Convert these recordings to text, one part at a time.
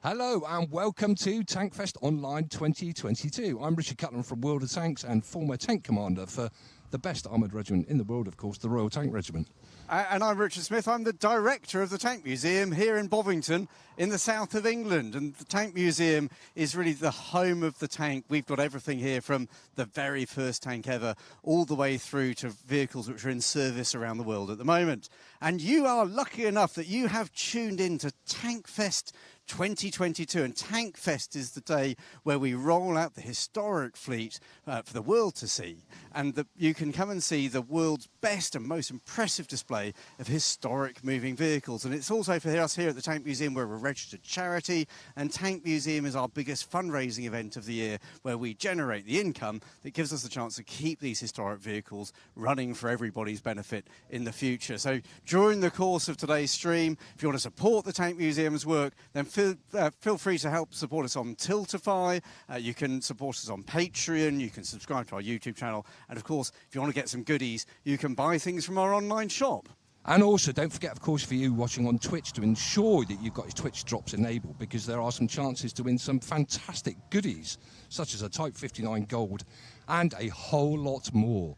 Hello and welcome to TANKFEST Online 2022. I'm Richard Cutland from World of Tanks and former tank commander for the best armoured regiment in the world, of course, the Royal Tank Regiment. And I'm Richard Smith. I'm the director of the Tank Museum here in Bovington in the south of England. And the Tank Museum is really the home of the tank. We've got everything here from the very first tank ever all the way through to vehicles which are in service around the world at the moment. And you are lucky enough that you have tuned in to TANKFEST 2022, and TANKFEST is the day where we roll out the historic fleet for the world to see, and you can come and see the world's best and most impressive display of historic moving vehicles. And it's also for us here at the Tank Museum, where we're a registered charity, and Tank Museum is our biggest fundraising event of the year, where we generate the income that gives us the chance to keep these historic vehicles running for everybody's benefit in the future. So during the course of today's stream, if you want to support the Tank Museum's work, then feel free to help support us on Tiltify. You can support us on Patreon. You can subscribe to our YouTube channel. And of course, if you want to get some goodies, you can buy things from our online shop. And also, don't forget, of course, for you watching on Twitch, to ensure that you've got your Twitch drops enabled, because there are some chances to win some fantastic goodies, such as a Type 59 Gold and a whole lot more.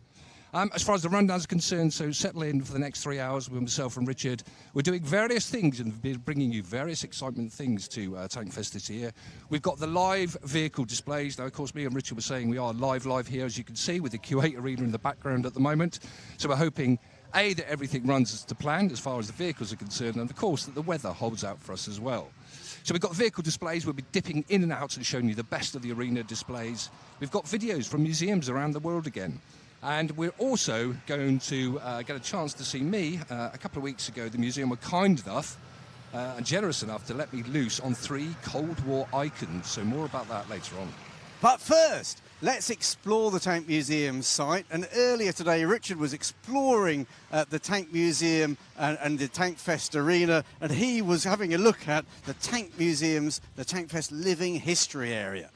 As far as the rundown is concerned, so settle in for the next 3 hours with myself and Richard. We're doing various things and bringing you various excitement things to TANKFEST this year. We've got the live vehicle displays. Now, of course, me and Richard were saying we are live here, as you can see, with the Q8 arena in the background at the moment. So we're hoping, A, that everything runs as to plan as far as the vehicles are concerned, and of course that the weather holds out for us as well. So we've got vehicle displays. We'll be dipping in and out and showing you the best of the arena displays. We've got videos from museums around the world again. And we're also going to get a chance to see me. A couple of weeks ago, the museum were kind enough and generous enough to let me loose on 3 Cold War icons. So more about that later on. But first, let's explore the Tank Museum site. And earlier today, Richard was exploring the Tank Museum and the TANKFEST arena, and he was having a look at the Tank Museum's, the TANKFEST Living History area.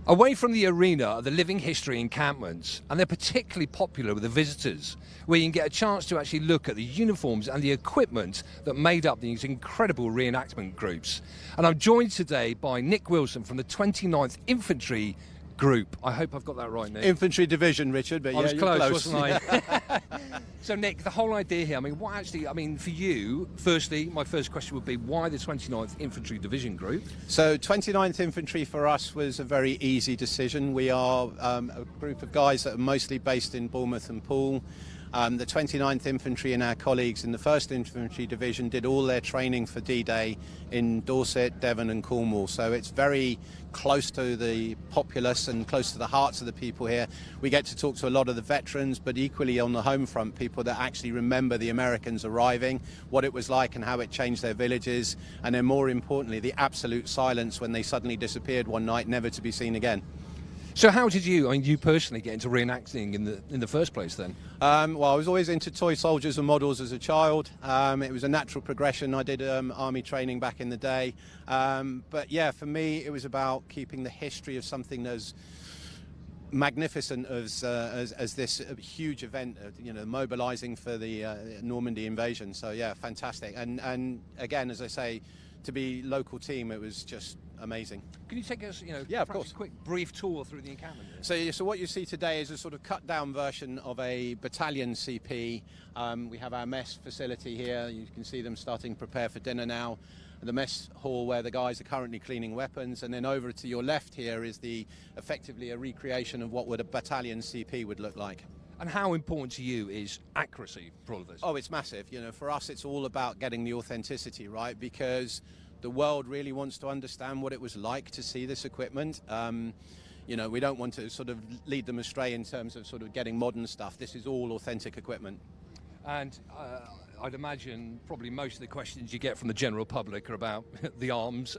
Away from the arena are the living history encampments, and they're particularly popular with the visitors, where you can get a chance to actually look at the uniforms and the equipment that made up these incredible reenactment groups. And I'm joined today by Nick Wilson from the 29th Infantry Group. I hope I've got that right, Nick. Infantry Division, Richard, but I was close, close, wasn't I? So, Nick, the whole idea here, for you, firstly, my first question would be, why the 29th Infantry Division Group? So 29th Infantry for us was a very easy decision. We are a group of guys that are mostly based in Bournemouth and Poole. The 29th Infantry and our colleagues in the 1st Infantry Division did all their training for D-Day in Dorset, Devon and Cornwall. So it's very close to the populace and close to the hearts of the people here. We get to talk to a lot of the veterans, but equally on the home front, people that actually remember the Americans arriving, what it was like and how it changed their villages, and then more importantly, the absolute silence when they suddenly disappeared one night, never to be seen again. So how did you personally get into reenacting in the first place then? Well, I was always into toy soldiers and models as a child. It was a natural progression. I did army training back in the day. But yeah, for me, it was about keeping the history of something as magnificent as this huge event, mobilizing for the Normandy invasion. So yeah, fantastic. And again, as I say, to be local team, it was just amazing. Can you take us, yeah, of course, a quick brief tour through the encampment? So what you see today is a sort of cut down version of a battalion CP. We have our mess facility here. You can see them starting to prepare for dinner now. The mess hall where the guys are currently cleaning weapons, and then over to your left here is effectively a recreation of what would a battalion CP would look like. And how important to you is accuracy for all of this? Oh, it's massive. For us, it's all about getting the authenticity right, because the world really wants to understand what it was like to see this equipment. We don't want to sort of lead them astray in terms of sort of getting modern stuff. This is all authentic equipment. And I'd imagine probably most of the questions you get from the general public are about the arms.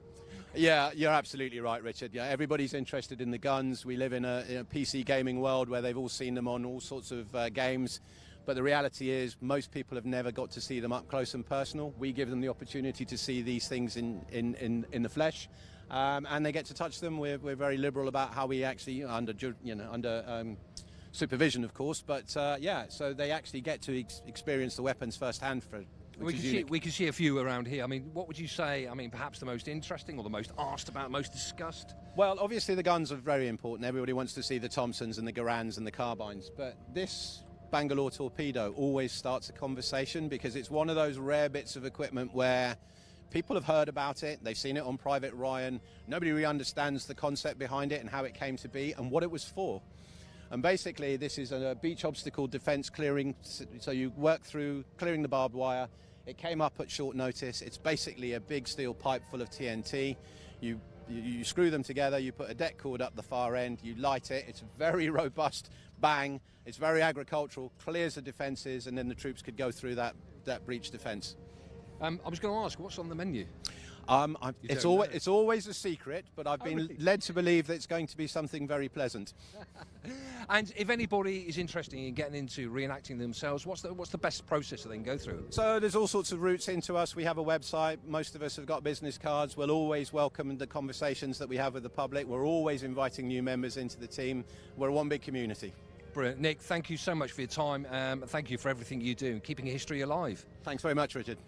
Yeah, you're absolutely right, Richard. Yeah, everybody's interested in the guns. We live in a PC gaming world where they've all seen them on all sorts of games. But the reality is most people have never got to see them up close and personal. We give them the opportunity to see these things in the flesh, and they get to touch them. We're very liberal about how we actually, under supervision, of course, but yeah, so they actually get to experience the weapons firsthand We can see a few around here. I mean, what would you say, I mean, perhaps the most interesting or the most asked about, most discussed? Well, obviously the guns are very important. Everybody wants to see the Thompsons and the Garands and the carbines, but this Bangalore Torpedo always starts a conversation because it's one of those rare bits of equipment where people have heard about it, they've seen it on Private Ryan, nobody really understands the concept behind it and how it came to be and what it was for. And basically this is a beach obstacle defense clearing, so you work through clearing the barbed wire. It came up at short notice. It's basically a big steel pipe full of TNT. You screw them together, you put a deck cord up the far end, you light it, it's very robust, bang, it's very agricultural, clears the defences, and then the troops could go through that breach defence. I was going to ask, what's on the menu? It's always a secret, but I've been led to believe that it's going to be something very pleasant. And if anybody is interested in getting into reenacting themselves, what's the best process that they can go through? So there's all sorts of routes into us. We have a website. Most of us have got business cards. We'll always welcome the conversations that we have with the public. We're always inviting new members into the team. We're one big community. Brilliant. Nick, thank you so much for your time. Thank you for everything you do, keeping history alive. Thanks very much, Richard.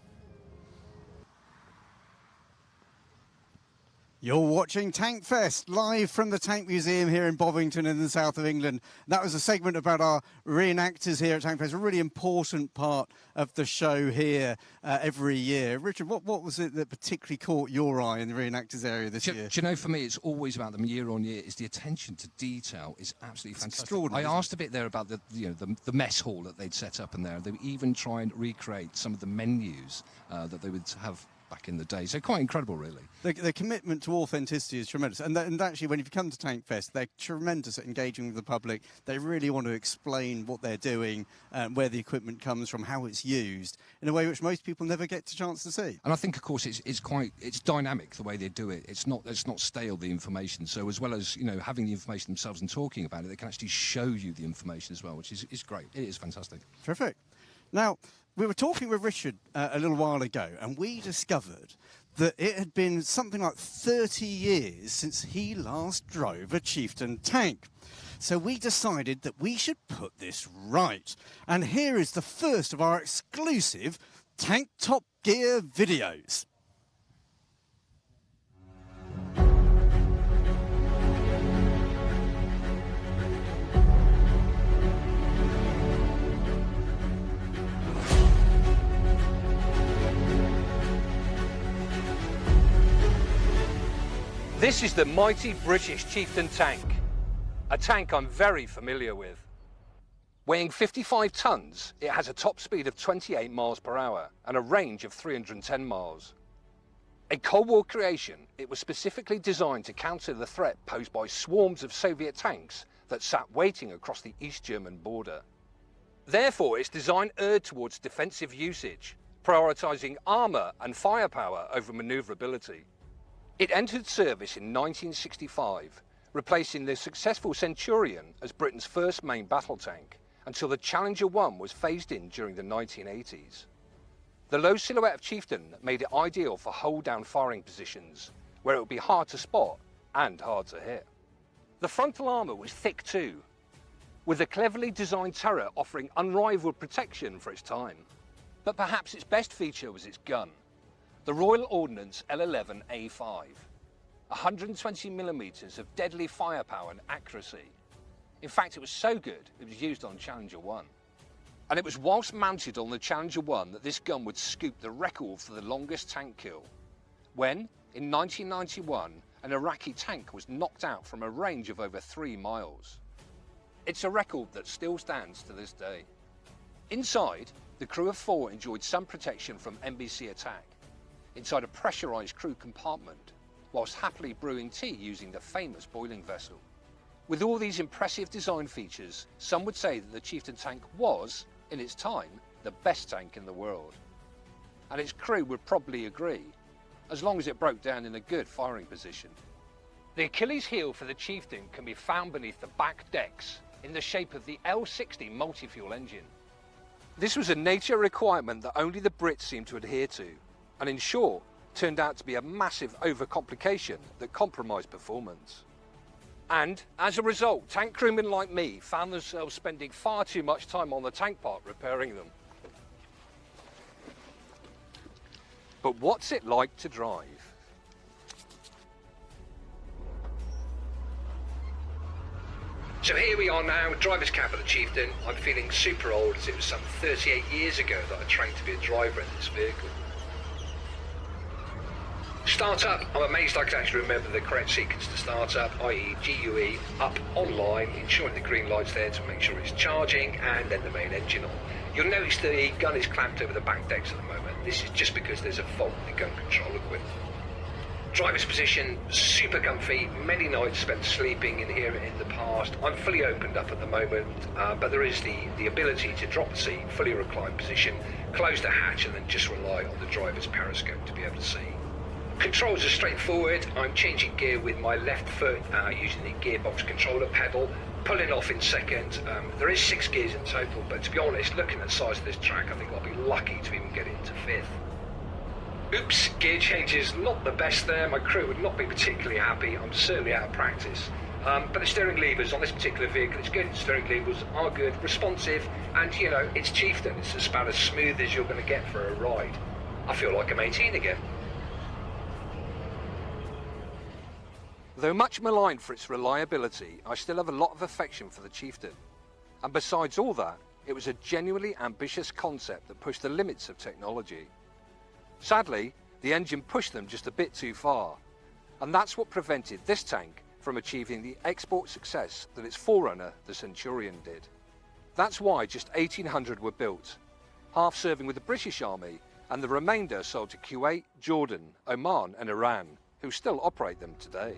You're watching TANKFEST live from the Tank Museum here in Bovington in the south of England. That was a segment about our reenactors here at TANKFEST, a really important part of the show here every year. Richard, what was it that particularly caught your eye in the reenactors area this year? Do you know, for me, it's always about them year on year, is the attention to detail is absolutely fantastic. Extraordinary. I asked a bit there about the mess hall that they'd set up in there. They would even try and recreate some of the menus that they would have back in the day. So quite incredible, really. The commitment to authenticity is tremendous. And actually, when you come to TANKFEST, they're tremendous at engaging with the public. They really want to explain what they're doing, where the equipment comes from, how it's used, in a way which most people never get a chance to see. And I think, of course, it's dynamic the way they do it. It's not stale, the information. So as well as, having the information themselves and talking about it, they can actually show you the information as well, which is great. It is fantastic. Terrific. Now, we were talking with Richard a little while ago, and we discovered that it had been something like 30 years since he last drove a Chieftain tank. So we decided that we should put this right. And here is the first of our exclusive Tank Top Gear videos. This is the mighty British Chieftain tank, a tank I'm very familiar with. Weighing 55 tons, it has a top speed of 28 miles per hour and a range of 310 miles. A Cold War creation, it was specifically designed to counter the threat posed by swarms of Soviet tanks that sat waiting across the East German border. Therefore, its design erred towards defensive usage, prioritising armour and firepower over manoeuvrability. It entered service in 1965, replacing the successful Centurion as Britain's first main battle tank, until the Challenger 1 was phased in during the 1980s. The low silhouette of Chieftain made it ideal for hold-down firing positions, where it would be hard to spot and hard to hit. The frontal armour was thick too, with a cleverly designed turret offering unrivaled protection for its time. But perhaps its best feature was its gun. The Royal Ordnance L11A5, 120mm of deadly firepower and accuracy. In fact, it was so good, it was used on Challenger 1. And it was whilst mounted on the Challenger 1 that this gun would scoop the record for the longest tank kill, when, in 1991, an Iraqi tank was knocked out from a range of over 3 miles. It's a record that still stands to this day. Inside, the crew of 4 enjoyed some protection from NBC attack, inside a pressurised crew compartment, whilst happily brewing tea using the famous boiling vessel. With all these impressive design features, some would say that the Chieftain tank was, in its time, the best tank in the world. And its crew would probably agree, as long as it broke down in a good firing position. The Achilles heel for the Chieftain can be found beneath the back decks, in the shape of the L60 multi-fuel engine. This was a nature requirement that only the Brits seemed to adhere to, and in short, turned out to be a massive overcomplication that compromised performance. And, as a result, tank crewmen like me found themselves spending far too much time on the tank part repairing them. But what's it like to drive? So here we are now, driver's cab of the Chieftain. I'm feeling super old as it was some 38 years ago that I trained to be a driver in this vehicle. Start up, I'm amazed I can actually remember the correct sequence to start up, i.e. GUE, up, online, ensuring the green light's there to make sure it's charging, and then the main engine on. You'll notice the gun is clamped over the back decks at the moment. This is just because there's a fault in the gun control equipment. Driver's position, super comfy, many nights spent sleeping in here in the past. I'm fully opened up at the moment, but there is the ability to drop the seat, fully reclined position, close the hatch, and then just rely on the driver's periscope to be able to see. Controls are straightforward. I'm changing gear with my left foot using the gearbox controller pedal, pulling off in second. There is 6 gears in total, but to be honest, looking at the size of this track, I think I'll be lucky to even get into 5th. Oops, gear changes not the best there. My crew would not be particularly happy. I'm certainly out of practice. But the steering levers on this particular vehicle, it's good. The steering levers are good, responsive, and you know, it's Chieftain. It's about as smooth as you're going to get for a ride. I feel like I'm 18 again. Though much maligned for its reliability, I still have a lot of affection for the Chieftain. And besides all that, it was a genuinely ambitious concept that pushed the limits of technology. Sadly, the engine pushed them just a bit too far, and that's what prevented this tank from achieving the export success that its forerunner, the Centurion, did. That's why just 1,800 were built, half serving with the British Army, and the remainder sold to Kuwait, Jordan, Oman and Iran, who still operate them today.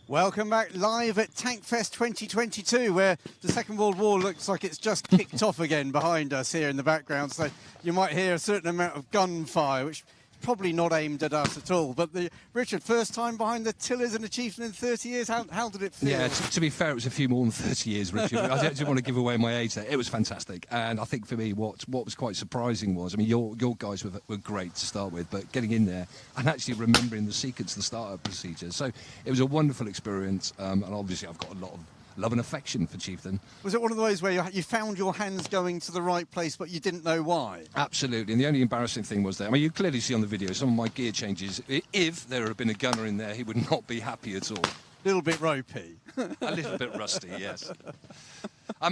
Welcome back live at TANKFEST 2022, where the Second World War looks like it's just kicked off again behind us here in the background. So you might hear a certain amount of gunfire, which is probably not aimed at us at all. But Richard, first time behind the tillers and the Chieftain in 30 years. How did it feel? Yeah, to be fair, it was a few more than 30 years, Richard. I didn't want to give away my age there. It was fantastic. And I think for me, what was quite surprising was, I mean, your guys were great to start with, but getting in there and actually remembering the sequence, the startup procedure. So it was a wonderful experience. And obviously, I've got a lot of love and affection for Chieftain. Was it one of those where you found your hands going to the right place, but you didn't know why? Absolutely. And the only embarrassing thing was that, I mean, you clearly see on the video some of my gear changes. If there had been a gunner in there, he would not be happy at all. A little bit ropey. A little bit rusty, yes.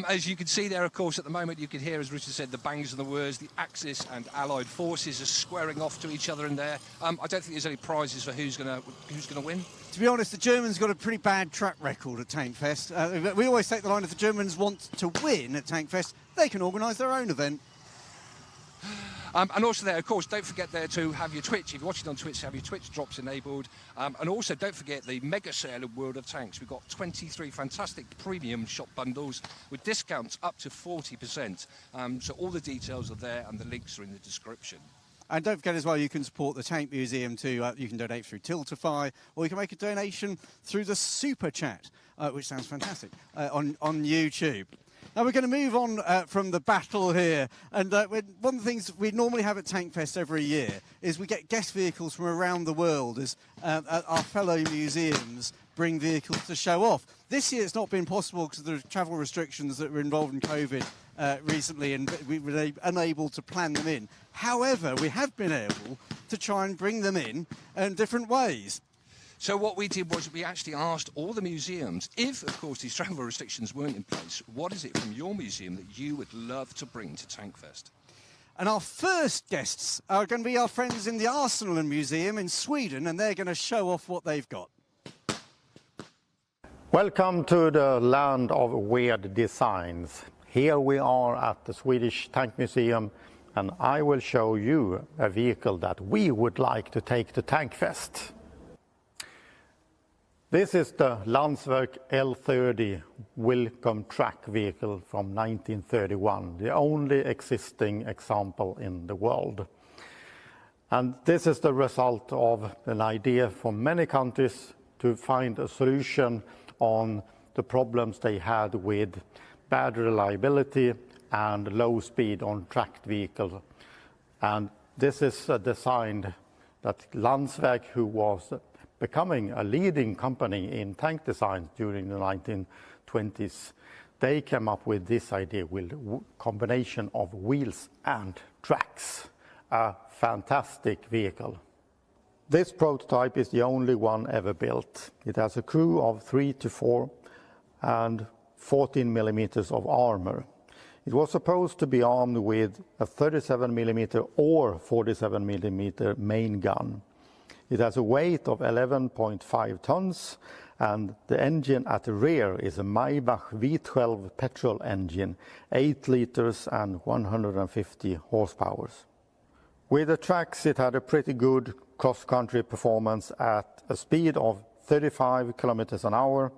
As you can see there, of course, at the moment, you can hear, as Richard said, the bangs and the whirs. The Axis and Allied forces are squaring off to each other in there. I don't think there's any prizes for who's going to win. To be honest, the Germans got a pretty bad track record at TANKFEST. We always take the line, if the Germans want to win at TANKFEST, they can organise their own event. And also there, of course, don't forget there to have your Twitch. If you're watching on Twitch, have your Twitch drops enabled. And also don't forget the mega sale of World of Tanks. We've got 23 fantastic premium shop bundles with discounts up to 40%. So all the details are there and the links are in the description. And don't forget as well, you can support the Tank Museum too. You can donate through Tiltify, or you can make a donation through the Super Chat, which sounds fantastic, on YouTube. Now we're going to move on from the battle here, and one of the things we normally have at TANKFEST every year is we get guest vehicles from around the world as our fellow museums bring vehicles to show off. This year it's not been possible because of the travel restrictions that were involved in COVID recently, and we were unable to plan them in. However, we have been able to try and bring them in different ways. So what we did was we actually asked all the museums, if, of course, these travel restrictions weren't in place, what is it from your museum that you would love to bring to TANKFEST? And our first guests are going to be our friends in the Arsenal Museum in Sweden, and they're going to show off what they've got. Welcome to the land of weird designs. Here we are at the Swedish Tank Museum, and I will show you a vehicle that we would like to take to TANKFEST. This is the Landsberg L30 Welcome Track vehicle from 1931, the only existing example in the world. And this is the result of an idea from many countries to find a solution on the problems they had with bad reliability and low speed on tracked vehicles. And this is designed that Landsberg, who was becoming a leading company in tank design during the 1920s, they came up with this idea with a combination of wheels and tracks. A fantastic vehicle. This prototype is the only one ever built. It has a crew of 3 to 4 and 14 millimeters of armor. It was supposed to be armed with a 37 millimeter or 47 millimeter main gun. It has a weight of 11.5 tons, and the engine at the rear is a Maybach V12 petrol engine, 8 liters and 150 horsepower. With the tracks, it had a pretty good cross-country performance at a speed of 35 kilometers an hour,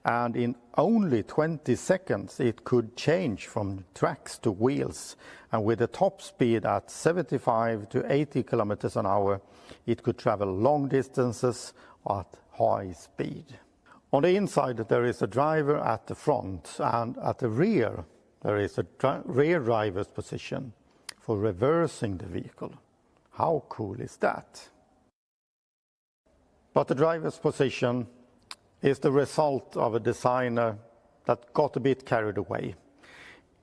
and in only 20 seconds it could change from tracks to wheels, and with a top speed at 75 to 80 kilometers an hour, it could travel long distances at high speed. On the inside there is a driver at the front, and at the rear there is a rear driver's position for reversing the vehicle. How cool is that? But the driver's position is the result of a designer that got a bit carried away.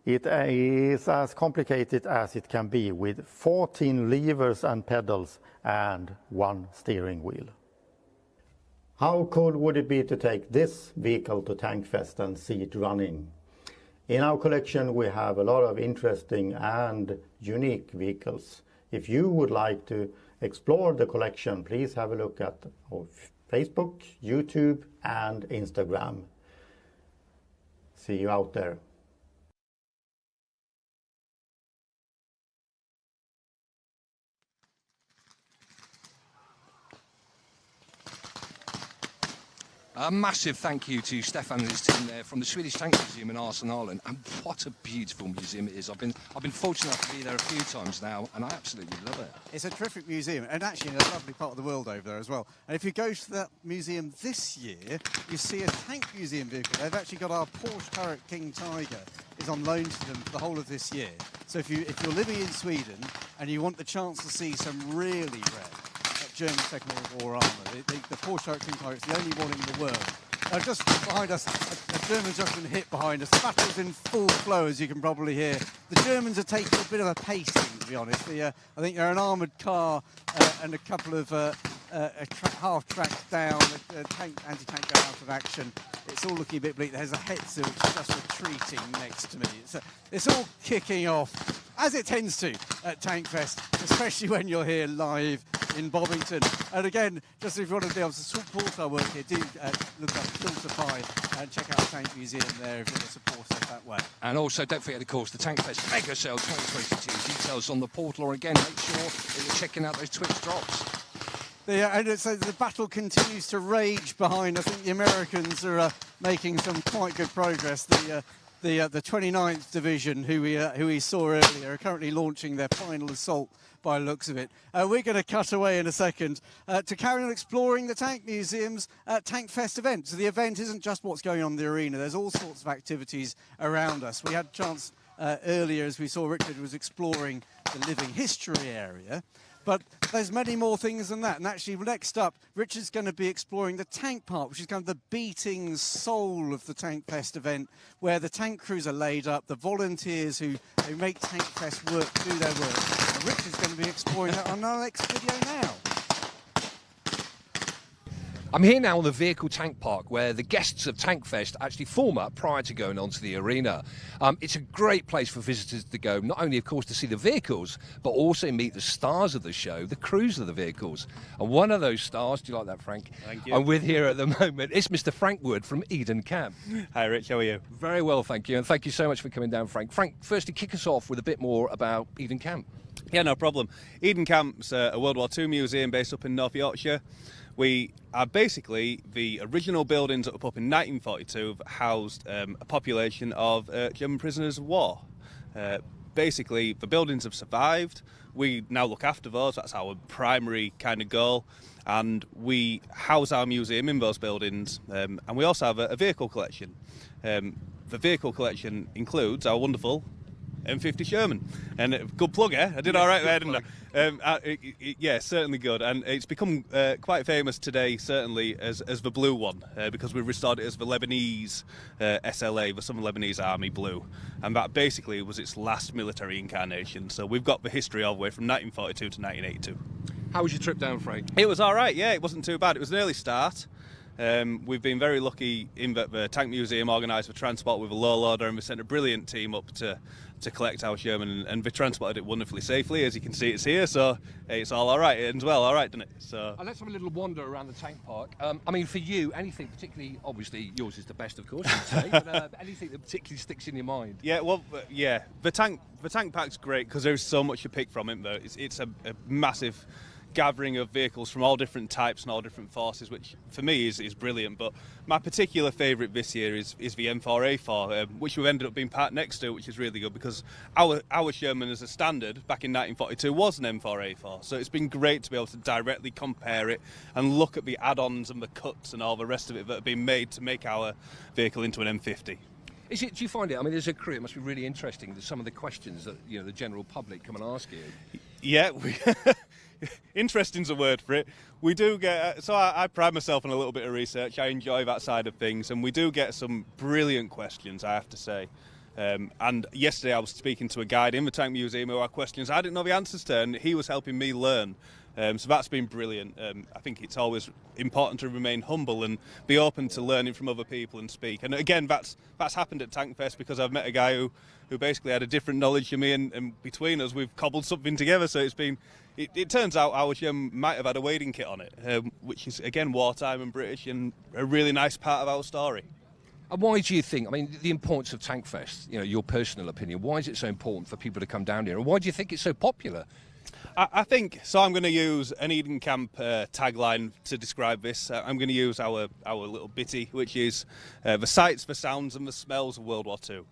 It is as complicated as it can be, with 14 levers and pedals and 1 steering wheel. How cool would it be to take this vehicle to TANKFEST and see it running? In our collection we have a lot of interesting and unique vehicles. If you would like to explore the collection, please have a look at our Facebook, YouTube and Instagram. See you out there. A massive thank you to Stefan and his team there from the Swedish Tank Museum in Arsenal, and what a beautiful museum it is. I've been fortunate enough to be there a few times now, and I absolutely love it. It's a terrific museum, and actually in a lovely part of the world over there as well. And if you go to that museum this year, you see a tank museum vehicle. They've actually got our Porsche Turret King Tiger is on loan to them for the whole of this year. So if you're living in Sweden and you want the chance to see some really rare German Second World War armour, the Porsche Turret King Tiger is the only one in the world. Just behind us, a German's just been hit behind us. The battle's in full flow, as you can probably hear. The Germans are taking a bit of a pacing, to be honest. I think they're an armoured car and a couple of half tracks down, anti-tank going out of action. It's all looking a bit bleak. There's a Hetzer which is just retreating next to me. It's all kicking off, as it tends to at TANKFEST, especially when you're here live in Bovington. And again, just if you want to be able to support our work here, do look up Filterify and check out the Tank Museum there if you want to support us that way. And also, don't forget, of course, the TANKFEST Mega Sale 2022. Details on the portal, or again, make sure that you're checking out those Twitch drops. And so the battle continues to rage behind. I think the Americans are making some quite good progress. The 29th Division, who we saw earlier, are currently launching their final assault by the looks of it. We're going to cut away in a second to carry on exploring the Tank Museum's TANKFEST event. So the event isn't just what's going on in the arena. There's all sorts of activities around us. We had a chance earlier, as we saw Richard was exploring the living history area. But there's many more things than that. And actually, next up, Richard's going to be exploring the tank part, which is kind of the beating soul of the TANKFEST event, where the tank crews are laid up, the volunteers who make TANKFEST work, do their work. And Richard's going to be exploring that on our next video now. I'm here now on the Vehicle Tank Park, where the guests of TANKFEST actually form up prior to going onto the arena. It's a great place for visitors to go, not only, of course, to see the vehicles, but also meet the stars of the show, the crews of the vehicles. And one of those stars, do you like that, Frank? Thank you. I'm with here at the moment. It's Mr. Frank Wood from Eden Camp. Hi, Rich. How are you? Very well, thank you. And thank you so much for coming down, Frank. Frank, firstly, kick us off with a bit more about Eden Camp. Yeah, no problem. Eden Camp's a World War II museum based up in North Yorkshire. We are basically the original buildings that were up in 1942 that housed a population of German prisoners of war. Basically, the buildings have survived. We now look after those. That's our primary kind of goal. And we house our museum in those buildings. And we also have a vehicle collection. The vehicle collection includes our wonderful M50 Sherman. And good plug, eh? I did all right there, didn't I? Yeah, certainly good. And it's become quite famous today, certainly, as the blue one, because we've restored it as the Lebanese SLA, the Southern Lebanese Army Blue. And that basically was its last military incarnation. So we've got the history all the way from 1942 to 1982. How was your trip down, Frank? It was all right, yeah. It wasn't too bad. It was an early start. We've been very lucky in that the Tank Museum organised the transport with a low loader, and we sent a brilliant team up to collect our Sherman, and they transported it wonderfully safely. As you can see, it's here, so it's all right. It ends well, all right, doesn't it? So let's have a little wander around the tank park. I mean, for you, anything particularly, obviously yours is the best, of course, you'd say, but anything that particularly sticks in your mind? Yeah, well, yeah, the tank park's great because there's so much to pick from it. Though it's a massive gathering of vehicles from all different types and all different forces, which for me is brilliant. But my particular favourite this year is the M4A4, which we've ended up being parked next to, which is really good because our Sherman as a standard back in 1942 was an M4A4. So it's been great to be able to directly compare it and look at the add-ons and the cuts and all the rest of it that have been made to make our vehicle into an M50. Do you find it? I mean, as a crew, it must be really interesting that some of the questions that the general public come and ask you. Yeah, interesting's a word for it. We do get, so I pride myself on a little bit of research. I enjoy that side of things, and we do get some brilliant questions, I have to say. And yesterday I was speaking to a guide in the Tank Museum who had questions I didn't know the answers to, and he was helping me learn. So that's been brilliant. I think it's always important to remain humble and be open to learning from other people and speak. And again, that's happened at TANKFEST because I've met a guy who basically had a different knowledge to me, and between us we've cobbled something together. So it's been. It turns out our Sherman might have had a wading kit on it, which is again wartime and British and a really nice part of our story. And why do you think, I mean, the importance of TANKFEST, your personal opinion, why is it so important for people to come down here? And why do you think it's so popular? I think, so I'm going to use an Eden Camp tagline to describe this. I'm going to use our little bitty, which is the sights, the sounds and the smells of World War II.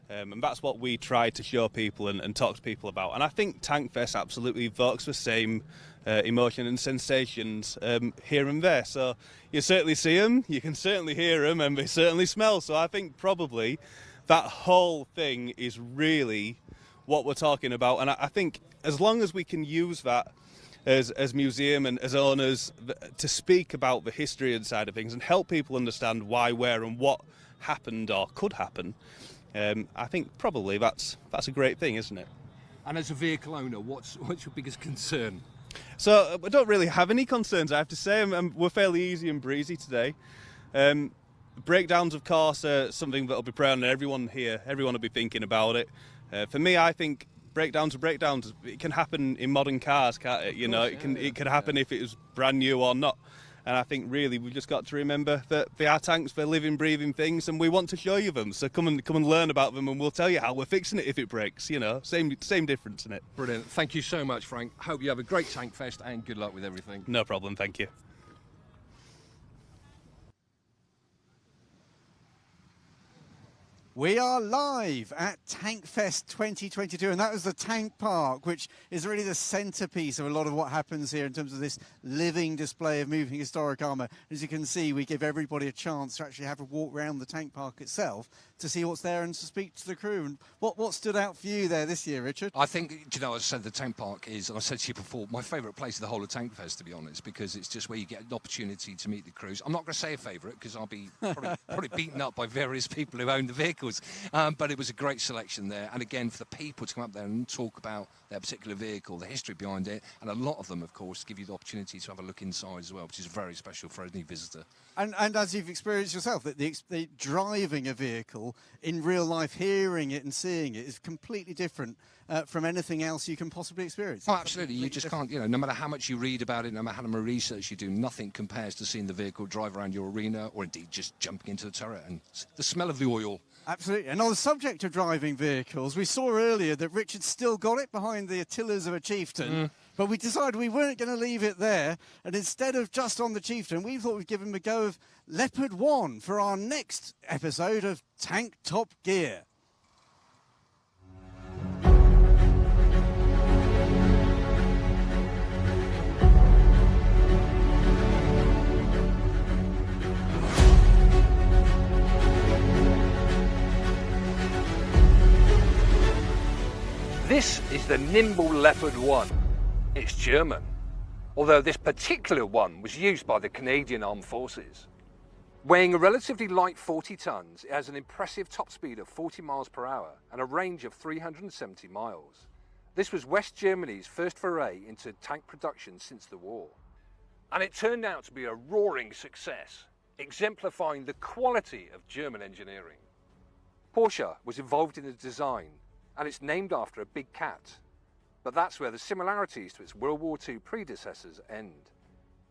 And that's what we try to show people and talk to people about. And I think TANKFEST absolutely evokes the same emotion and sensations here and there. So you certainly see them, you can certainly hear them, and they certainly smell. So I think probably that whole thing is really what we're talking about. And I think as long as we can use that as museum and as owners to speak about the history and side of things and help people understand why, where and what happened or could happen, I think probably that's a great thing, isn't it? And as a vehicle owner, what's your biggest concern? So I don't really have any concerns, I have to say. We're fairly easy and breezy today. Breakdowns, of course, are something that will be present on everyone here. Everyone will be thinking about it. For me, I think breakdowns are breakdowns. It can happen in modern cars, can't it? It can happen if it was brand new or not. And I think really we've just got to remember that they are tanks, they're living, breathing things, and we want to show you them. So come and learn about them, and we'll tell you how we're fixing it if it breaks. Same difference in it. Brilliant. Thank you so much, Frank. Hope you have a great TANKFEST and good luck with everything. No problem. Thank you. We are live at TANKFEST 2022, and that was the Tank Park, which is really the centrepiece of a lot of what happens here in terms of this living display of moving historic armour. As you can see, we give everybody a chance to actually have a walk around the Tank Park itself to see what's there and to speak to the crew. And what stood out for you there this year, Richard? I think, I said the Tank Park is, and I said to you before, my favourite place of the whole of TANKFEST, to be honest, because it's just where you get an opportunity to meet the crews. I'm not going to say a favourite because I'll be probably beaten up by various people who own the vehicles. But it was a great selection there. And again, for the people to come up there and talk about their particular vehicle, the history behind it, and a lot of them, of course, give you the opportunity to have a look inside as well, which is very special for any visitor. And as you've experienced yourself, the driving a vehicle in real life, hearing it and seeing it is completely different from anything else you can possibly experience. Oh, absolutely. You just can't, no matter how much you read about it, no matter how much research you do, nothing compares to seeing the vehicle drive around your arena or indeed just jumping into the turret and the smell of the oil. Absolutely. And on the subject of driving vehicles, we saw earlier that Richard still got it behind the Attilas of a Chieftain, but we decided we weren't going to leave it there. And instead of just on the Chieftain, we thought we'd give him a go of Leopard 1 for our next episode of Tank Top Gear. is the Nimble Leopard 1. It's German, although this particular one was used by the Canadian Armed Forces. Weighing a relatively light 40 tons, it has an impressive top speed of 40 miles per hour and a range of 370 miles. This was West Germany's first foray into tank production since the war. And it turned out to be a roaring success, exemplifying the quality of German engineering. Porsche was involved in the design, and it's named after a big cat. But that's where the similarities to its World War II predecessors end.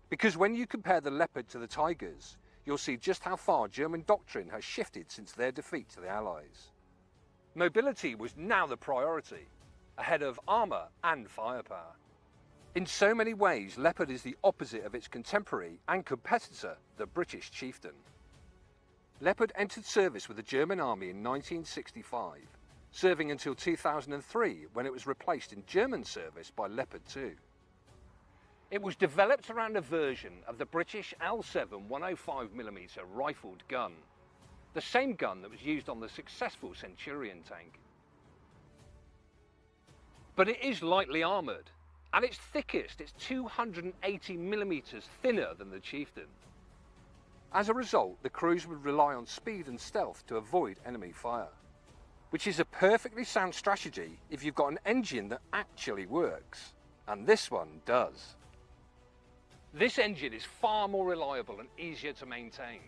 Because when you compare the Leopard to the Tigers, you'll see just how far German doctrine has shifted since their defeat to the Allies. Mobility was now the priority, ahead of armour and firepower. In so many ways, Leopard is the opposite of its contemporary and competitor, the British Chieftain. Leopard entered service with the German Army in 1965, serving until 2003 when it was replaced in German service by Leopard 2. It was developed around a version of the British L7 105mm rifled gun, the same gun that was used on the successful Centurion tank. But it is lightly armoured. At its thickest, it's 280mm thinner than the Chieftain. As a result, the crews would rely on speed and stealth to avoid enemy fire, which is a perfectly sound strategy if you've got an engine that actually works, and this one does. This engine is far more reliable and easier to maintain.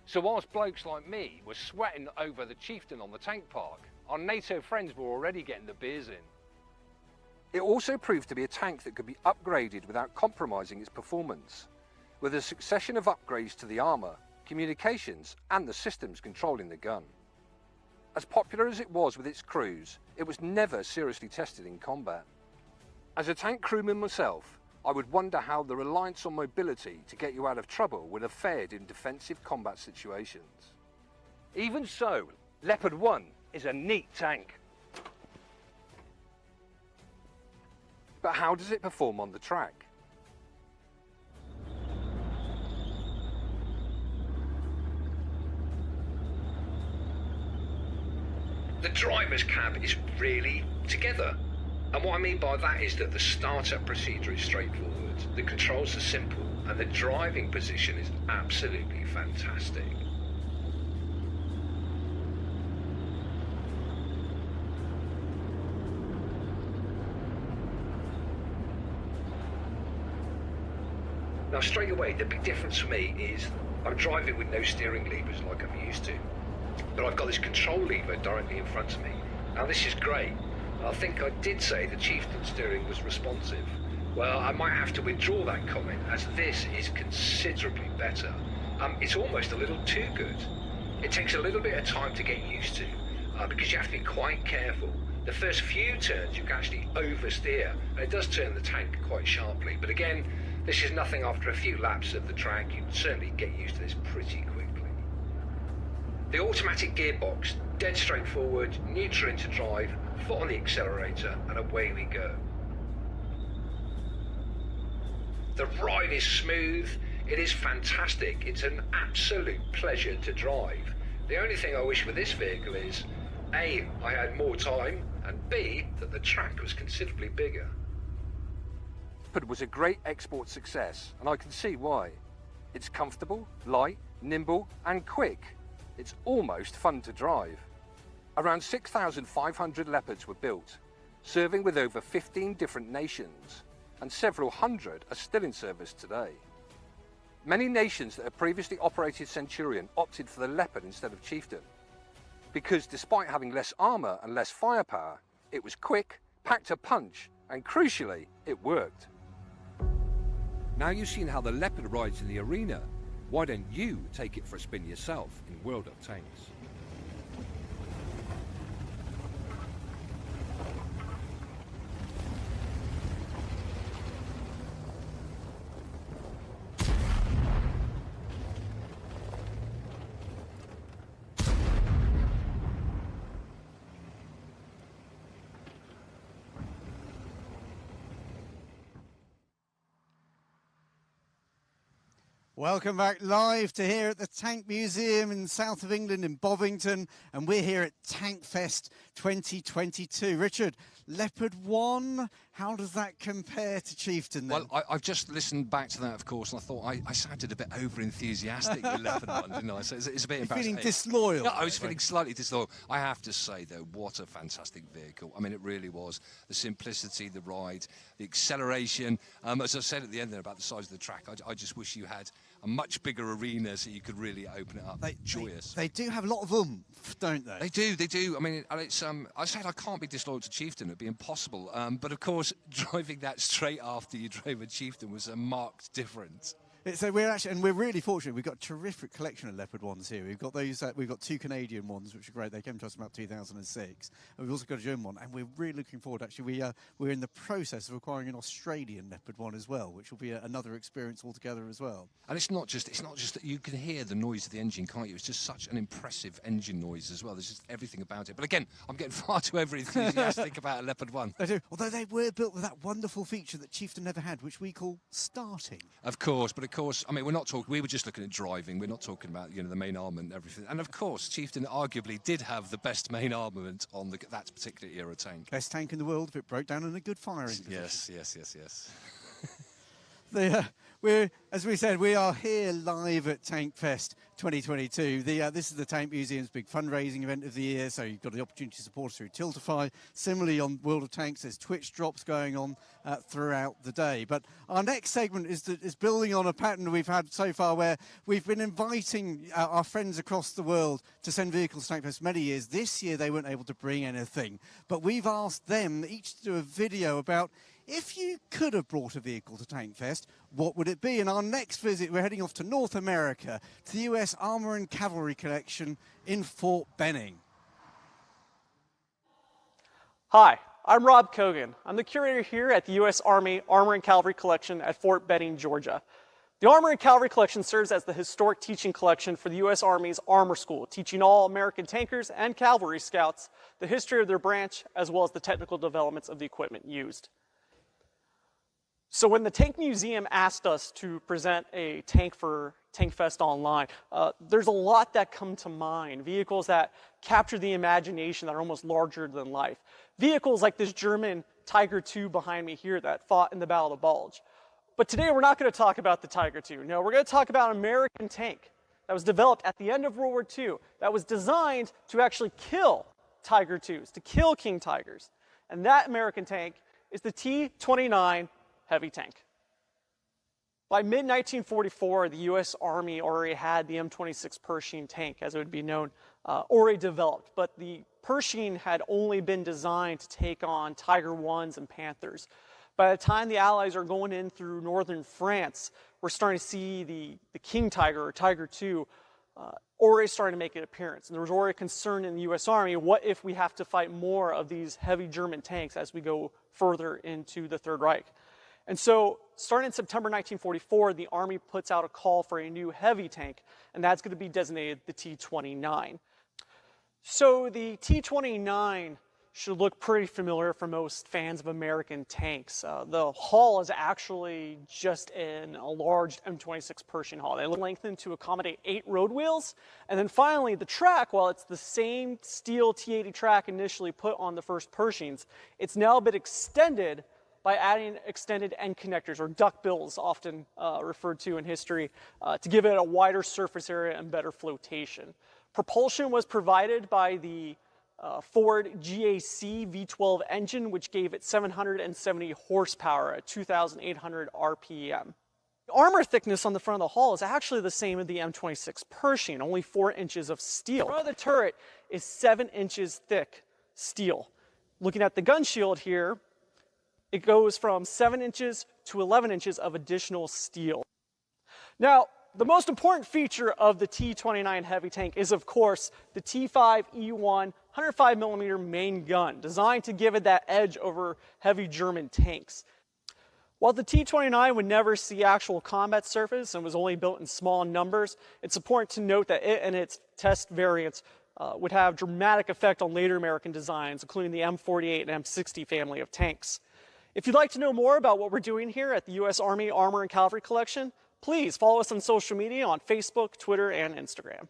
So whilst blokes like me were sweating over the Chieftain on the tank park, our NATO friends were already getting the beers in. It also proved to be a tank that could be upgraded without compromising its performance, with a succession of upgrades to the armour, communications and the systems controlling the gun. As popular as it was with its crews, it was never seriously tested in combat. As a tank crewman myself, I would wonder how the reliance on mobility to get you out of trouble would have fared in defensive combat situations. Even so, Leopard 1 is a neat tank. But how does it perform on the track? The driver's cab is really together. And what I mean by that is that the startup procedure is straightforward, the controls are simple, and the driving position is absolutely fantastic. Now straight away, the big difference for me is I'm driving with no steering levers like I'm used to, but I've got this control lever directly in front of me. Now this is great. I think I did say the Chieftain steering was responsive. Well, I might have to withdraw that comment, as this is considerably better. It's almost a little too good. It takes a little bit of time to get used to, because you have to be quite careful. The first few turns you can actually oversteer, and it does turn the tank quite sharply. But again, this is nothing. After a few laps of the track, you can certainly get used to this pretty quickly. The automatic gearbox, dead straightforward, neutral into drive, foot on the accelerator, and away we go. The ride is smooth, it is fantastic, it's an absolute pleasure to drive. The only thing I wish for this vehicle is, A, I had more time, and B, that the track was considerably bigger. It was a great export success, and I can see why. It's comfortable, light, nimble, and quick. It's almost fun to drive. Around 6,500 Leopards were built, serving with over 15 different nations, and several hundred are still in service today. Many nations that had previously operated Centurion opted for the Leopard instead of Chieftain, because despite having less armour and less firepower, it was quick, packed a punch, and crucially, it worked. Now you've seen how the Leopard rides in the arena, why don't you take it for a spin yourself in World of Tanks? Welcome back live to here at the Tank Museum in the south of England in Bovington, and we're here at TANKFEST 2022. Richard, Leopard 1, how does that compare to Chieftain then? Well, I've just listened back to that, of course, and I thought I sounded a bit over-enthusiastic with Leopard 1, didn't I? So it's a bit embarrassing. Feeling disloyal? No, I was feeling slightly disloyal. I have to say, though, what a fantastic vehicle. I mean, it really was. The simplicity, the ride, the acceleration. As I said at the end there about the size of the track, I just wish you had a much bigger arena so you could really open it up. Joyous. They do have a lot of oomph, don't they? They do. I mean, it's I said I can't be disloyal to Chieftain. It'd be impossible. But of course, driving that straight after you drove a Chieftain was a marked difference. So we're really fortunate. We've got a terrific collection of Leopard 1s here. We've got those. We've got 2 Canadian ones, which are great. They came to us about 2006. And we've also got a German one, and we're really looking forward. Actually, we're in the process of acquiring an Australian Leopard 1 as well, which will be another experience altogether as well. And it's not just that you can hear the noise of the engine, can't you? It's just such an impressive engine noise as well. There's just everything about it. But again, I'm getting far too over-enthusiastic about a Leopard 1. They do. Although they were built with that wonderful feature that Chieftain never had, which we call starting. Of course, but of course, I mean, we're not talking. We were just looking at driving. We're not talking about the main armament and everything. And of course, Chieftain arguably did have the best main armament on that particular era tank. Best tank in the world if it broke down in a good firing position. Yes. As we said, we are here live at TANKFEST 2022. This is the Tank Museum's big fundraising event of the year, so you've got the opportunity to support us through Tiltify. Similarly, on World of Tanks, there's Twitch drops going on throughout the day. But our next segment is building on a pattern we've had so far, where we've been inviting our friends across the world to send vehicles to TANKFEST many years. This year, they weren't able to bring anything, but we've asked them each to do a video about if you could have brought a vehicle to TANKFEST, what would it be? In our next visit, we're heading off to North America, to the US Armour and Cavalry Collection in Fort Benning. Hi, I'm Rob Kogan. I'm the curator here at the U.S. Army Armor and Cavalry Collection at Fort Benning, Georgia. The Armor and Cavalry Collection serves as the historic teaching collection for the U.S. Army's Armor School, teaching all American tankers and cavalry scouts the history of their branch, as well as the technical developments of the equipment used. So when the Tank Museum asked us to present a tank for TANKFEST Online, there's a lot that come to mind. Vehicles that capture the imagination, that are almost larger than life. Vehicles like this German Tiger II behind me here that fought in the Battle of the Bulge. But today we're not going to talk about the Tiger II. No, we're going to talk about an American tank that was developed at the end of World War II, that was designed to actually kill Tiger IIs, to kill King Tigers. And that American tank is the T-29 heavy tank. By mid-1944, the U.S. Army already had the M26 Pershing tank, as it would be known, already developed. But the Pershing had only been designed to take on Tiger Is and Panthers. By the time the Allies are going in through northern France, we're starting to see the King Tiger, or Tiger II, already starting to make an appearance. And there was already concern in the U.S. Army, what if we have to fight more of these heavy German tanks as we go further into the Third Reich? And so, starting in September 1944, the Army puts out a call for a new heavy tank, and that's going to be designated the T-29. So the T-29 should look pretty familiar for most fans of American tanks. The hull is actually just in a large M26 Pershing hull. They lengthened to accommodate 8 road wheels. And then finally, the track, while it's the same steel T-80 track initially put on the first Pershings, it's now been extended by adding extended end connectors, or duckbills, often referred to in history, to give it a wider surface area and better flotation. Propulsion was provided by the Ford GAC V12 engine, which gave it 770 horsepower at 2,800 RPM. The armor thickness on the front of the hull is actually the same as the M26 Pershing, only 4 inches of steel. The front of the turret is 7 inches thick steel. Looking at the gun shield here, it goes from 7 inches to 11 inches of additional steel. Now, the most important feature of the T-29 heavy tank is, of course, the T5E1 105mm main gun, designed to give it that edge over heavy German tanks. While the T-29 would never see actual combat surface and was only built in small numbers, it's important to note that it and its test variants would have dramatic effect on later American designs, including the M48 and M60 family of tanks. If you'd like to know more about what we're doing here at the U.S. Army Armor and Cavalry Collection, Please follow us on social media on Facebook, Twitter, and Instagram.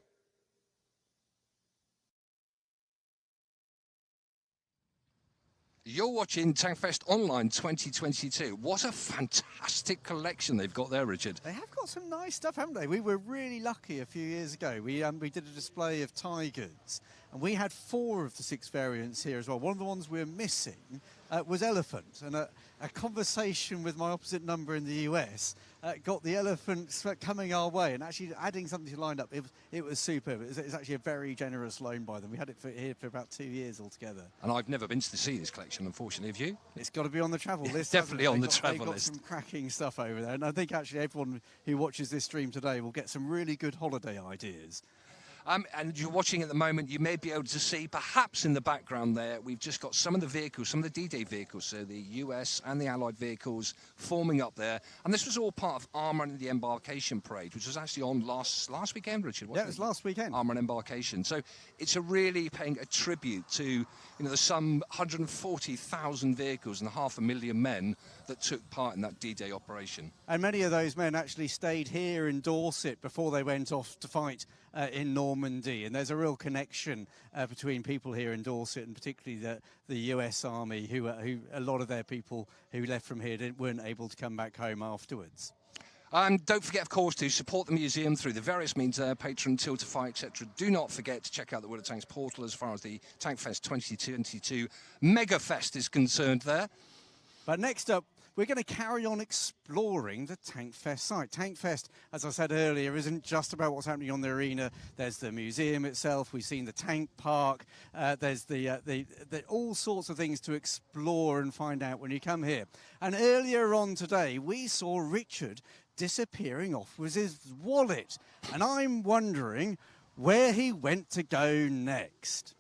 You're watching TANKFEST Online 2022. What a fantastic collection they've got there, Richard. They have got some nice stuff, haven't they? We were really lucky a few years ago. We did a display of Tigers, and we had 4 of the 6 variants here as well. One of the ones we were missing was Elephant, and a conversation with my opposite number in the US got the Elephant coming our way, and actually adding something to the lineup. It was superb. It's actually a very generous loan by them. We had it here for about 2 years altogether. And I've never been to see this collection, unfortunately. Have you? It's got to be on the travel list. Definitely on the travel list. They've got some cracking stuff over there, and I think actually everyone who watches this stream today will get some really good holiday ideas. And you're watching at the moment, you may be able to see, perhaps in the background there, we've just got some of the vehicles, some of the D-Day vehicles, so the US and the Allied vehicles forming up there. And this was all part of Armour and the Embarkation Parade, which was actually on last weekend, Richard, wasn't it? Yeah, it was last weekend. Armour and Embarkation. So it's a really paying a tribute to, the some 140,000 vehicles and 500,000 men that took part in that D-Day operation. And many of those men actually stayed here in Dorset before they went off to fight in Normandy, and there's a real connection between people here in Dorset and particularly the US Army, who a lot of their people who left from here weren't able to come back home afterwards. Don't forget, of course, to support the museum through the various means there, Patreon, Tiltify, etc. Do not forget to check out the World of Tanks portal as far as the TANKFEST 2022 Mega Fest is concerned there. But next up, we're going to carry on exploring the TANKFEST site. TANKFEST, as I said earlier, isn't just about what's happening on the arena. There's the museum itself. We've seen the tank park. There's the all sorts of things to explore and find out when you come here. And earlier on today, we saw Richard disappearing off with his wallet. And I'm wondering where he went to go next.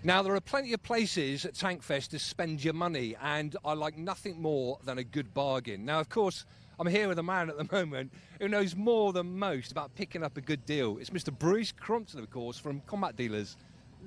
Now, there are plenty of places at TANKFEST to spend your money, and I like nothing more than a good bargain. Now, of course, I'm here with a man at the moment who knows more than most about picking up a good deal. It's Mr. Bruce Crumpton, of course, from Combat Dealers.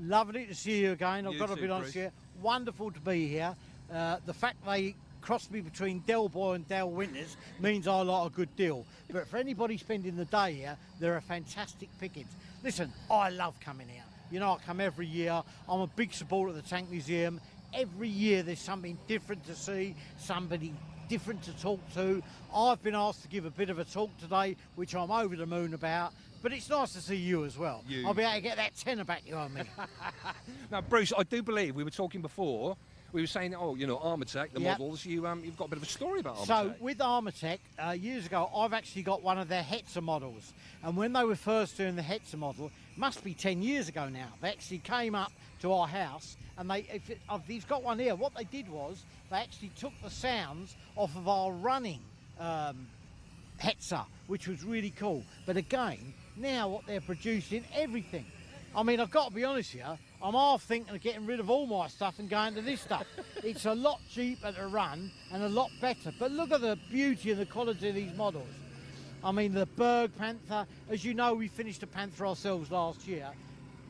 Lovely to see you again. I've got to be honest here. Wonderful to be here. The fact they crossed me between Del Boy and Dale Winters means I like a good deal. But for anybody spending the day here, there are fantastic pickings. Listen, I love coming here. You know, I come every year. I'm a big supporter of the Tank Museum. Every year there's something different to see, somebody different to talk to. I've been asked to give a bit of a talk today, which I'm over the moon about. But it's nice to see you as well. I'll be able to get that tenner back you owe me. Now, Bruce, I do believe we were talking before. We were saying, Armatech, the models, you've got a bit of a story about Armatech. So, with Armatech, years ago, I've actually got one of their Hetzer models. And when they were first doing the Hetzer model, must be 10 years ago now, they actually came up to our house, and he's got one here. What they did was, they actually took the sounds off of our running Hetzer, which was really cool. But again, now what they're producing, everything. I mean, I've got to be honest here, I'm half thinking of getting rid of all my stuff and going to this stuff. It's a lot cheaper to run and a lot better. But look at the beauty and the quality of these models. I mean, the Berg Panther, as you know, we finished a Panther ourselves last year.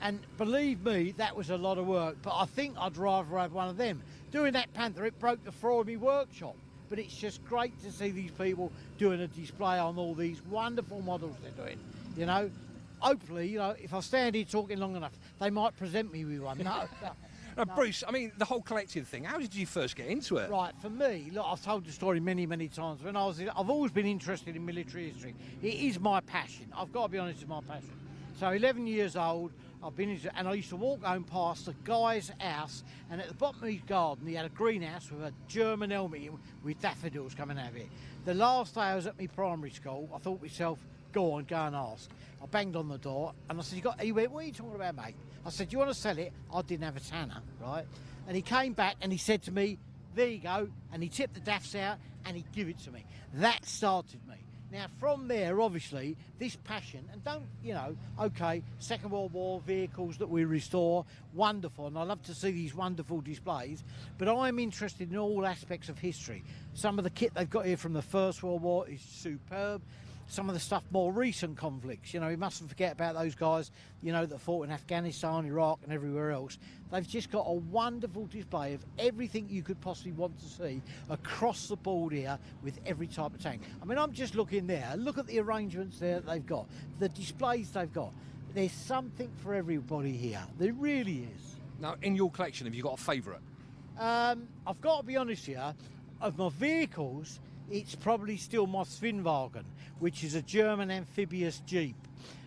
And believe me, that was a lot of work. But I think I'd rather have one of them. Doing that Panther, it broke the floor of my workshop. But it's just great to see these people doing a display on all these wonderful models they're doing, you know. Hopefully, if I stand here talking long enough, they might present me with one. No. Bruce, I mean, the whole collecting thing, how did you first get into it? Right, for me, look, I've told the story many, many times. I've always been interested in military history. It is my passion. I've got to be honest, it's my passion. So 11 years old, I've been into, and I used to walk home past a guy's house, and at the bottom of his garden, he had a greenhouse with a German helmet with daffodils coming out of it. The last day I was at my primary school, I thought to myself, go and ask. I banged on the door and I said, he went, what are you talking about, mate? I said, do you want to sell it? I didn't have a tanner, right? And he came back and he said to me, there you go. And he tipped the daffs out and he gave it to me. That started me. Now, from there, obviously, this passion, and okay, Second World War vehicles that we restore, wonderful, and I love to see these wonderful displays, but I'm interested in all aspects of history. Some of the kit they've got here from the First World War is superb. some of the stuff, more recent conflicts. You know, we mustn't forget about those guys, you know, that fought in Afghanistan, Iraq and everywhere else. They've just got a wonderful display of everything you could possibly want to see across the board here with every type of tank. I mean, I'm just looking there. Look at the arrangements there that they've got, the displays they've got. There's something for everybody here. There really is. Now, in your collection, have you got a favourite? I've got to be honest here, of my vehicles, it's probably still my Svinwagen, which is a German amphibious Jeep.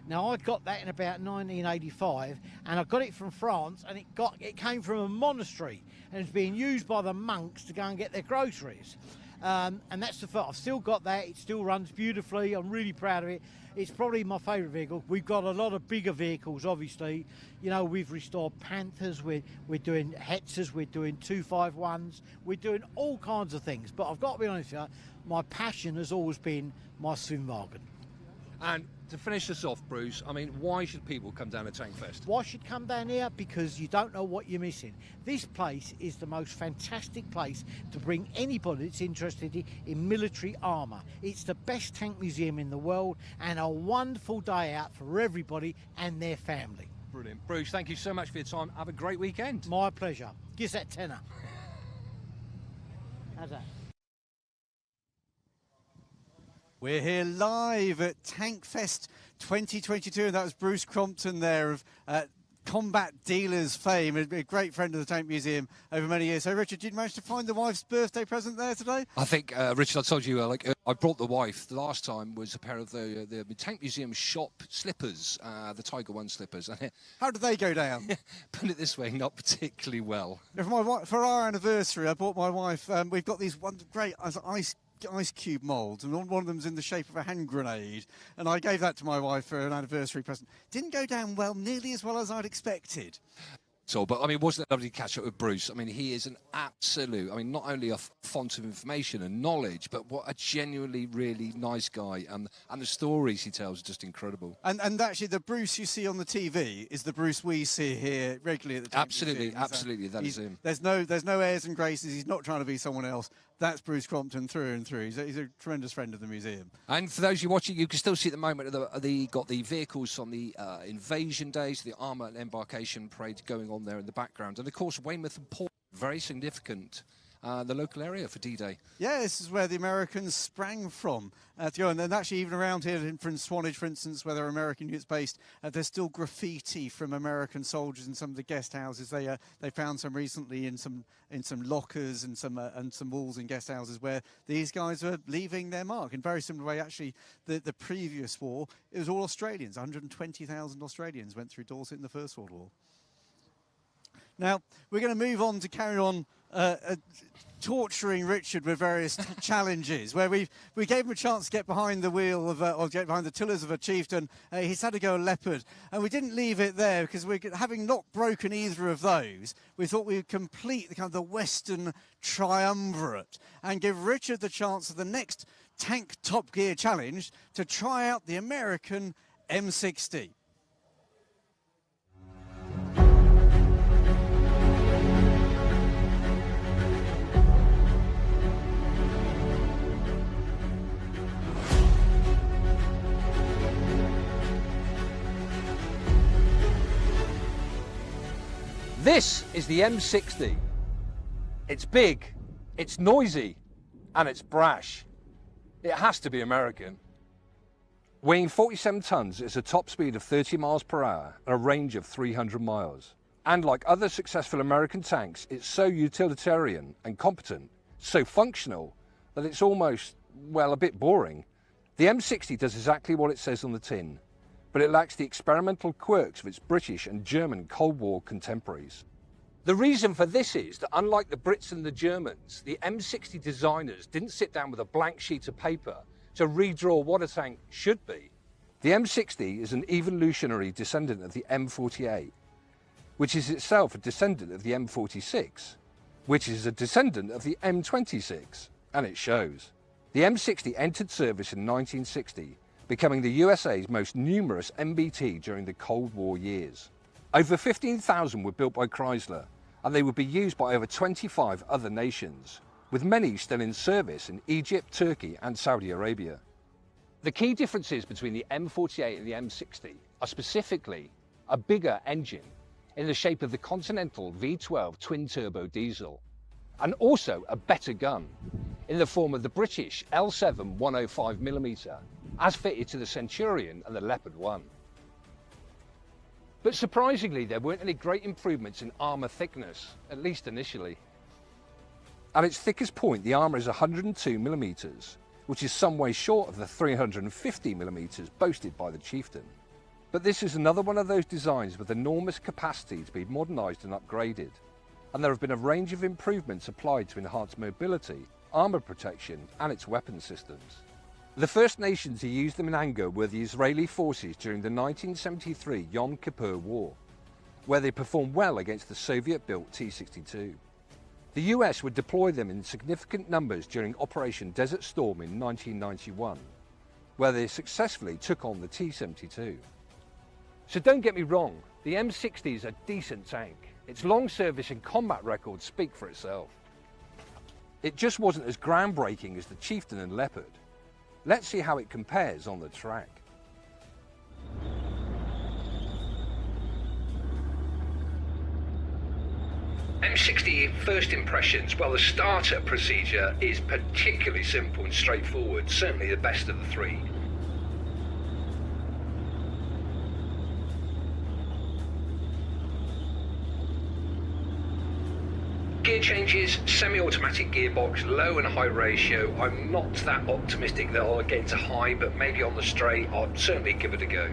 Now, I got that in about 1985, and I got it from France, and it came from a monastery, and it's being used by the monks to go and get their groceries. And that's the first. I've still got that. It still runs beautifully. I'm really proud of it. It's probably my favourite vehicle. We've got a lot of bigger vehicles, obviously. You know, we've restored Panthers, we're doing Hetzers, we're doing 251s, we're doing all kinds of things. But I've got to be honest with you, my passion has always been my Svinwagen. And to finish us off, Bruce, I mean, why should people come down to TANKFest? Why should come down here? Because you don't know what you're missing. This place is the most fantastic place to bring anybody that's interested in military armour. It's the best tank museum in the world, and a wonderful day out for everybody and their family. Brilliant. Bruce, thank you so much for your time. Have a great weekend. My pleasure. Give us that tenner. How's that? We're here live at TANKFest 2022, and that was Bruce Crompton there of Combat Dealers fame, a great friend of the Tank Museum over many years. So, Richard, did you manage to find the wife's birthday present there today? I think, Richard, I told you, I brought the wife. The last time was a pair of the Tank Museum shop slippers, the Tiger One slippers. How did they go down? Put it this way, not particularly well. For our anniversary, I bought my wife, we've got these great ice cube moulds, and one of them's in the shape of a hand grenade, and I gave that to my wife for an anniversary present. Didn't go down well, nearly as well as I'd expected. So, but I mean, wasn't it lovely to catch up with Bruce? I mean, he is an absolute, I mean, not only a font of information and knowledge, but what a genuinely really nice guy, and the stories he tells are just incredible. And actually, the Bruce you see on the TV is the Bruce we see here regularly at the Tank Museum. Absolutely, that is him. There's no airs and graces. He's not trying to be someone else. That's Bruce Crompton through and through. He's a tremendous friend of the museum. And for those of you watching, you can still see at the moment got the vehicles on the invasion days, the armour and embarkation parade going on there in the background. And of course, Weymouth and Port, very significant, the local area for D-Day. Yeah, this is where the Americans sprang from to go. And then actually even around here in Swanage, for instance, where there are American units based, there's still graffiti from American soldiers in some of the guest houses. They found some recently in some lockers and some walls in guest houses where these guys were leaving their mark. In a very similar way, actually, the previous war, it was all Australians. 120,000 Australians went through Dorset in the First World War. Now, we're going to move on to carry on torturing Richard with various challenges, where we gave him a chance to get behind the wheel of, or get behind the tillers of a Chieftain. He's had to go a Leopard, and we didn't leave it there because having not broken either of those, we thought we would complete the Western triumvirate and give Richard the chance of the next Tank Top Gear challenge to try out the American M60. This is the M60. It's big, it's noisy, and it's brash. It has to be American. Weighing 47 tons, it's a top speed of 30 miles per hour and a range of 300 miles. And like other successful American tanks, it's so utilitarian and competent, so functional, that it's almost, well, a bit boring. The M60 does exactly what it says on the tin, but it lacks the experimental quirks of its British and German Cold War contemporaries. The reason for this is that unlike the Brits and the Germans, the M60 designers didn't sit down with a blank sheet of paper to redraw what a tank should be. The M60 is an evolutionary descendant of the M48, which is itself a descendant of the M46, which is a descendant of the M26, and it shows. The M60 entered service in 1960, becoming the USA's most numerous MBT during the Cold War years. Over 15,000 were built by Chrysler, and they would be used by over 25 other nations, with many still in service in Egypt, Turkey and Saudi Arabia. The key differences between the M48 and the M60 are specifically a bigger engine in the shape of the Continental V12 twin-turbo diesel, and also a better gun in the form of the British L7 105mm, as fitted to the Centurion and the Leopard 1. But surprisingly, there weren't any great improvements in armour thickness, at least initially. At its thickest point, the armour is 102mm, which is some way short of the 350mm boasted by the Chieftain. But this is another one of those designs with enormous capacity to be modernised and upgraded, and there have been a range of improvements applied to enhance mobility, armour protection and its weapon systems. The first nation to use them in anger were the Israeli forces during the 1973 Yom Kippur War, where they performed well against the Soviet-built T-62. The US would deploy them in significant numbers during Operation Desert Storm in 1991, where they successfully took on the T-72. So don't get me wrong, the M60 is a decent tank. Its long service and combat records speak for itself. It just wasn't as groundbreaking as the Chieftain and Leopard. Let's see how it compares on the track. M60 first impressions, well, the starter procedure is particularly simple and straightforward, certainly the best of the three. Gear changes, semi-automatic gearbox, low and high ratio. I'm not that optimistic that I'll get into high, but maybe on the straight I'll certainly give it a go.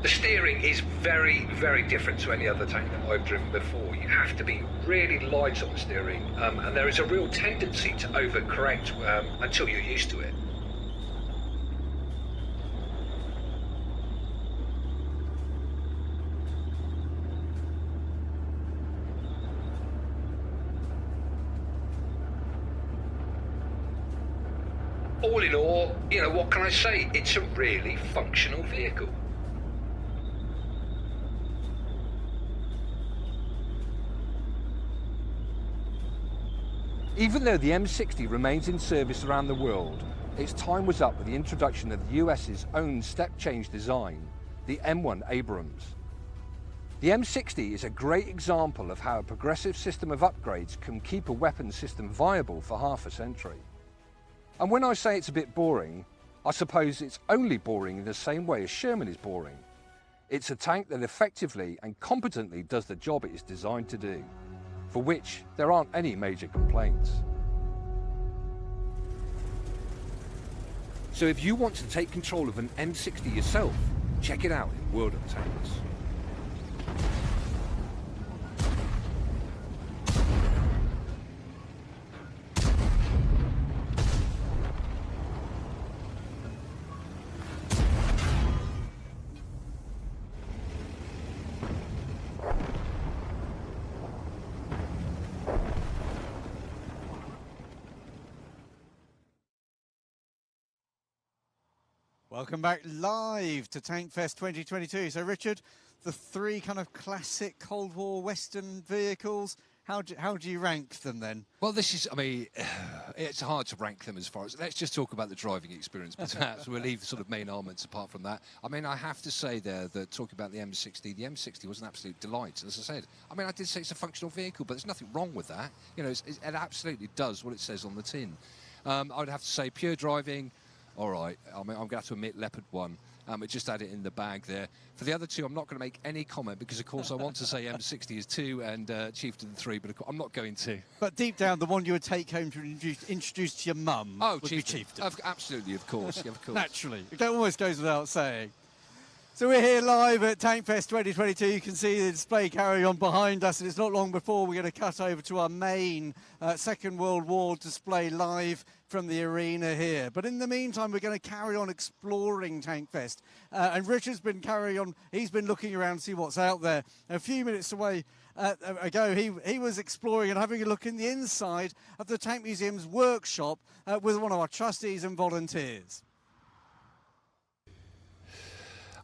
The steering is very, very different to any other tank that I've driven before. You have to be really light on the steering, and there is a real tendency to overcorrect until you're used to it. All in all, you know, what can I say? It's a really functional vehicle. Even though the M60 remains in service around the world, its time was up with the introduction of the US's own step-change design, the M1 Abrams. The M60 is a great example of how a progressive system of upgrades can keep a weapons system viable for half a century. And when I say it's a bit boring, I suppose it's only boring in the same way as Sherman is boring. It's a tank that effectively and competently does the job it is designed to do, for which there aren't any major complaints. So if you want to take control of an M60 yourself, check it out in World of Tanks. Welcome back live to TANKFEST 2022. So, Richard, the three kind of classic Cold War Western vehicles, how do you rank them then? Well, this is, I mean, it's hard to rank them as far as, let's just talk about the driving experience, but perhaps we'll leave sort of main armaments apart from that. I mean, I have to say there that talking about the M60 was an absolute delight, as I said. I mean, I did say it's a functional vehicle, but there's nothing wrong with that. You know, it absolutely does what it says on the tin. I would have to say pure driving, all right, I mean, I'm going to have to admit Leopard 1. It just had it in the bag there. For the other two, I'm not going to make any comment because, of course, I want to say M60 is 2 and Chieftain 3, but I'm not going to. But deep down, the one you would take home to introduce to your mum would be Chieftain. Absolutely, of course. Yeah, of course. Naturally. That almost goes without saying. So we're here live at TANKFEST 2022. You can see the display carrying on behind us, and it's not long before we're going to cut over to our main Second World War display live from the arena here. But in the meantime, we're going to carry on exploring TANKFEST. And Richard's been carrying on, he's been looking around to see what's out there. A few minutes away ago, he was exploring and having a look in the inside of the Tank Museum's workshop with one of our trustees and volunteers.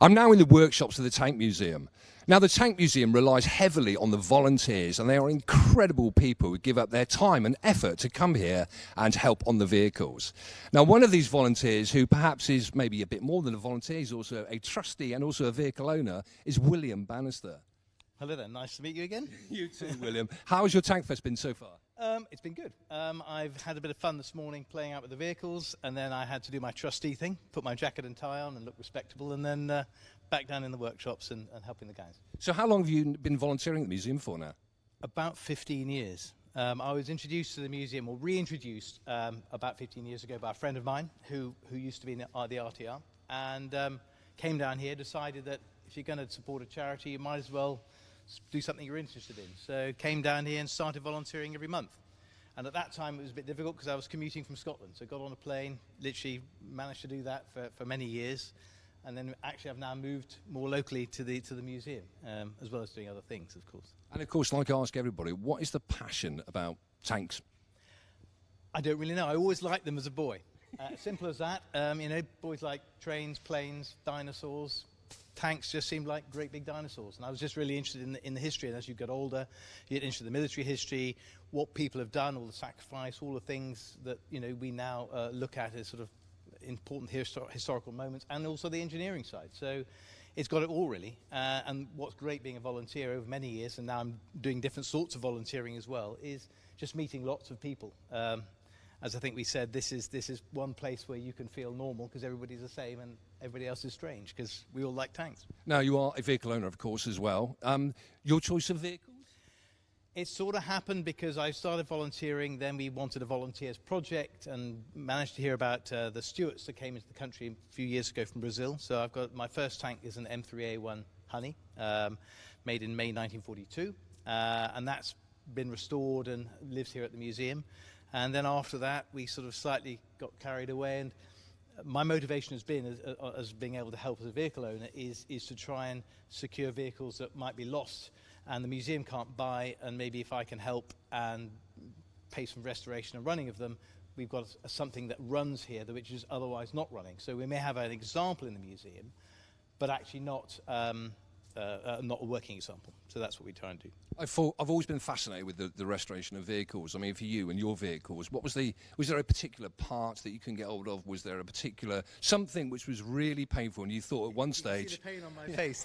I'm now in the workshops of the Tank Museum. Now, the Tank Museum relies heavily on the volunteers, and they are incredible people who give up their time and effort to come here and help on the vehicles. Now, one of these volunteers, who perhaps is maybe a bit more than a volunteer, he's also a trustee and also a vehicle owner, is William Bannister. Hello there, nice to meet you again. You too, William. How has your TANKFest been so far? It's been good. I've had a bit of fun this morning playing out with the vehicles, and then I had to do my trustee thing, put my jacket and tie on and look respectable, and then back down in the workshops and helping the guys. So how long have you been volunteering at the museum for now? About 15 years. I was introduced to the museum, or reintroduced about 15 years ago by a friend of mine who used to be in the RTR, and came down here, decided that if you're going to support a charity, you might as well do something you're interested in. So came down here and started volunteering every month. And at that time it was a bit difficult because I was commuting from Scotland. So got on a plane, literally managed to do that for many years. And then actually I've now moved more locally to the museum, as well as doing other things, of course. And of course, like I ask everybody, what is the passion about tanks? I don't really know. I always liked them as a boy. Simple as that. You know, boys like trains, planes, dinosaurs. Tanks just seemed like great big dinosaurs, and I was just really interested in the history. And as you get older, you get interested in the military history, what people have done, all the sacrifice, all the things that we now look at as sort of important historical moments, and also the engineering side. So it's got it all really. And what's great being a volunteer over many years, and now I'm doing different sorts of volunteering as well, is just meeting lots of people. As I think we said, this is one place where you can feel normal because everybody's the same and everybody else is strange because we all like tanks. Now, you are a vehicle owner, of course, as well. Your choice of vehicles? It sort of happened because I started volunteering, then we wanted a volunteers project and managed to hear about the Stuarts that came into the country a few years ago from Brazil. So I've got my first tank is an M3A1 Honey, made in May 1942, and that's been restored and lives here at the museum. And then after that, we sort of slightly got carried away. And my motivation has been, as being able to help as a vehicle owner, is to try and secure vehicles that might be lost and the museum can't buy. And maybe if I can help and pay some restoration and running of them, we've got something that runs here which is otherwise not running. So we may have an example in the museum, but actually not a working example. So that's what we try and do. I've always been fascinated with the restoration of vehicles. I mean, for you and your vehicles, was there a particular part that you can get hold of? Was there a particular something which was really painful and you thought at one stage? You see the pain on my face.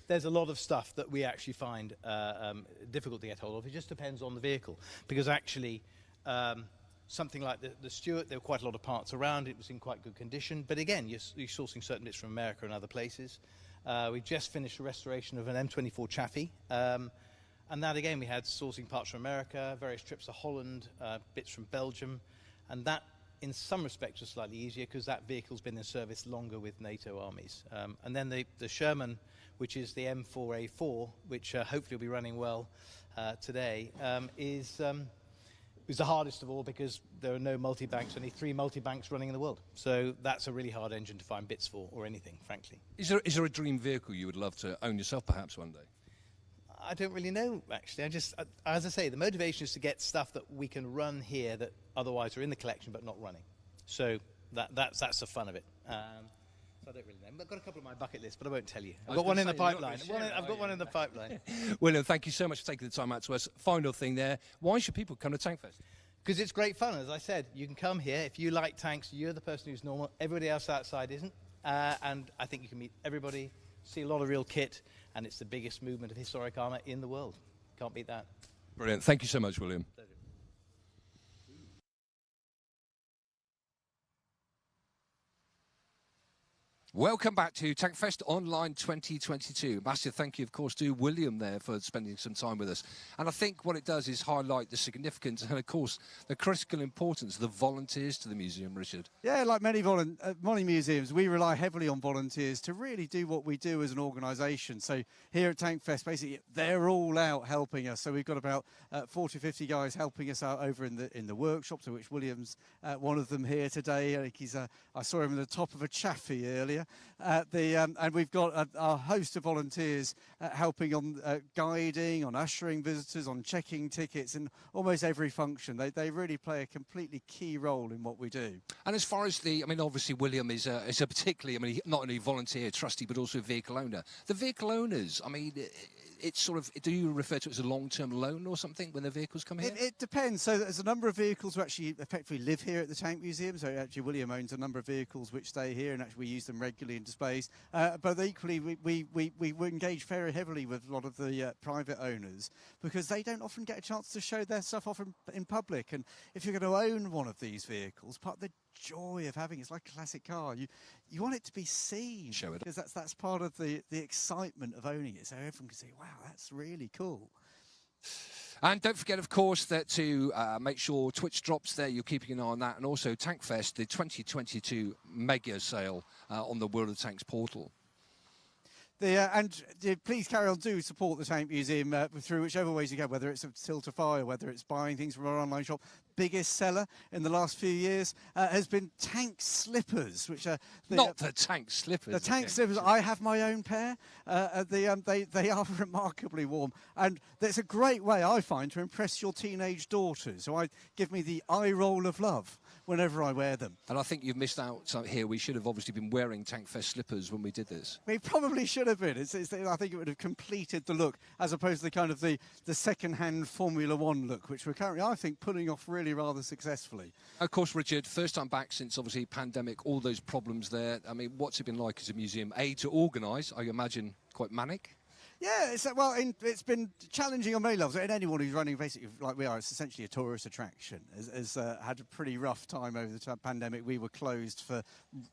There's a lot of stuff that we actually find difficult to get hold of. It just depends on the vehicle, because actually something like the Stuart, there were quite a lot of parts around. It was in quite good condition, but again, you're sourcing certain bits from America and other places. We just finished a restoration of an M24 Chaffee, and that again we had sourcing parts from America, various trips to Holland, bits from Belgium, and that in some respects was slightly easier because that vehicle's been in service longer with NATO armies. And then the Sherman, which is the M4A4, which hopefully will be running well today, is the hardest of all because there are no multi-banks, only 3 multi-banks running in the world. So that's a really hard engine to find bits for, or anything, frankly. Is there a dream vehicle you would love to own yourself, perhaps, one day? I don't really know, actually. As I say, the motivation is to get stuff that we can run here that otherwise are in the collection but not running. So that's the fun of it. So I don't really know. I've got a couple on my bucket list, but I won't tell you. I've got one in the pipeline. I've got one in the pipeline. William, thank you so much for taking the time out to us. Final thing there. Why should people come to TANKFest? Because it's great fun. As I said, you can come here. If you like tanks, you're the person who's normal. Everybody else outside isn't. And I think you can meet everybody, see a lot of real kit, and it's the biggest movement of historic armour in the world. Can't beat that. Brilliant. Thank you so much, William. Pleasure. Welcome back to TANKFEST Online 2022. Massive thank you, of course, to William there for spending some time with us. And I think what it does is highlight the significance and, of course, the critical importance of the volunteers to the museum, Richard. Yeah, like many museums, we rely heavily on volunteers to really do what we do as an organisation. So here at TANKFEST, basically, they're all out helping us. So we've got about 40, 50 guys helping us out over in the workshops, of which William's one of them here today. I think I saw him at the top of a Chaffee earlier. ALPACA. And we've got a host of volunteers helping on guiding, on ushering visitors, on checking tickets, in almost every function. They really play a completely key role in what we do. And as far as I mean, obviously William is a particularly, I mean, not only volunteer, trustee, but also a vehicle owner. The vehicle owners, I mean, it's sort of, do you refer to it as a long-term loan or something when the vehicles come here? It depends. So there's a number of vehicles who actually effectively live here at the Tank Museum. So actually William owns a number of vehicles which stay here, and actually we use them regularly in displays. But equally, we engage very heavily with a lot of the private owners, because they don't often get a chance to show their stuff off in public. And if you're going to own one of these vehicles, part of the joy of having it's like a classic car. You want it to be seen. Show it. Because that's part of the excitement of owning it. So everyone can say, wow, that's really cool. And don't forget, of course, that to make sure Twitch drops there, you're keeping an eye on that. And also TANKFEST, the 2022 mega sale on the World of Tanks portal. Please carry on, do support the Tank Museum through whichever ways you go, whether it's a Tilt-A-Fire, whether it's buying things from our online shop. Biggest seller in the last few years has been tank slippers, which are not the tank slippers. The tank slippers. I have my own pair. They are remarkably warm, and it's a great way, I find, to impress your teenage daughters, who give me the eye roll of love whenever I wear them. And I think you've missed out here. We should have obviously been wearing TANKFEST slippers when we did this. We probably should have been. I think it would have completed the look, as opposed to the kind of the second-hand Formula One look, which we're currently, I think, pulling off really rather successfully. Of course, Richard, first time back since obviously pandemic, all those problems there. I mean, what's it been like as a museum? To organise, I imagine quite manic. Yeah, it's been challenging on many levels. And anyone who's running basically like we are, it's essentially a tourist attraction, has had a pretty rough time over the pandemic. We were closed for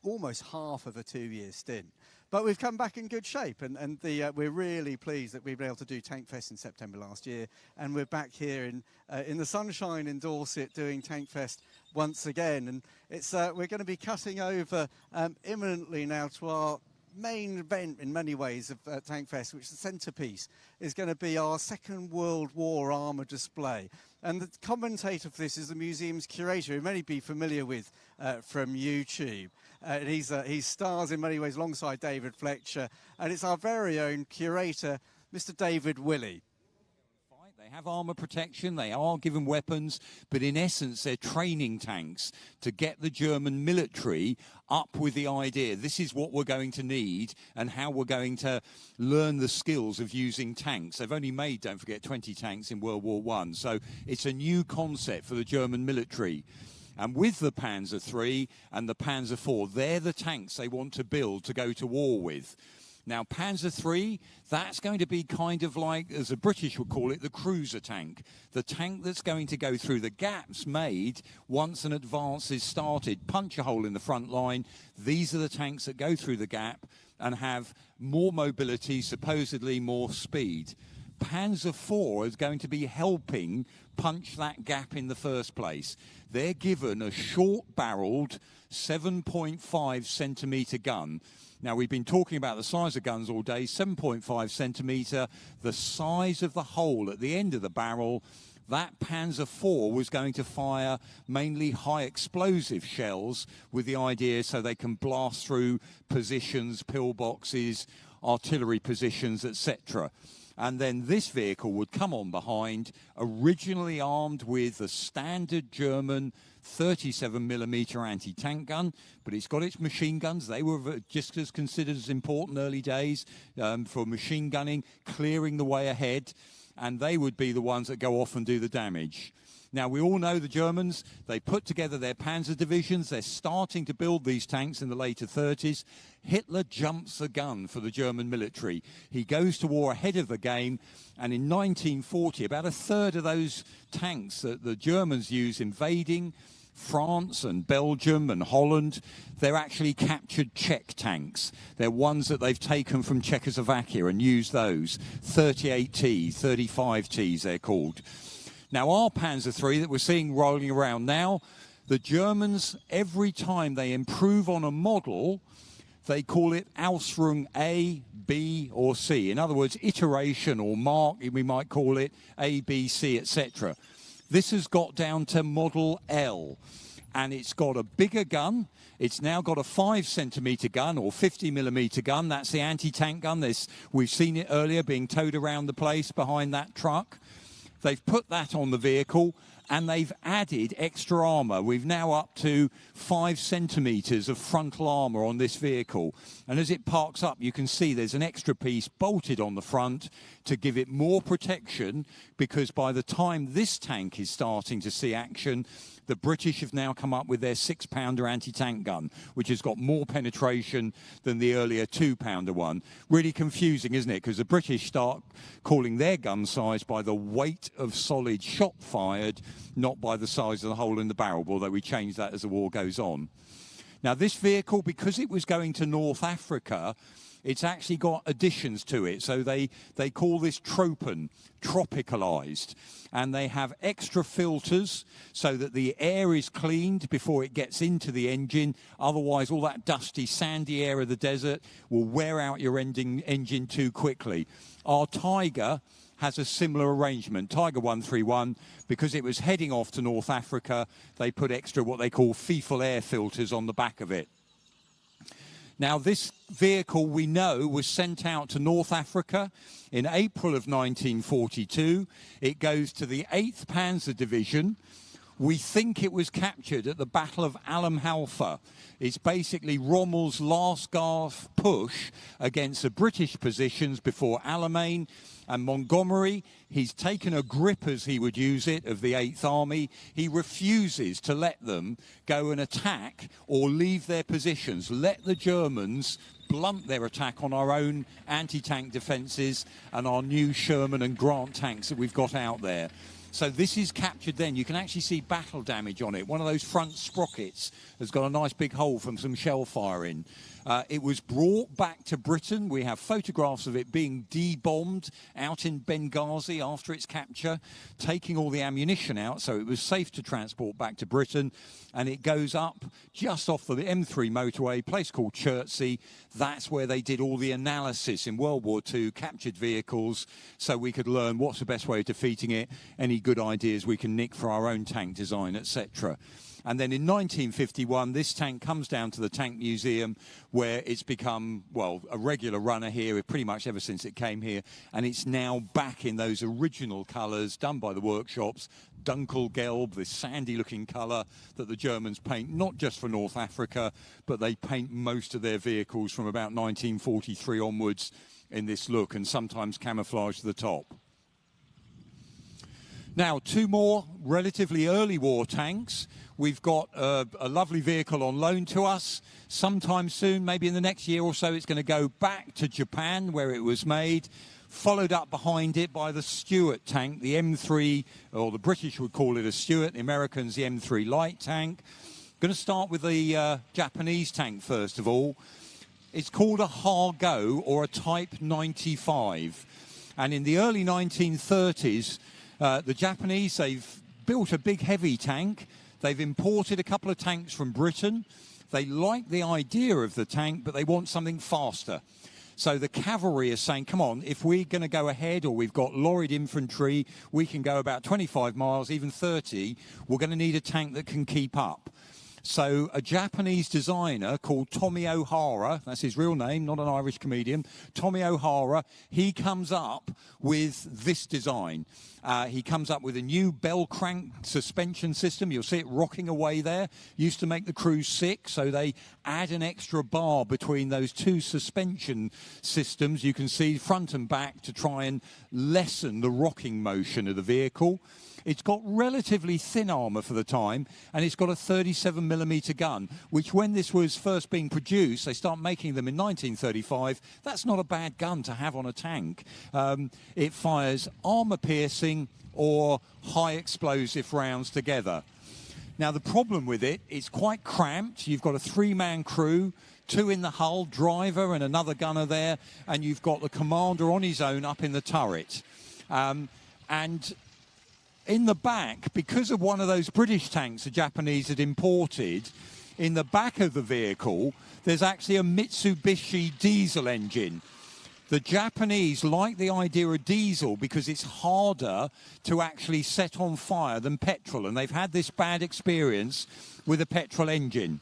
almost half of a 2-year stint. But we've come back in good shape, and we're really pleased that we've been able to do TANKFEST in September last year, and we're back here in the sunshine in Dorset doing TANKFEST once again. And we're going to be cutting over imminently now to our main event in many ways of TANKFEST, which the centrepiece is going to be our Second World War armour display. And the commentator for this is the museum's curator, who many be familiar with from YouTube. He stars in many ways alongside David Fletcher, and it's our very own curator, Mr. David Willey. They have armour protection, they are given weapons, but in essence they're training tanks to get the German military up with the idea, this is what we're going to need and how we're going to learn the skills of using tanks. They've only made, don't forget, 20 tanks in World War I, so it's a new concept for the German military. And with the Panzer III and the Panzer IV, they're the tanks they want to build to go to war with. Now, Panzer III, that's going to be kind of like, as the British would call it, the cruiser tank. The tank that's going to go through the gaps made once an advance is started. Punch a hole in the front line. These are the tanks that go through the gap and have more mobility, supposedly more speed. Panzer IV is going to be helping punch that gap in the first place. They're given a short-barreled 7.5 centimetre gun. Now, we've been talking about the size of guns all day, 7.5 centimetre, the size of the hole at the end of the barrel. That Panzer IV was going to fire mainly high explosive shells with the idea so they can blast through positions, pillboxes, artillery positions, etc. And then this vehicle would come on behind, originally armed with a standard German 37mm anti-tank gun, but it's got its machine guns. They were just as considered as important early days for machine gunning, clearing the way ahead, and they would be the ones that go off and do the damage. Now, we all know the Germans, they put together their panzer divisions. They're starting to build these tanks in the later 30s. Hitler jumps the gun for the German military. He goes to war ahead of the game, and in 1940, about a third of those tanks that the Germans use invading France and Belgium and Holland, they're actually captured Czech tanks. They're ones that they've taken from Czechoslovakia and used those. 38T, 35Ts they're called. Now, our Panzer III that we're seeing rolling around now, the Germans, every time they improve on a model, they call it Ausführung A, B, or C. In other words, iteration or mark, we might call it A, B, C, etc. This has got down to Model L. and it's got a bigger gun. It's now got a 5 centimetre gun or 50mm gun. That's the anti-tank gun. We've seen it earlier being towed around the place behind that truck. They've put that on the vehicle, and they've added extra armour. We've now up to 5 centimetres of frontal armour on this vehicle. And as it parks up, you can see there's an extra piece bolted on the front to give it more protection, because by the time this tank is starting to see action, the British have now come up with their 6-pounder anti-tank gun, which has got more penetration than the earlier 2-pounder one. Really confusing, isn't it? Because the British start calling their gun size by the weight of solid shot fired, not by the size of the hole in the barrel, although we change that as the war goes on. Now, this vehicle, because it was going to North Africa, it's actually got additions to it. So they call this tropen, tropicalized. And they have extra filters so that the air is cleaned before it gets into the engine. Otherwise, all that dusty, sandy air of the desert will wear out your engine too quickly. Our Tiger has a similar arrangement. Tiger 131, because it was heading off to North Africa, they put extra what they call FIFO air filters on the back of it. Now, this vehicle, we know, was sent out to North Africa in April of 1942. It goes to the 8th Panzer Division. We think it was captured at the Battle of Alam Halfa. It's basically Rommel's last gasp push against the British positions before Alamein and Montgomery. He's taken a grip, as he would use it, of the 8th Army. He refuses to let them go and attack or leave their positions. Let the Germans blunt their attack on our own anti-tank defences and our new Sherman and Grant tanks that we've got out there. So this is captured then. You can actually see battle damage on it. One of those front sprockets has got a nice big hole from some shell firing. It was brought back to Britain. We have photographs of it being debombed out in Benghazi after its capture, taking all the ammunition out, so it was safe to transport back to Britain. And it goes up just off the M3 motorway, a place called Churchill. That's where they did all the analysis in World War II, captured vehicles, so we could learn what's the best way of defeating it, any good ideas we can nick for our own tank design, etc. And then in 1951, this tank comes down to the Tank Museum, where it's become, well, a regular runner here pretty much ever since it came here. And it's now back in those original colours done by the workshops, Dunkelgelb, this sandy-looking colour that the Germans paint, not just for North Africa, but they paint most of their vehicles from about 1943 onwards in this look, and sometimes camouflage to the top. Now, 2 more relatively early war tanks. We've got a lovely vehicle on loan to us. Sometime soon, maybe in the next year or so, it's going to go back to Japan, where it was made, followed up behind it by the Stuart tank, the M3, or the British would call it a Stuart, the Americans the M3 light tank. Going to start with the Japanese tank first of all. It's called a Hargo, or a Type 95. And in the early 1930s, the Japanese, they've built a big heavy tank. They've imported a couple of tanks from Britain. They like the idea of the tank, but they want something faster. So the cavalry is saying, come on, if we're going to go ahead, or we've got lorried infantry, we can go about 25 miles, even 30, we're going to need a tank that can keep up. So a Japanese designer called Tommy O'Hara, that's his real name, not an Irish comedian, Tommy O'Hara, he comes up with this design. He comes up with a new bell crank suspension system. You'll see it rocking away there. Used to make the crew sick, so they add an extra bar between those 2 suspension systems. You can see front and back to try and lessen the rocking motion of the vehicle. It's got relatively thin armour for the time, and it's got a 37mm gun, which when this was first being produced, they start making them in 1935, that's not a bad gun to have on a tank. It fires armour-piercing or high-explosive rounds together. Now, the problem with it, it's quite cramped. You've got a 3-man crew, 2 in the hull, driver and another gunner there, and you've got the commander on his own up in the turret. And in the back, because of one of those British tanks the Japanese had imported, in the back of the vehicle, there's actually a Mitsubishi diesel engine. The Japanese like the idea of diesel because it's harder to actually set on fire than petrol, and they've had this bad experience with a petrol engine.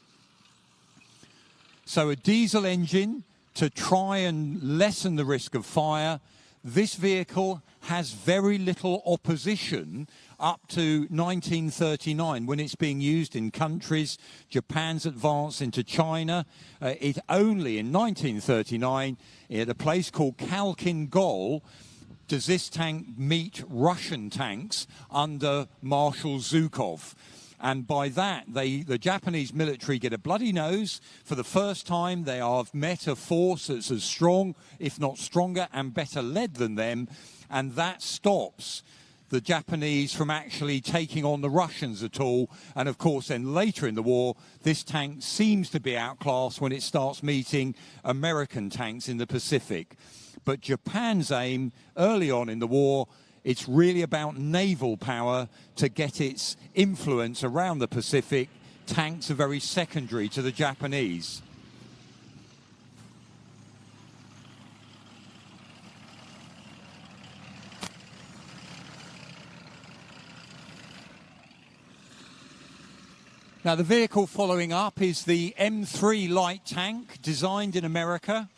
So a diesel engine to try and lessen the risk of fire. This vehicle has very little opposition up to 1939 when it's being used in countries. Japan's advance into China. It only in 1939 at a place called Khalkhin Gol does this tank meet Russian tanks under Marshal Zhukov. And by that, the Japanese military get a bloody nose. For the first time, they have met a force that's as strong, if not stronger, and better led than them. And that stops the Japanese from actually taking on the Russians at all. And of course, then later in the war, this tank seems to be outclassed when it starts meeting American tanks in the Pacific. But Japan's aim early on in the war, it's really about naval power to get its influence around the Pacific. Tanks are very secondary to the Japanese. Now, the vehicle following up is the M3 light tank, designed in America.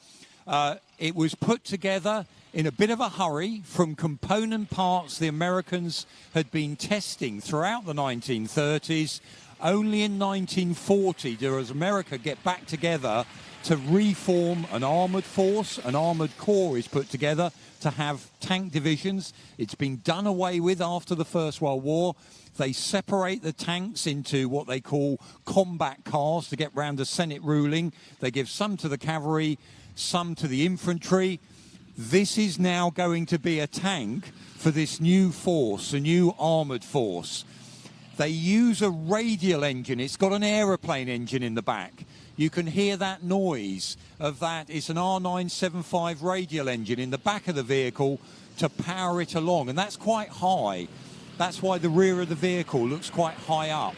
It was put together in a bit of a hurry from component parts the Americans had been testing throughout the 1930s. Only in 1940 does America get back together to reform an armoured force. An armoured corps is put together to have tank divisions. It's been done away with after the First World War. They separate the tanks into what they call combat cars to get round a Senate ruling. They give some to the cavalry, some to the infantry. This is now going to be a tank for this new force, a new armoured force. They use a radial engine. It's got an aeroplane engine in the back. You can hear that noise of that. It's an R975 radial engine in the back of the vehicle to power it along, and that's quite high. That's why the rear of the vehicle looks quite high up.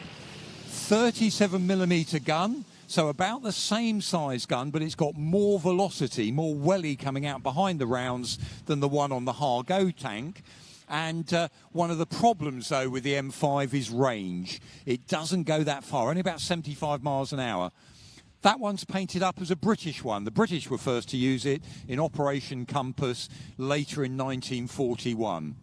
37mm gun. So about the same size gun, but it's got more velocity, more welly coming out behind the rounds than the one on the Hargo tank. And one of the problems, though, with the M5 is range. It doesn't go that far, only about 75 miles an hour. That one's painted up as a British one. The British were first to use it in Operation Compass later in 1941.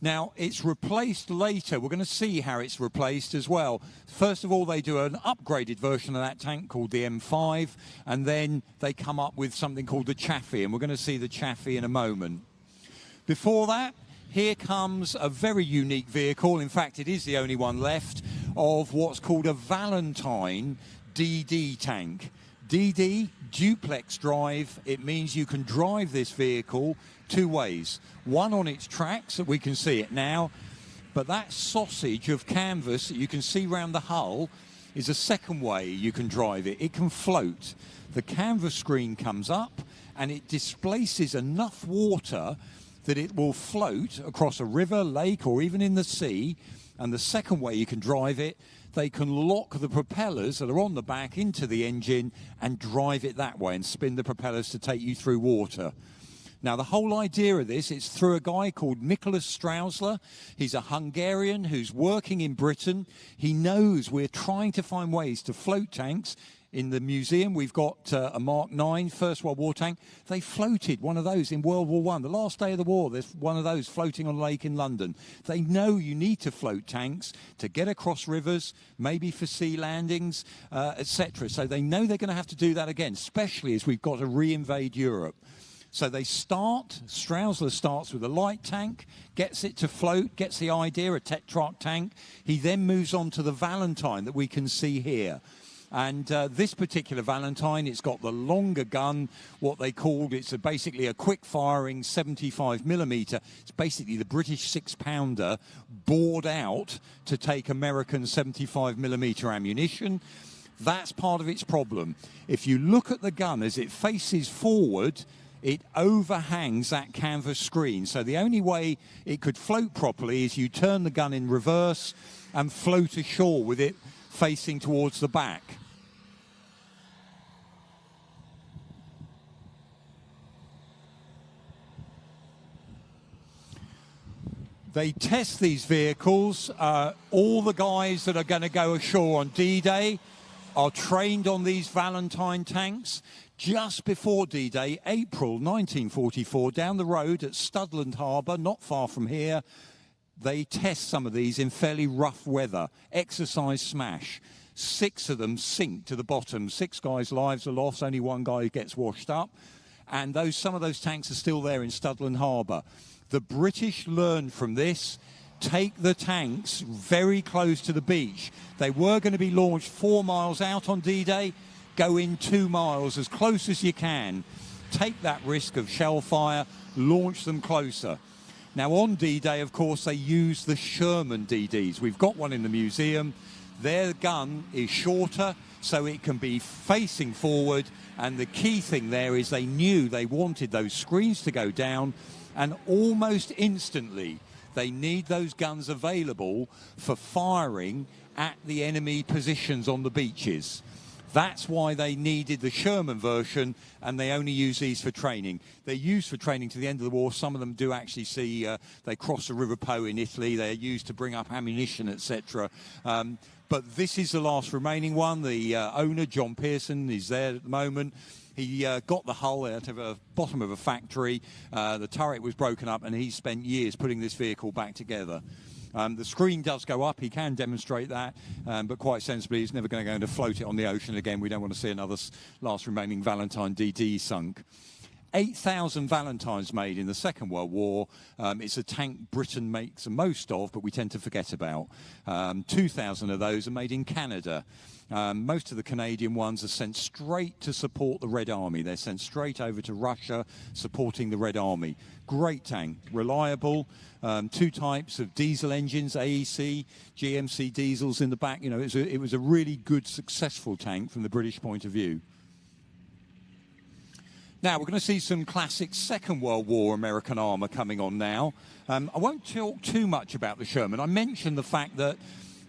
Now, it's replaced later. We're going to see how it's replaced as well. First of all, they do an upgraded version of that tank called the M5, and then they come up with something called the Chaffee, and we're going to see the Chaffee in a moment. Before that, here comes a very unique vehicle. In fact, it is the only one left of what's called a Valentine DD tank. DD, duplex drive. It means you can drive this vehicle two ways. One on its tracks, that we can see it now, but that sausage of canvas that you can see around the hull is a second way you can drive it. It can float. The canvas screen comes up and it displaces enough water that it will float across a river, lake, or even in the sea. And the second way you can drive it, they can lock the propellers that are on the back into the engine and drive it that way and spin the propellers to take you through water. Now, the whole idea of this is through a guy called Nicholas Strausler. He's a Hungarian who's working in Britain. He knows we're trying to find ways to float tanks. In the museum, we've got a Mark 9 First World War tank. They floated one of those in World War I. The last day of the war, there's one of those floating on a lake in London. They know you need to float tanks to get across rivers, maybe for sea landings, etc. So they know they're going to have to do that again, especially as we've got to re-invade Europe. So they start, Strausler starts with a light tank, gets it to float, gets the idea, a Tetrarch tank. He then moves on to the Valentine that we can see here. And this particular Valentine, it's got the longer gun, what they called, it's basically a quick-firing 75mm. It's basically the British 6-pounder bored out to take American 75mm ammunition. That's part of its problem. If you look at the gun as it faces forward, it overhangs that canvas screen. So the only way it could float properly is you turn the gun in reverse and float ashore with it facing towards the back. They test these vehicles. All the guys that are going to go ashore on D-Day are trained on these Valentine tanks. Just before D-Day, April 1944, down the road at Cutland Harbour, not far from here, they test some of these in fairly rough weather. Exercise smash. 6 of them sink to the bottom. 6 guys' lives are lost, only 1 guy who gets washed up. And some of those tanks are still there in Cutland Harbour. The British learned from this. Take the tanks very close to the beach. They were going to be launched 4 miles out on D-Day. Go in 2 miles, as close as you can. Take that risk of shell fire, launch them closer. Now on D-Day, of course, they use the Sherman DDs. We've got one in the museum. Their gun is shorter, so it can be facing forward. And the key thing there is they knew they wanted those screens to go down, and almost instantly they need those guns available for firing at the enemy positions on the beaches. That's why they needed the Sherman version, and they only use these for training. They're used for training to the end of the war. Some of them do actually see, they cross the River Po in Italy. They're used to bring up ammunition, etc. But this is the last remaining one. The owner, John Pearson, is there at the moment. He got the hull out of the bottom of a factory. The turret was broken up, and he spent years putting this vehicle back together. The screen does go up, he can demonstrate that, but quite sensibly he's never going to float it on the ocean again. We don't want to see another last remaining Valentine DD sunk. 8,000 Valentines made in the Second World War. It's a tank Britain makes the most of, but we tend to forget about. 2,000 of those are made in Canada. Most of the Canadian ones are sent straight to support the Red Army. They're sent straight over to Russia, supporting the Red Army. Great tank, reliable. 2 types of diesel engines, AEC, GMC diesels in the back. You know, it was a really good, successful tank from the British point of view. Now, we're going to see some classic Second World War American armour coming on now. I won't talk too much about the Sherman. I mentioned the fact that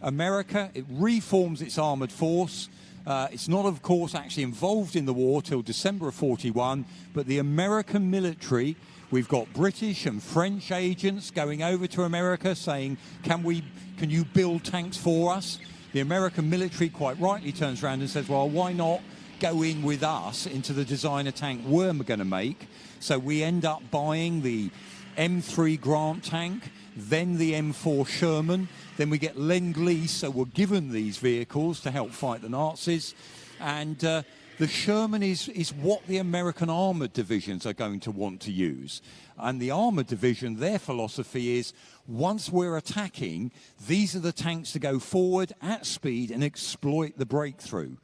America, it reforms its armoured force. It's not, of course, actually involved in the war till December of 41, but the American military, we've got British and French agents going over to America saying, can you build tanks for us? The American military quite rightly turns around and says, well, why not go in with us into the designer tank we're going to make? So we end up buying the M3 Grant tank, then the M4 Sherman, then we get Lend-Lease, so we're given these vehicles to help fight the Nazis. And the Sherman is what the American armoured divisions are going to want to use. And the armoured division, their philosophy is, once we're attacking, these are the tanks to go forward at speed and exploit the breakthrough.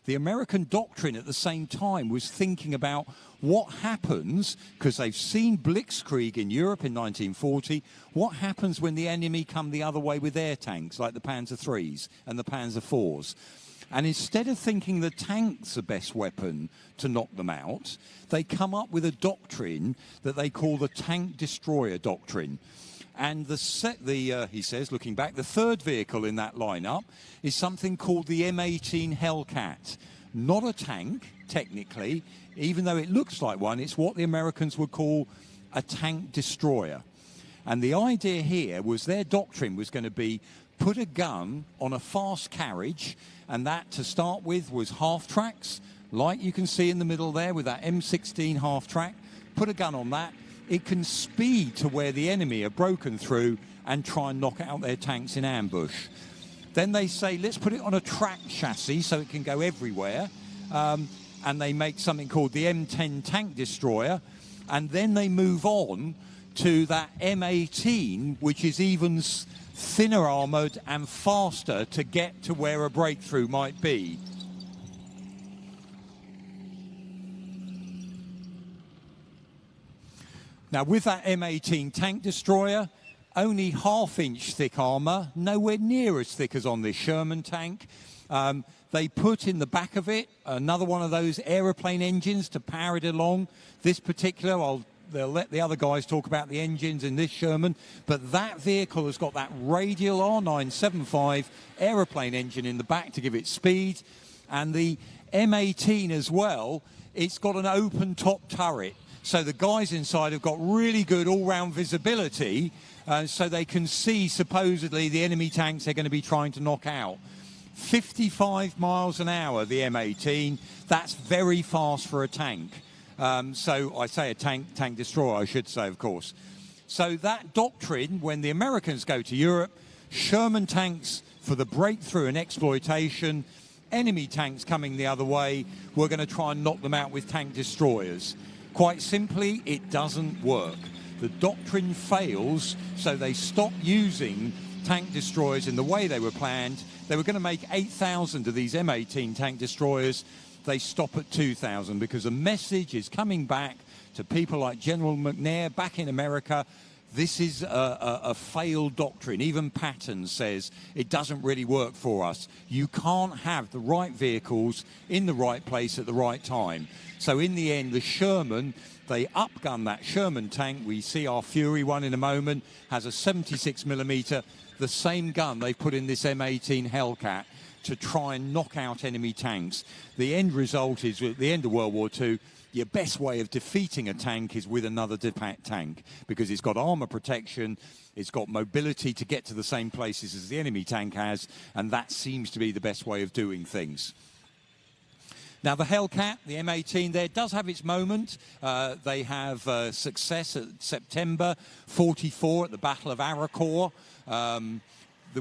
The American doctrine at the same time was thinking about what happens, because they've seen Blitzkrieg in Europe in 1940, what happens when the enemy come the other way with their tanks, like the Panzer IIIs and the Panzer IVs. And instead of thinking the tank's the best weapon to knock them out, they come up with a doctrine that they call the Tank Destroyer doctrine. And he says, looking back, the third vehicle in that lineup is something called the M18 Hellcat. Not a tank, technically, even though it looks like one. It's what the Americans would call a tank destroyer. And the idea here was their doctrine was going to be put a gun on a fast carriage, and that, to start with, was half-tracks, like you can see in the middle there with that M16 half-track. Put a gun on that. It can speed to where the enemy have broken through and try and knock out their tanks in ambush. Then they say, let's put it on a track chassis so it can go everywhere. And they make something called the M10 Tank Destroyer. And then they move on to that M18, which is even thinner armoured and faster to get to where a breakthrough might be. Now, with that M18 Tank Destroyer, only half-inch thick armour, nowhere near as thick as on this Sherman tank. They put in the back of it another one of those aeroplane engines to power it along. This particular, they'll let the other guys talk about the engines in this Sherman, but that vehicle has got that Radial R975 aeroplane engine in the back to give it speed. And the M18 as well, it's got an open top turret. So the guys inside have got really good all-round visibility, so they can see supposedly the enemy tanks they're going to be trying to knock out. 55 miles an hour, the M18, that's very fast for a tank. So I say a tank destroyer, I should say, of course. So that doctrine, when the Americans go to Europe, Sherman tanks for the breakthrough and exploitation, enemy tanks coming the other way, we're going to try and knock them out with tank destroyers. Quite simply, it doesn't work. The doctrine fails, so they stop using tank destroyers in the way they were planned. They were going to make 8,000 of these M18 tank destroyers. They stop at 2,000 because the message is coming back to people like General McNair back in America. This is a failed doctrine. Even Patton says it doesn't really work for us. You can't have the right vehicles in the right place at the right time. So in the end, the Sherman, they upgun that Sherman tank. We see our Fury one in a moment, has a 76mm, the same gun they put in this M18 Hellcat to try and knock out enemy tanks. The end result is, at the end of World War II, your best way of defeating a tank is with another tank, because it's got armor protection, it's got mobility to get to the same places as the enemy tank has, and that seems to be the best way of doing things. Now, the Hellcat, the M18 there, does have its moment. They have success at September 44 at the Battle of Arracourt,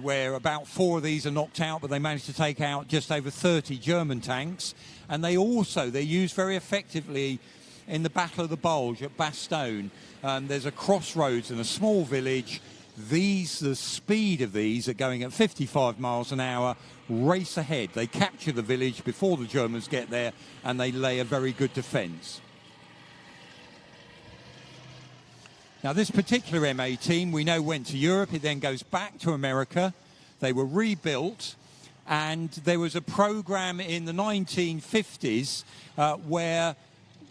where about 4 of these are knocked out, but they managed to take out just over 30 German tanks. And they're used very effectively in the Battle of the Bulge at Bastogne. There's a crossroads and a small village. The speed of these are going at 55 miles an hour, race ahead. They capture the village before the Germans get there, and they lay a very good defense. Now, this particular M18, we know, went to Europe. It then goes back to America. They were rebuilt, and there was a program in the 1950s where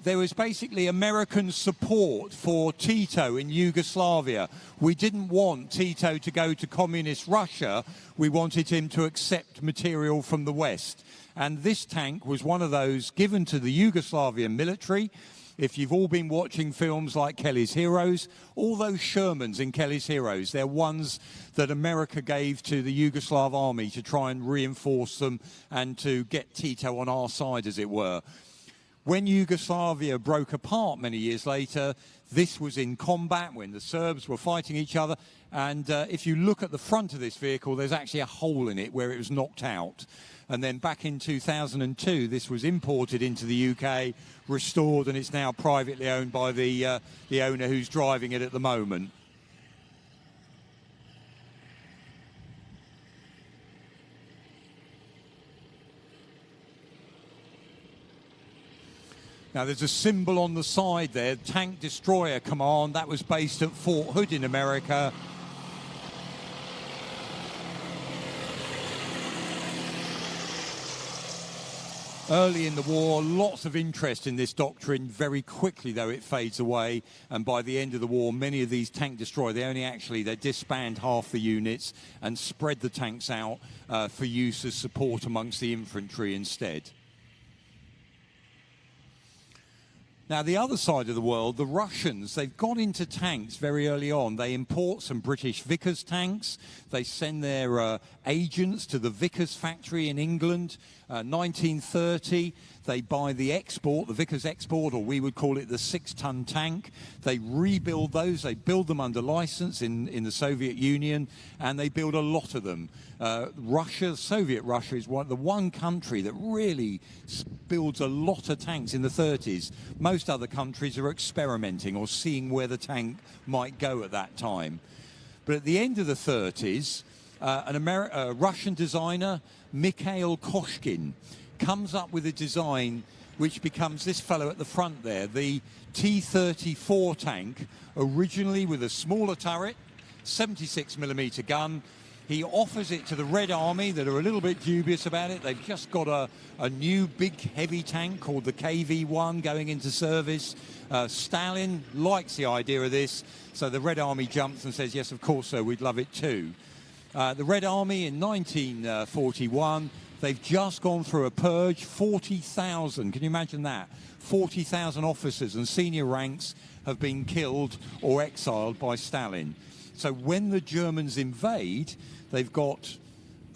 there was basically American support for Tito in Yugoslavia. We didn't want Tito to go to communist Russia. We wanted him to accept material from the West. And this tank was one of those given to the Yugoslavian military. If you've all been watching films like Kelly's Heroes, all those Shermans in Kelly's Heroes, they're ones that America gave to the Yugoslav army to try and reinforce them and to get Tito on our side, as it were. When Yugoslavia broke apart many years later, this was in combat when the Serbs were fighting each other. And if you look at the front of this vehicle, there's actually a hole in it where it was knocked out. And then back in 2002, this was imported into the UK, restored, and it's now privately owned by the owner who's driving it at the moment. Now, there's a symbol on the side there, Tank Destroyer Command. That was based at Fort Hood in America. Early in the war, lots of interest in this doctrine. Very quickly, though, it fades away. And by the end of the war, many of these tank destroyers, they disband half the units and spread the tanks out for use as support amongst the infantry instead. Now, the other side of the world, the Russians, they've got into tanks very early on. They import some British Vickers tanks. They send their agents to the Vickers factory in England. 1930, they buy the export, the Vickers export, or we would call it the 6-ton tank. They rebuild those. They build them under license in the Soviet Union, and they build a lot of them. Soviet Russia is the one country that really builds a lot of tanks in the 30s. Most other countries are experimenting or seeing where the tank might go at that time. But at the end of the 30s, a Russian designer, Mikhail Koshkin, comes up with a design which becomes this fellow at the front there, the T-34 tank, originally with a smaller turret, 76mm gun. He offers it to the Red Army that are a little bit dubious about it. They've just got a new big heavy tank called the KV-1 going into service. Stalin likes the idea of this, so the Red Army jumps and says, yes, of course, sir, we'd love it too. The Red Army in 1941 They've just gone through a purge, 40,000, can you imagine that? 40,000 officers and senior ranks have been killed or exiled by Stalin. So when the Germans invade, they've got,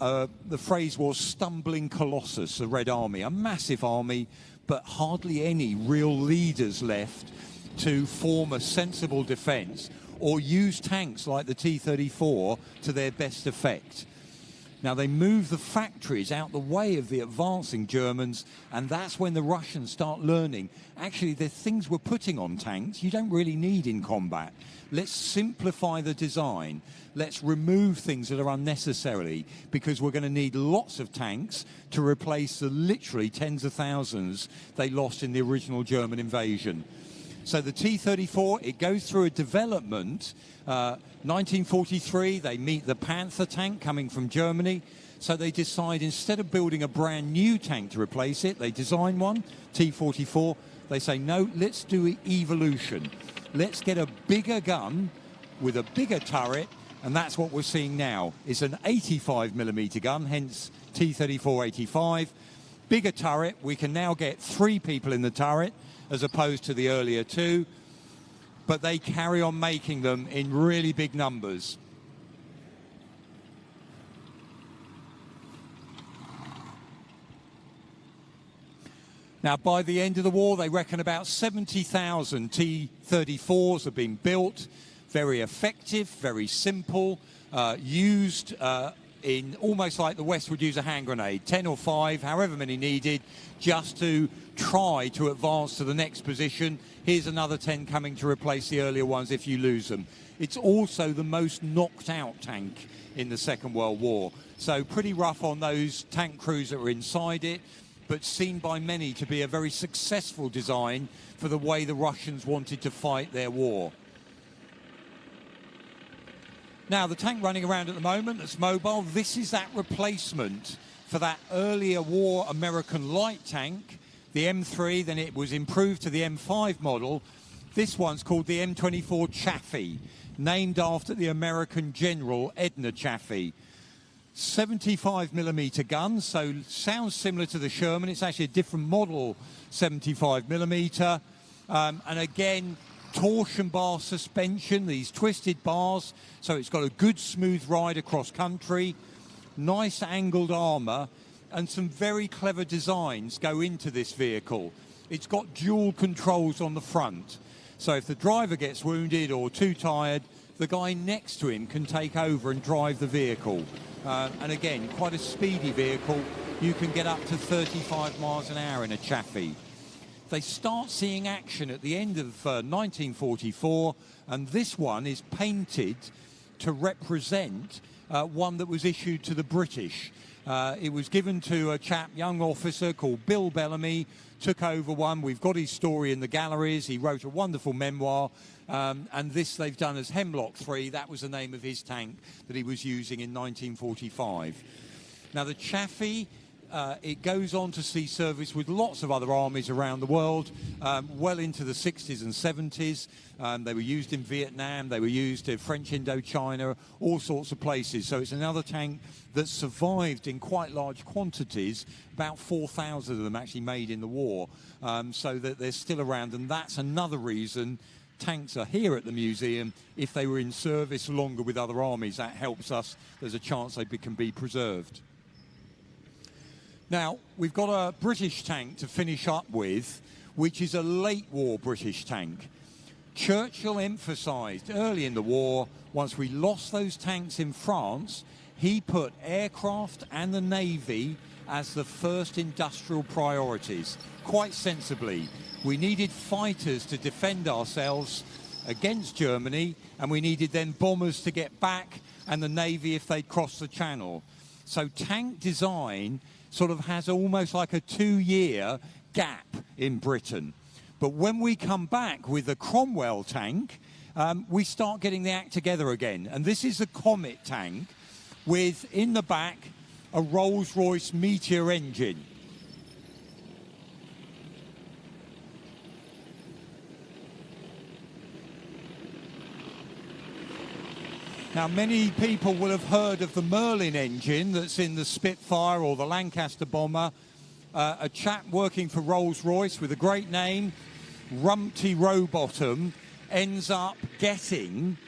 the phrase was stumbling colossus, the Red Army, a massive army, but hardly any real leaders left to form a sensible defense or use tanks like the T-34 to their best effect. Now, they move the factories out the way of the advancing Germans, and that's when the Russians start learning, actually, the things we're putting on tanks you don't really need in combat. Let's simplify the design. Let's remove things that are unnecessary, because we're going to need lots of tanks to replace the literally tens of thousands they lost in the original German invasion. So the T-34, it goes through a development. 1943, they meet the Panther tank coming from Germany. So they decide, instead of building a brand new tank to replace it, they design one, T-44. They say, no, let's do evolution. Let's get a bigger gun with a bigger turret, and that's what we're seeing now. It's an 85mm gun, hence T-34-85. Bigger turret, we can now get 3 people in the turret, as opposed to the earlier 2, but they carry on making them in really big numbers. Now, by the end of the war, they reckon about 70,000 T-34s have been built. Very effective, very simple, used in almost like the West would use a hand grenade, 10 or 5, however many needed, just to try to advance to the next position. Here's another 10 coming to replace the earlier ones if you lose them. It's also the most knocked out tank in the Second World War. So pretty rough on those tank crews that were inside it, but seen by many to be a very successful design for the way the Russians wanted to fight their war. Now, the tank running around at the moment that's mobile, this is that replacement for that earlier war American light tank, the M3, then it was improved to the M5 model. This one's called the M24 Chaffee, named after the American general Edna Chaffee. 75mm gun, so sounds similar to the Sherman. It's actually a different model 75mm. And again, torsion bar suspension, these twisted bars, so it's got a good smooth ride across country, nice angled armour, and some very clever designs go into this vehicle. It's got dual controls on the front, so if the driver gets wounded or too tired, the guy next to him can take over and drive the vehicle. And again, quite a speedy vehicle. You can get up to 35 miles an hour in a Chaffee. They start seeing action at the end of 1944, and this one is painted to represent one that was issued to the British. It was given to a chap, young officer called Bill Bellamy, took over one. We've got his story in the galleries. He wrote a wonderful memoir, and this they've done as Hemlock 3. That was the name of his tank that he was using in 1945. Now, the Chaffee, it goes on to see service with lots of other armies around the world, well into the 60s and 70s. They were used in Vietnam, they were used in French Indochina, all sorts of places. So it's another tank that survived in quite large quantities, about 4,000 of them actually made in the war, so that they're still around. And that's another reason tanks are here at the museum. If they were in service longer with other armies, that helps us. There's a chance they can be preserved. Now, we've got a British tank to finish up with, which is a late war British tank. Churchill emphasised early in the war, once we lost those tanks in France, he put aircraft and the Navy as the first industrial priorities, quite sensibly. We needed fighters to defend ourselves against Germany, and we needed then bombers to get back, and the Navy if they'd crossed the channel. So tank design sort of has almost like a 2-year gap in Britain. But when we come back with the Cromwell tank, we start getting the act together again. And this is the Comet tank with, in the back, a Rolls-Royce Meteor engine. Now, many people will have heard of the Merlin engine that's in the Spitfire or the Lancaster bomber. A chap working for Rolls-Royce with a great name, Rumpty Rowbottom, ends up getting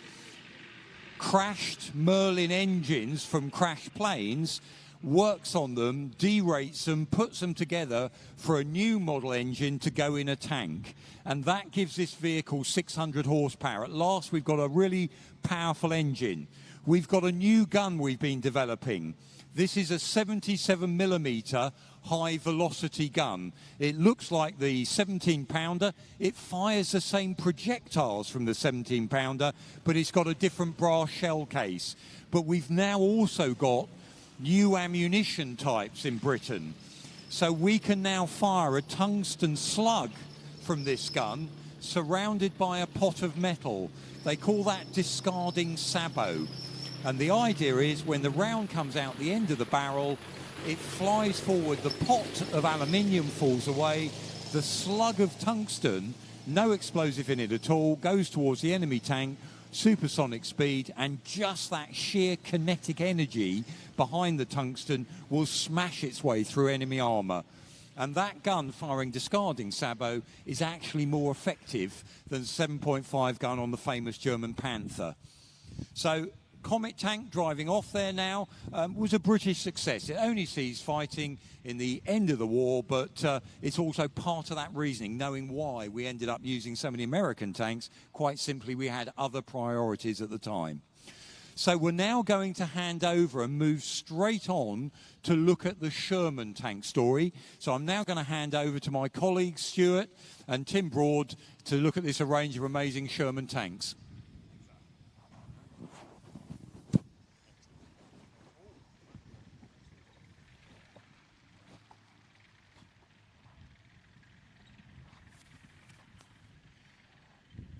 crashed Merlin engines from crashed planes, works on them, derates them, puts them together for a new model engine to go in a tank. And that gives this vehicle 600 horsepower. At last, we've got a really powerful engine. We've got a new gun we've been developing. This is a 77mm high-velocity gun. It looks like the 17-pounder. It fires the same projectiles from the 17-pounder, but it's got a different brass shell case. But we've now also got new ammunition types in Britain. So we can now fire a tungsten slug from this gun surrounded by a pot of metal. They call that discarding sabot. And the idea is when the round comes out the end of the barrel, it flies forward, the pot of aluminium falls away, the slug of tungsten, no explosive in it at all, goes towards the enemy tank, supersonic speed, and just that sheer kinetic energy behind the tungsten will smash its way through enemy armour. And that gun firing discarding sabot is actually more effective than the 7.5 gun on the famous German Panther. So Comet Tank driving off there now was a British success. It only sees fighting in the end of the war, but it's also part of that reasoning, knowing why we ended up using so many American tanks. Quite simply, we had other priorities at the time. So we're now going to hand over and move straight on to look at the Sherman Tank story. So I'm now going to hand over to my colleagues, Stuart and Tim Broad, to look at this range of amazing Sherman tanks.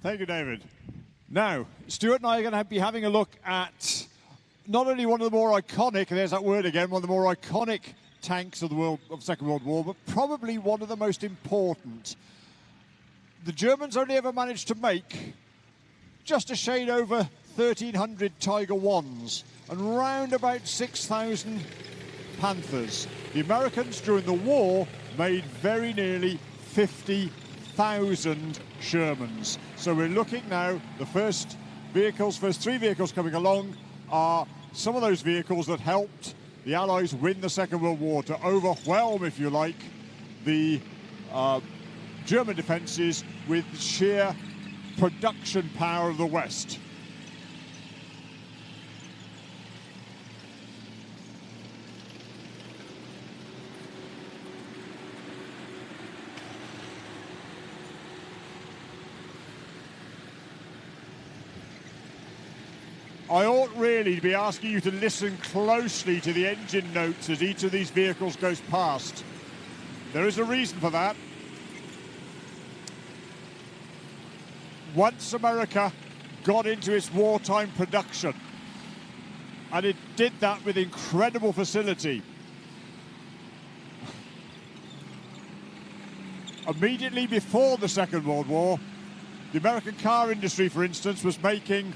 Thank you, David. Now, Stuart and I are going to be having a look at not only one of the more iconic, there's that word again, one of the more iconic tanks of the Second World War, but probably one of the most important. The Germans only ever managed to make just a shade over 1,300 Tiger Is and round about 6,000 Panthers. The Americans during the war made very nearly 50,000 Shermans. So we're looking now, the first three vehicles coming along are some of those vehicles that helped the Allies win the Second World War, to overwhelm, if you like, the German defences with sheer production power of the West. I ought really to be asking you to listen closely to the engine notes as each of these vehicles goes past. There is a reason for that. Once America got into its wartime production, and it did that with incredible facility. Immediately before the Second World War, the American car industry, for instance, was making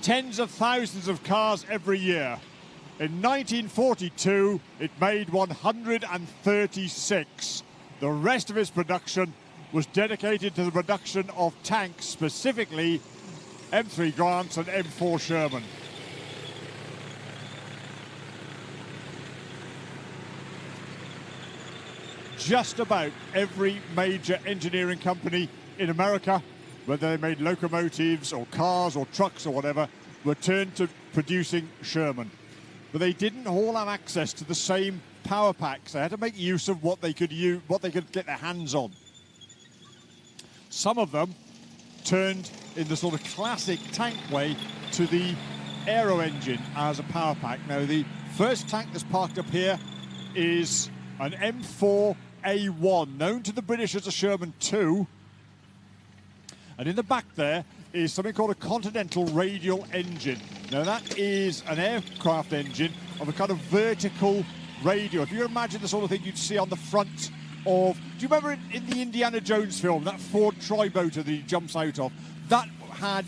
tens of thousands of cars every year. In 1942, it made 136. The rest of its production was dedicated to the production of tanks, specifically M3 Grants and M4 Sherman. Just about every major engineering company in America, whether they made locomotives or cars or trucks or whatever, were turned to producing Sherman. But they didn't all have access to the same power packs. They had to make use of what they could get their hands on. Some of them turned in the sort of classic tank way to the aero engine as a power pack. Now, the first tank that's parked up here is an M4A1, known to the British as a Sherman 2. And in the back there is something called a Continental Radial engine. Now that is an aircraft engine of a kind of vertical radial. If you imagine the sort of thing you'd see on the front of... Do you remember in the Indiana Jones film, that Ford Tri-Motor that he jumps out of? That had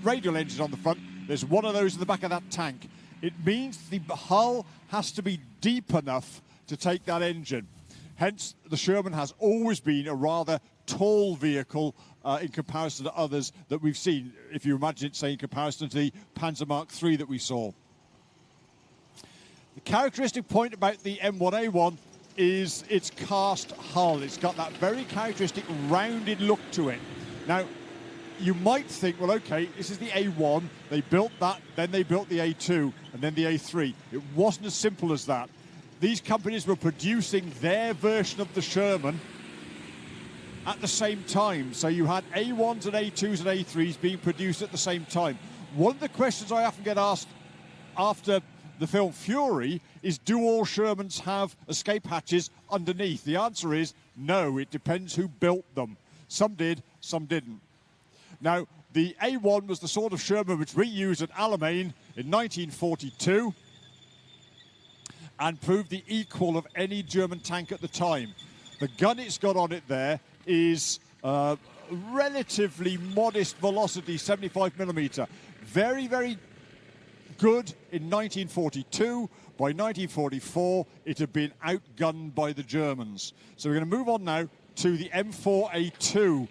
radial engines on the front. There's one of those in the back of that tank. It means the hull has to be deep enough to take that engine. Hence, the Sherman has always been a rather tall vehicle in comparison to others that we've seen, if you imagine it, say, in comparison to the Panzer Mark III that we saw. The characteristic point about the M1A1 is its cast hull. It's got that very characteristic rounded look to it. Now, you might think, well, okay, this is the A1, they built that, then they built the A2, and then the A3. It wasn't as simple as that. These companies were producing their version of the Sherman at the same time. So you had A1s and A2s and A3s being produced at the same time. One of the questions I often get asked after the film Fury is, do all Shermans have escape hatches underneath? The answer is no, it depends who built them. Some did, some didn't. Now, the A1 was the sort of Sherman which we used at Alamein in 1942 and proved the equal of any German tank at the time. The gun it's got on it there is relatively modest velocity, 75mm. Very, very good in 1942. By 1944, it had been outgunned by the Germans. So we're going to move on now to the M4A2.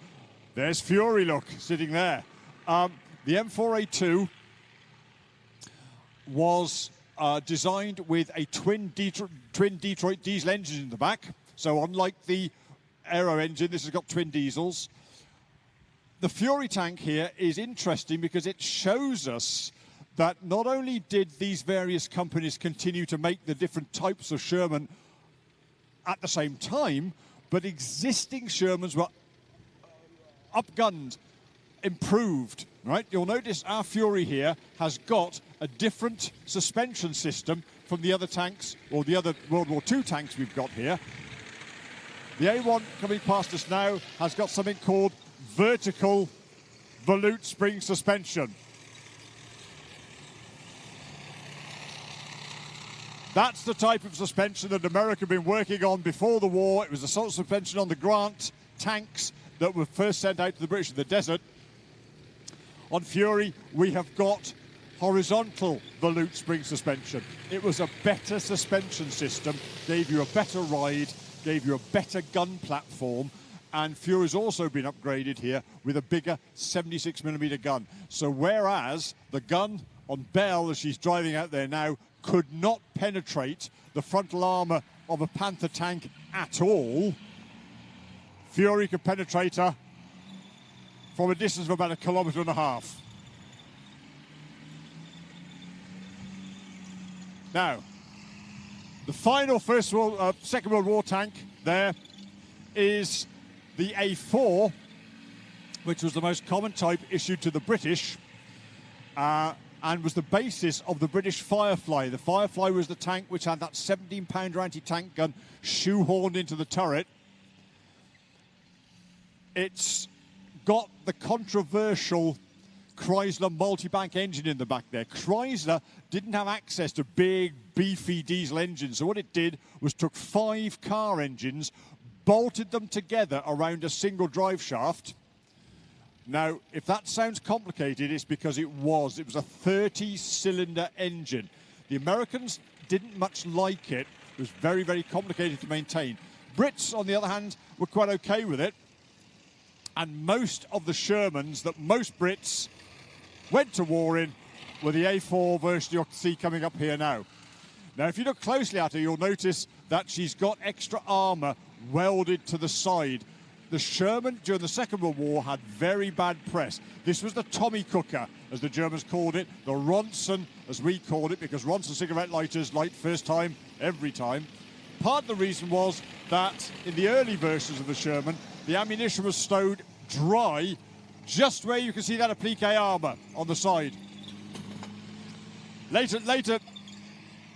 There's Fury, look, sitting there. The M4A2 was designed with a twin Detroit diesel engine in the back. So unlike the Aero engine, this has got twin diesels. The Fury tank here is interesting because it shows us that not only did these various companies continue to make the different types of Sherman at the same time, but existing Shermans were upgunned, improved, right? You'll notice our Fury here has got a different suspension system from the other tanks, or the other World War II tanks we've got here. The A1 coming past us now has got something called vertical volute spring suspension. That's the type of suspension that America had been working on before the war. It was the sort of suspension on the Grant tanks that were first sent out to the British in the desert. On Fury, we have got horizontal volute spring suspension. It was a better suspension system, gave you a better ride, gave you a better gun platform, and Fury's also been upgraded here with a bigger 76mm gun. So whereas the gun on Bell, as she's driving out there now, could not penetrate the frontal armour of a Panther tank at all, Fury could penetrate her from a distance of about 1.5 kilometres. Now, the final Second World War tank there is the A4, which was the most common type issued to the British and was the basis of the British Firefly. The Firefly was the tank which had that 17-pounder anti-tank gun shoehorned into the turret. It's got the controversial Chrysler multi-bank engine in the back there. Chrysler didn't have access to big, beefy diesel engines, so what it did was took 5 car engines, bolted them together around a single drive shaft. Now, if that sounds complicated, it's because it was. It was a 30-cylinder engine. The Americans didn't much like it. It was very, very complicated to maintain. Brits, on the other hand, were quite okay with it. And most of the Shermans that most Brits went to war in were the A4 version you'll see coming up here now. Now, if you look closely at her, you'll notice that she's got extra armour welded to the side. The Sherman, during the Second World War, had very bad press. This was the Tommy cooker, as the Germans called it, the Ronson, as we called it, because Ronson cigarette lighters light first time, every time. Part of the reason was that in the early versions of the Sherman, the ammunition was stowed dry, just where you can see that applique armour on the side. Later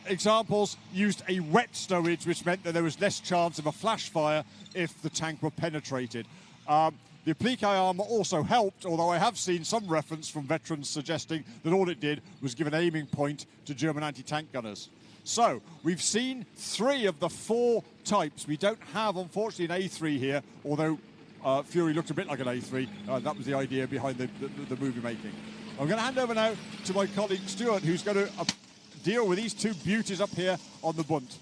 examples used a wet stowage, which meant that there was less chance of a flash fire if the tank were penetrated. The applique armour also helped, although I have seen some reference from veterans suggesting that all it did was give an aiming point to German anti-tank gunners. So, we've seen 3 of the 4 types. We don't have, unfortunately, an A3 here, although Fury looked a bit like an A3. That was the idea behind the movie making. I'm going to hand over now to my colleague Stuart, who's going to deal with these two beauties up here on the bunt.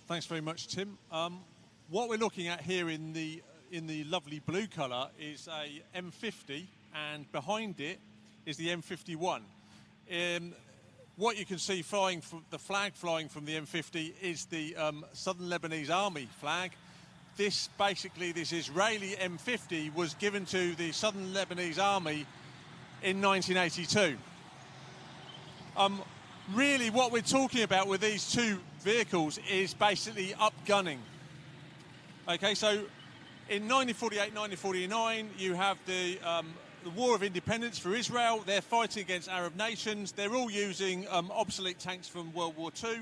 Thanks very much, Tim. What we're looking at here in the lovely blue colour is a M50, and behind it is the M51. What you can see flying from the flag flying from the M50 is the Southern Lebanese Army flag. This Israeli M50 was given to the Southern Lebanese Army in 1982. Really what we're talking about with these two vehicles is basically upgunning. Okay, so in 1948, 1949, you have the War of Independence for Israel. They're fighting against Arab nations. They're all using obsolete tanks from World War II.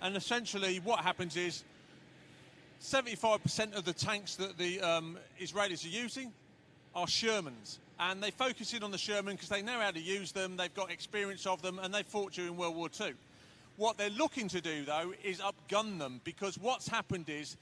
And essentially what happens is 75% of the tanks that the Israelis are using are Shermans. And they focus in on the Sherman because they know how to use them, they've got experience of them, and they fought during World War II. What they're looking to do, though, is upgun them, because what's happened is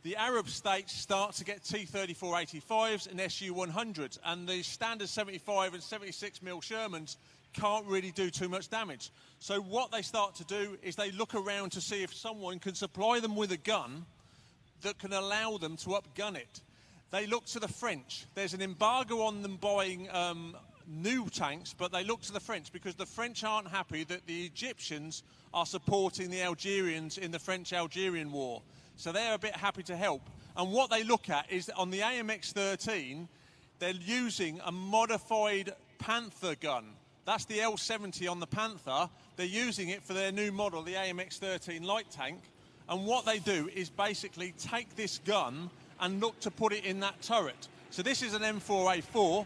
the Arab states start to get T-34-85s and Su-100s, and the standard 75 and 76mm Shermans can't really do too much damage. So what they start to do is they look around to see if someone can supply them with a gun that can allow them to upgun it. They look to the French. There's an embargo on them buying new tanks, but they look to the French because the French aren't happy that the Egyptians are supporting the Algerians in the French-Algerian War. So they're a bit happy to help. And what they look at is that on the AMX-13, they're using a modified Panther gun. That's the L70 on the Panther. They're using it for their new model, the AMX-13 light tank. And what they do is basically take this gun and look to put it in that turret. So this is an M4A4.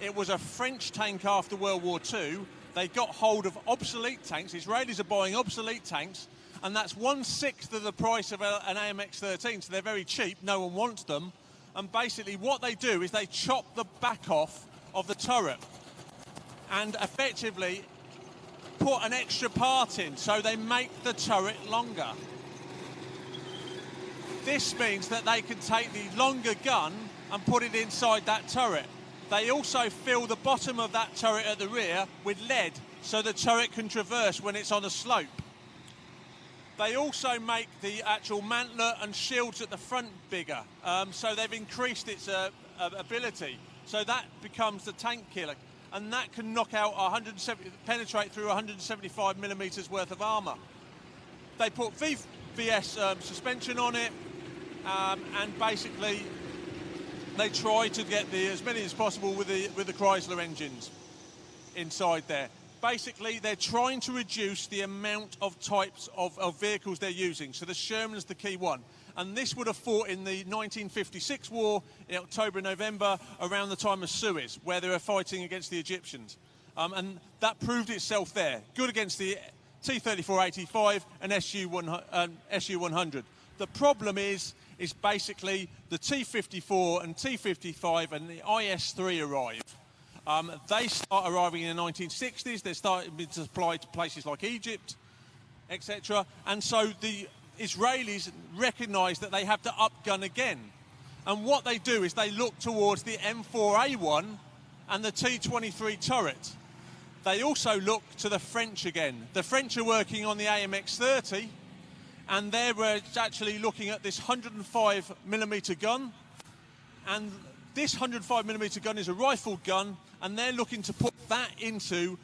It was a French tank after World War II. They got hold of obsolete tanks. Israelis are buying obsolete tanks, and that's 1/6 of the price of an AMX-13, so they're very cheap. No one wants them. And basically what they do is they chop the back off of the turret and effectively put an extra part in, so they make the turret longer. This means that they can take the longer gun and put it inside that turret. They also fill the bottom of that turret at the rear with lead, so the turret can traverse when it's on a slope. They also make the actual mantler and shields at the front bigger, so they've increased its ability. So that becomes the tank killer, and that can knock out penetrate through 175mm worth of armour. They put VVS suspension on it, and basically they try to get as many as possible with the Chrysler engines inside there. Basically, they're trying to reduce the amount of types of vehicles they're using. So the Sherman's the key one. And this would have fought in the 1956 war in October and November around the time of Suez, where they were fighting against the Egyptians. And that proved itself there. Good against the T-34-85 and Su-100. The problem is basically the T-54 and T-55 and the IS-3 arrive. They start arriving in the 1960s. They're starting to supply to places like Egypt, etc. And so the Israelis recognise that they have to upgun again. And what they do is they look towards the M4A1 and the T-23 turret. They also look to the French again. The French are working on the AMX-30, and they're actually looking at this 105mm gun. And this 105mm gun is a rifled gun, and they're looking to put that into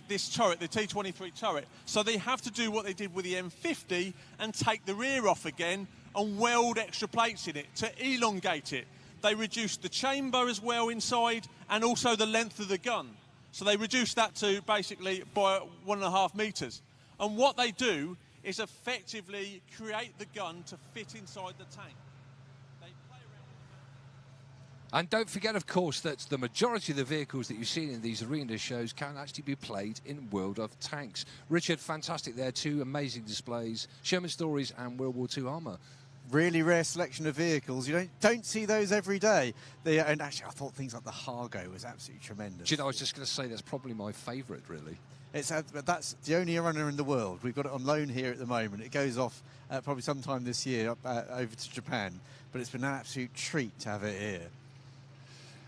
this turret, the T-23 turret. So they have to do what they did with the M50 and take the rear off again and weld extra plates in it to elongate it. They reduced the chamber as well inside, and also the length of the gun. So they reduced that to basically by 1.5 meters. And what they do is effectively create the gun to fit inside the tank. And don't forget, of course, that the majority of the vehicles that you've seen in these arena shows can actually be played in World of Tanks. Richard, fantastic there, 2 amazing displays, Sherman Stories and World War II armour. Really rare selection of vehicles. You don't see those every day. And actually, I thought things like the Hargo was absolutely tremendous. Do you know, I was just going to say that's probably my favourite, really. But that's the only runner in the world. We've got it on loan here at the moment. It goes off probably sometime this year over to Japan. But it's been an absolute treat to have it here.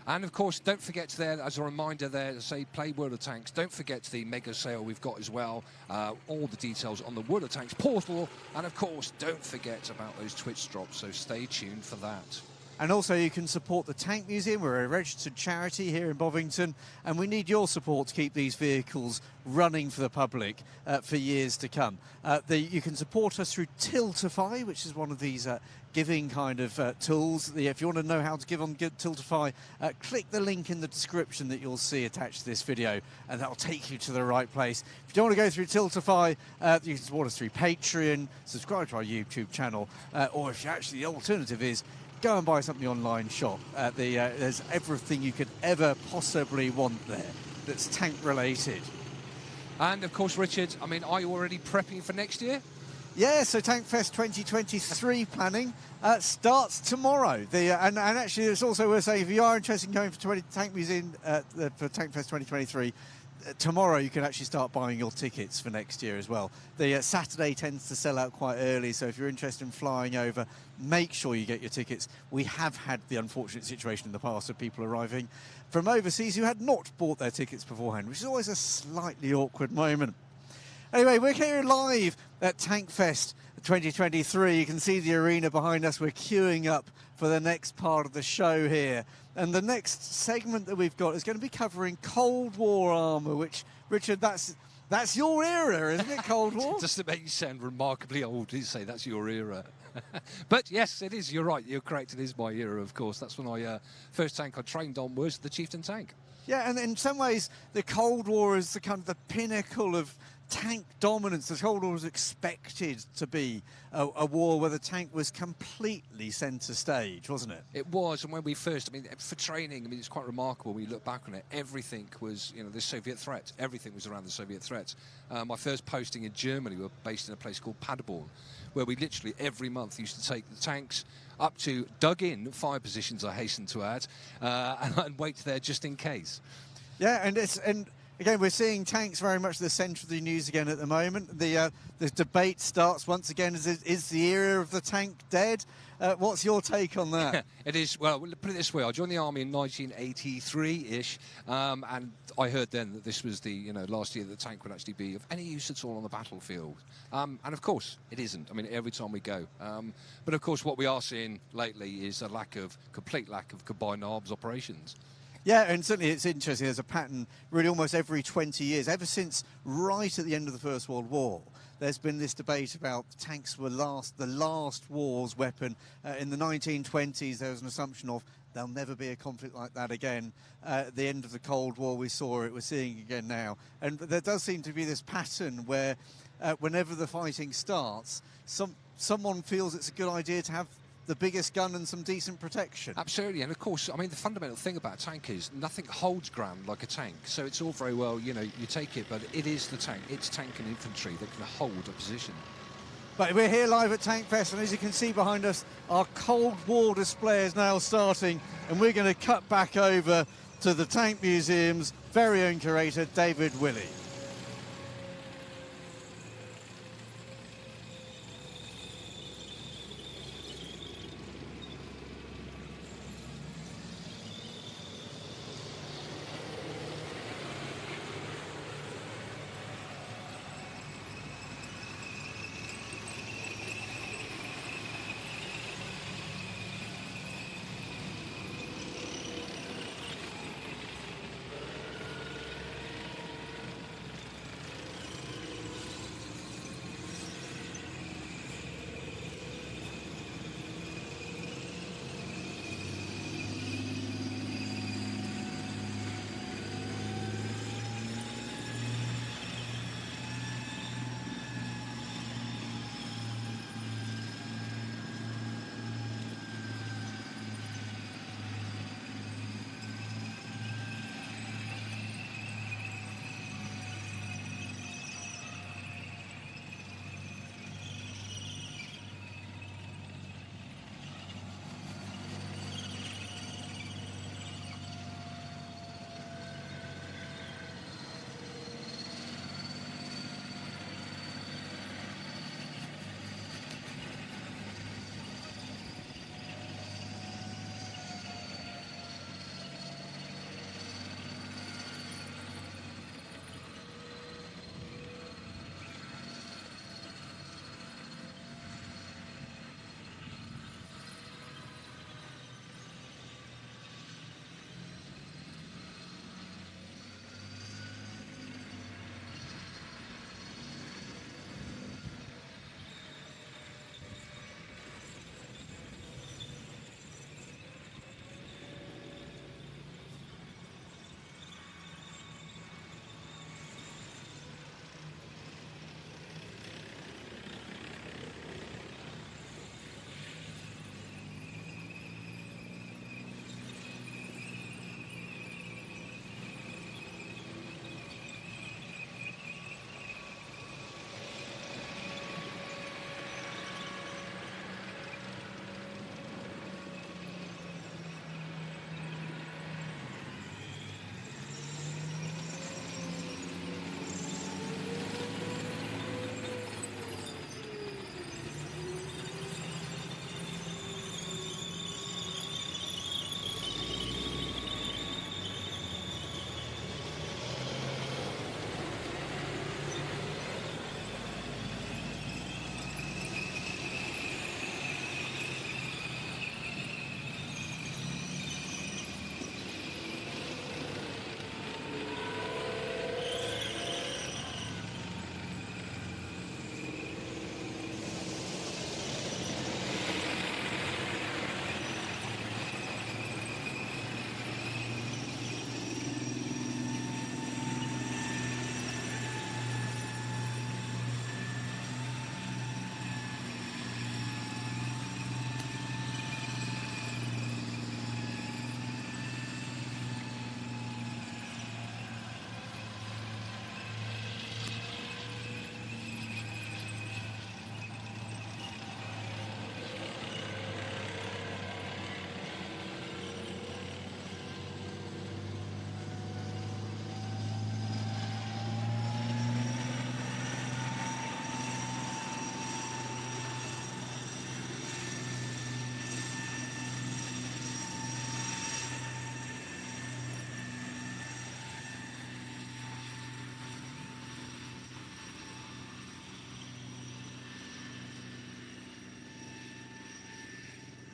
And of course, don't forget there, as a reminder there, to say play World of Tanks. Don't forget the mega sale we've got as well. All the details on the World of Tanks portal. And of course, don't forget about those Twitch drops. So stay tuned for that. And also you can support the Tank Museum. We're a registered charity here in Bovington, and we need your support to keep these vehicles running for the public for years to come. You can support us through Tiltify, which is one of these giving kind of tools. If you want to know how to give on Tiltify, click the link in the description that you'll see attached to this video, and that'll take you to the right place. If you don't want to go through Tiltify, you can support us through Patreon, subscribe to our YouTube channel, or if you actually, the alternative is go and buy something online shop. There's everything you could ever possibly want there that's tank related. And of course, Richard, I mean, are you already prepping for next year? Yeah, so TANKFest 2023 planning starts tomorrow. And actually, it's also worth saying, if you are interested in going for Tank Museum for TANKFest 2023, tomorrow you can actually start buying your tickets for next year as well. The Saturday tends to sell out quite early, so if you're interested in flying over, make sure you get your tickets. We have had the unfortunate situation in the past of people arriving from overseas who had not bought their tickets beforehand, which is always a slightly awkward moment. Anyway, we're here live at TANKFest 2023. You can see the arena behind us. We're queuing up for the next part of the show here. And the next segment that we've got is going to be covering Cold War armour, which, Richard, that's your era, isn't it, Cold War? Just to make you sound remarkably old, to say that's your era. But yes, it is. You're right. You're correct. It is my era, of course. That's when first tank I trained on was the Chieftain tank. Yeah, and in some ways, the Cold War is the kind of the pinnacle of tank dominance. The Cold War was expected to be a war where the tank was completely centre stage, wasn't it? It was, and when we first, I mean, for training, I mean, it's quite remarkable when you look back on it. Everything was, you know, the Soviet threat. Everything was around the Soviet threat. My first posting in Germany, we were based in a place called Paderborn, where we literally every month used to take the tanks up to dug-in fire positions, I hasten to add, and wait there just in case. Yeah, and again, we're seeing tanks very much the centre of the news again at the moment. The debate starts once again. Is the era of the tank dead? What's your take on that? It is, well, put it this way. I joined the army in 1983-ish, and I heard then that this was the last year that the tank would actually be of any use at all on the battlefield. And of course, it isn't. I mean, every time we go. But of course, what we are seeing lately is a complete lack of combined arms operations. Yeah, and certainly it's interesting. There's a pattern really almost every 20 years, ever since right at the end of the First World War. There's been this debate about tanks were the last war's weapon. In the 1920s, there was an assumption of there'll never be a conflict like that again. At the end of the Cold War, we saw it. We're seeing it again now. And there does seem to be this pattern where whenever the fighting starts, someone feels it's a good idea to have the biggest gun and some decent protection. Absolutely, and of course, I mean, the fundamental thing about a tank is nothing holds ground like a tank. So it's all very well, you take it, but it is the tank. It's tank and infantry that can hold a position. But we're here live at TANKFest, and as you can see behind us, our Cold War display is now starting, and we're going to cut back over to the Tank Museum's very own curator, David Willey.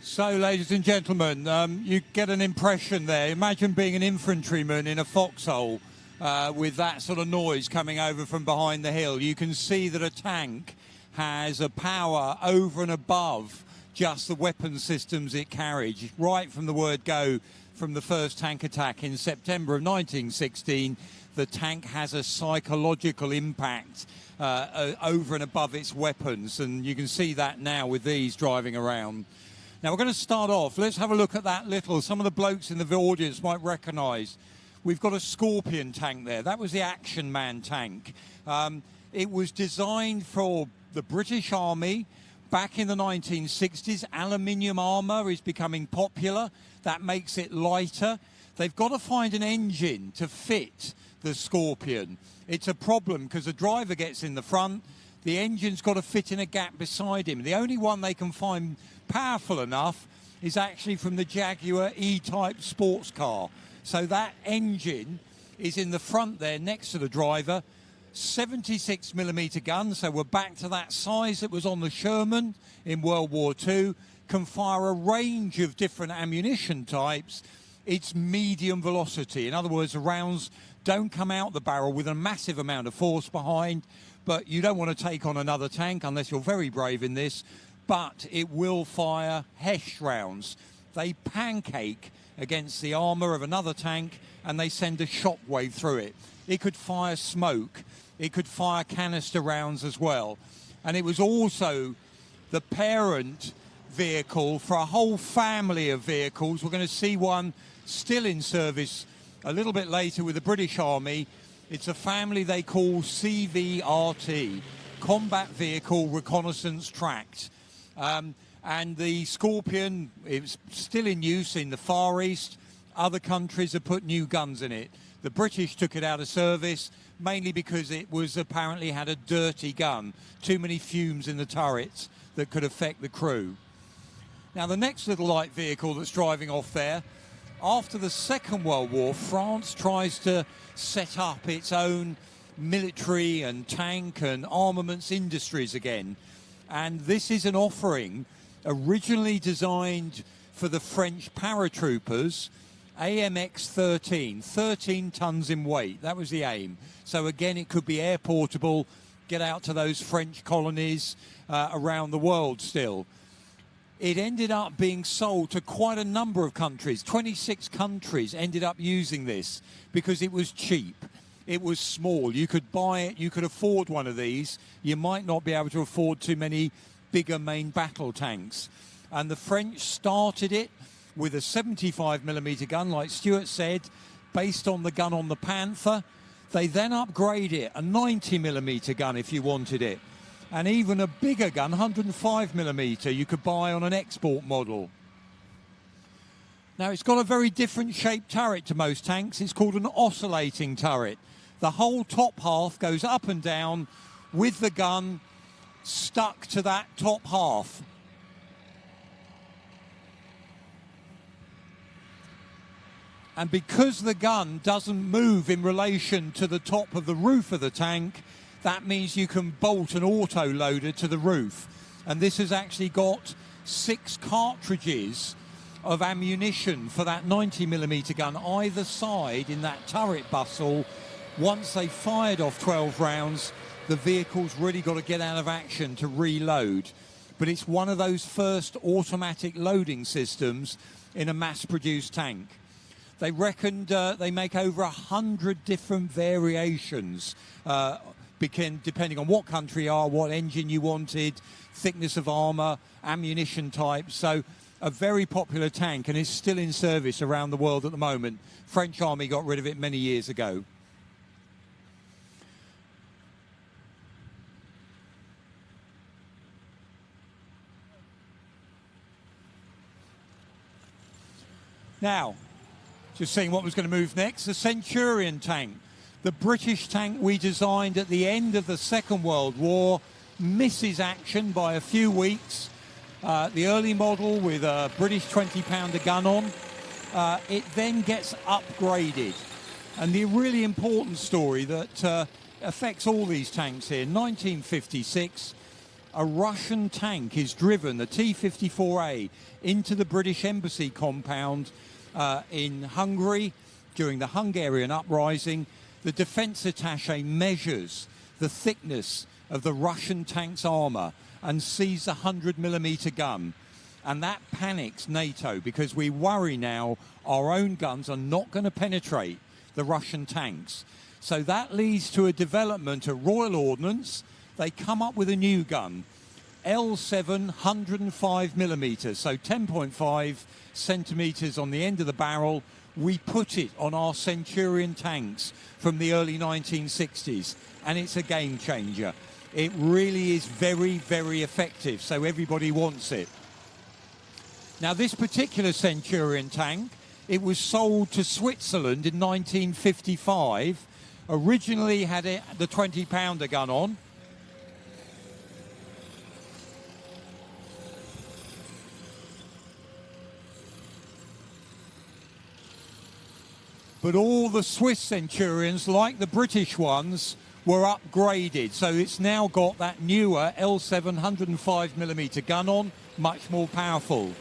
So, ladies and gentlemen, you get an impression there. Imagine being an infantryman in a foxhole with that sort of noise coming over from behind the hill. You can see that a tank has a power over and above just the weapon systems it carried. Right from the word go, from the first tank attack in September of 1916, the tank has a psychological impact over and above its weapons, and you can see that now with these driving around. Now we're going to start off. Let's have a look at that little. Some of the blokes in the audience might recognise. We've got a Scorpion tank there. That was the Action Man tank. It was designed for the British Army back in the 1960s. Aluminium armour is becoming popular. That makes it lighter. They've got to find an engine to fit the Scorpion. It's a problem because the driver gets in the front. The engine's got to fit in a gap beside him. The only one they can find powerful enough is actually from the Jaguar E-Type sports car. So that engine is in the front there next to the driver. 76mm gun, so we're back to that size that was on the Sherman in World War II. Can fire a range of different ammunition types. It's medium velocity. In other words, the rounds don't come out the barrel with a massive amount of force behind, but you don't want to take on another tank unless you're very brave in this. But it will fire Hesh rounds. They pancake against the armour of another tank and they send a shockwave through it. It could fire smoke. It could fire canister rounds as well. And it was also the parent vehicle for a whole family of vehicles. We're going to see one still in service a little bit later with the British Army. It's a family they call CVRT, Combat Vehicle Reconnaissance Tract. And the Scorpion is still in use in the Far East. Other countries have put new guns in it. The British took it out of service, mainly because it was apparently had a dirty gun. Too many fumes in the turrets that could affect the crew. Now, the next little light vehicle that's driving off there, after the Second World War, France tries to set up its own military and tank and armaments industries again. And this is an offering originally designed for the French paratroopers, AMX-13, 13 tons in weight. That was the aim. So again, it could be air portable, get out to those French colonies around the world still. It ended up being sold to quite a number of countries. 26 countries ended up using this because it was cheap. It was small. You could buy it. You could afford one of these. You might not be able to afford too many bigger main battle tanks. And the French started it with a 75mm gun, like Stuart said, based on the gun on the Panther. They then upgrade it, a 90mm gun if you wanted it. And even a bigger gun, 105mm, you could buy on an export model. Now, it's got a very different shaped turret to most tanks. It's called an oscillating turret. The whole top half goes up and down with the gun stuck to that top half. And because the gun doesn't move in relation to the top of the roof of the tank, that means you can bolt an auto loader to the roof. And this has actually got 6 cartridges of ammunition for that 90mm gun either side in that turret bustle. Once they fired off 12 rounds, the vehicle's really got to get out of action to reload. But it's one of those first automatic loading systems in a mass-produced tank. They reckoned they make over 100 different variations, depending on what country you are, what engine you wanted, thickness of armour, ammunition type. So a very popular tank, and is still in service around the world at the moment. French Army got rid of it many years ago. Now, just seeing what was going to move next, the Centurion tank. The British tank we designed at the end of the Second World War misses action by a few weeks. The early model with a British 20-pounder gun on. It then gets upgraded. And the really important story that affects all these tanks here, 1956, a Russian tank is driven, the T-54A, into the British Embassy compound in Hungary during the Hungarian uprising, the defense attaché measures the thickness of the Russian tank's armour and sees a 100mm gun. And that panics NATO, because we worry now our own guns are not going to penetrate the Russian tanks. So that leads to a development at Royal Ordnance. They come up with a new gun, L7 105mm, so 10.5 centimetres on the end of the barrel. We put it on our Centurion tanks from the early 1960s, and it's a game changer. It really is very, very effective, so everybody wants it. Now, this particular Centurion tank, it was sold to Switzerland in 1955. Originally had the 20-pounder gun on. But all the Swiss Centurions, like the British ones, were upgraded. So it's now got that newer L7 105mm gun on, much more powerful.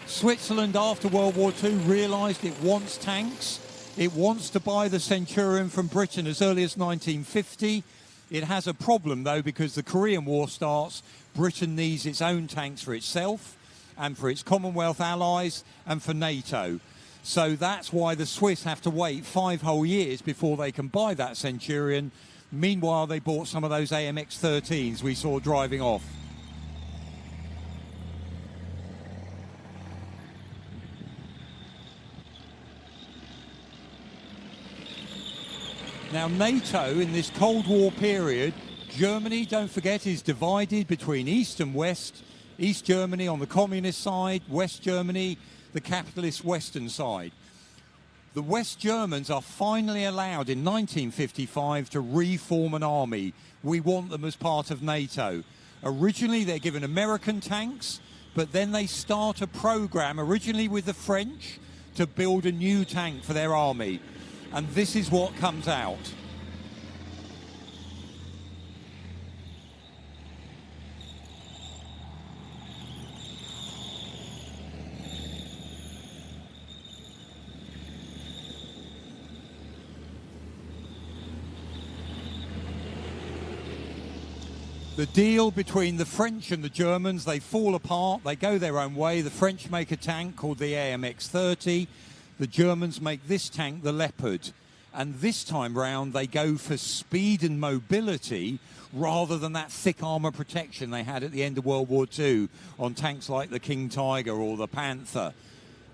Switzerland, after World War II, realised it wants tanks. It wants to buy the Centurion from Britain as early as 1950. It has a problem, though, because the Korean War starts. Britain needs its own tanks for itself and for its Commonwealth allies and for NATO. So that's why the Swiss have to wait 5 whole years before they can buy that Centurion. Meanwhile, they bought some of those AMX-13s we saw driving off. Now, NATO, in this Cold War period, Germany, don't forget, is divided between East and West. East Germany on the communist side, West Germany, the capitalist Western side. The West Germans are finally allowed in 1955 to reform an army. We want them as part of NATO. Originally, they're given American tanks, but then they start a program, originally with the French, to build a new tank for their army. And this is what comes out. The deal between the French and the Germans, they fall apart, they go their own way. The French make a tank called the AMX-30. The Germans make this tank, the Leopard. And this time round, they go for speed and mobility rather than that thick armour protection they had at the end of World War II on tanks like the King Tiger or the Panther.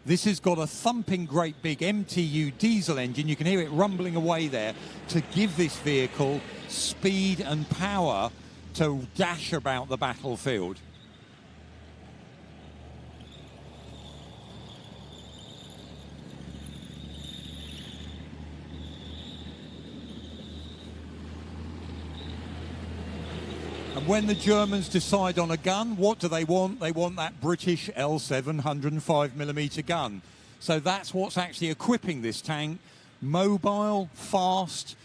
This has got a thumping great big MTU diesel engine. You can hear it rumbling away there to give this vehicle speed and power to dash about the battlefield. And when the Germans decide on a gun, what do they want? They want that British L7 105mm gun. So that's what's actually equipping this tank. Mobile, fast.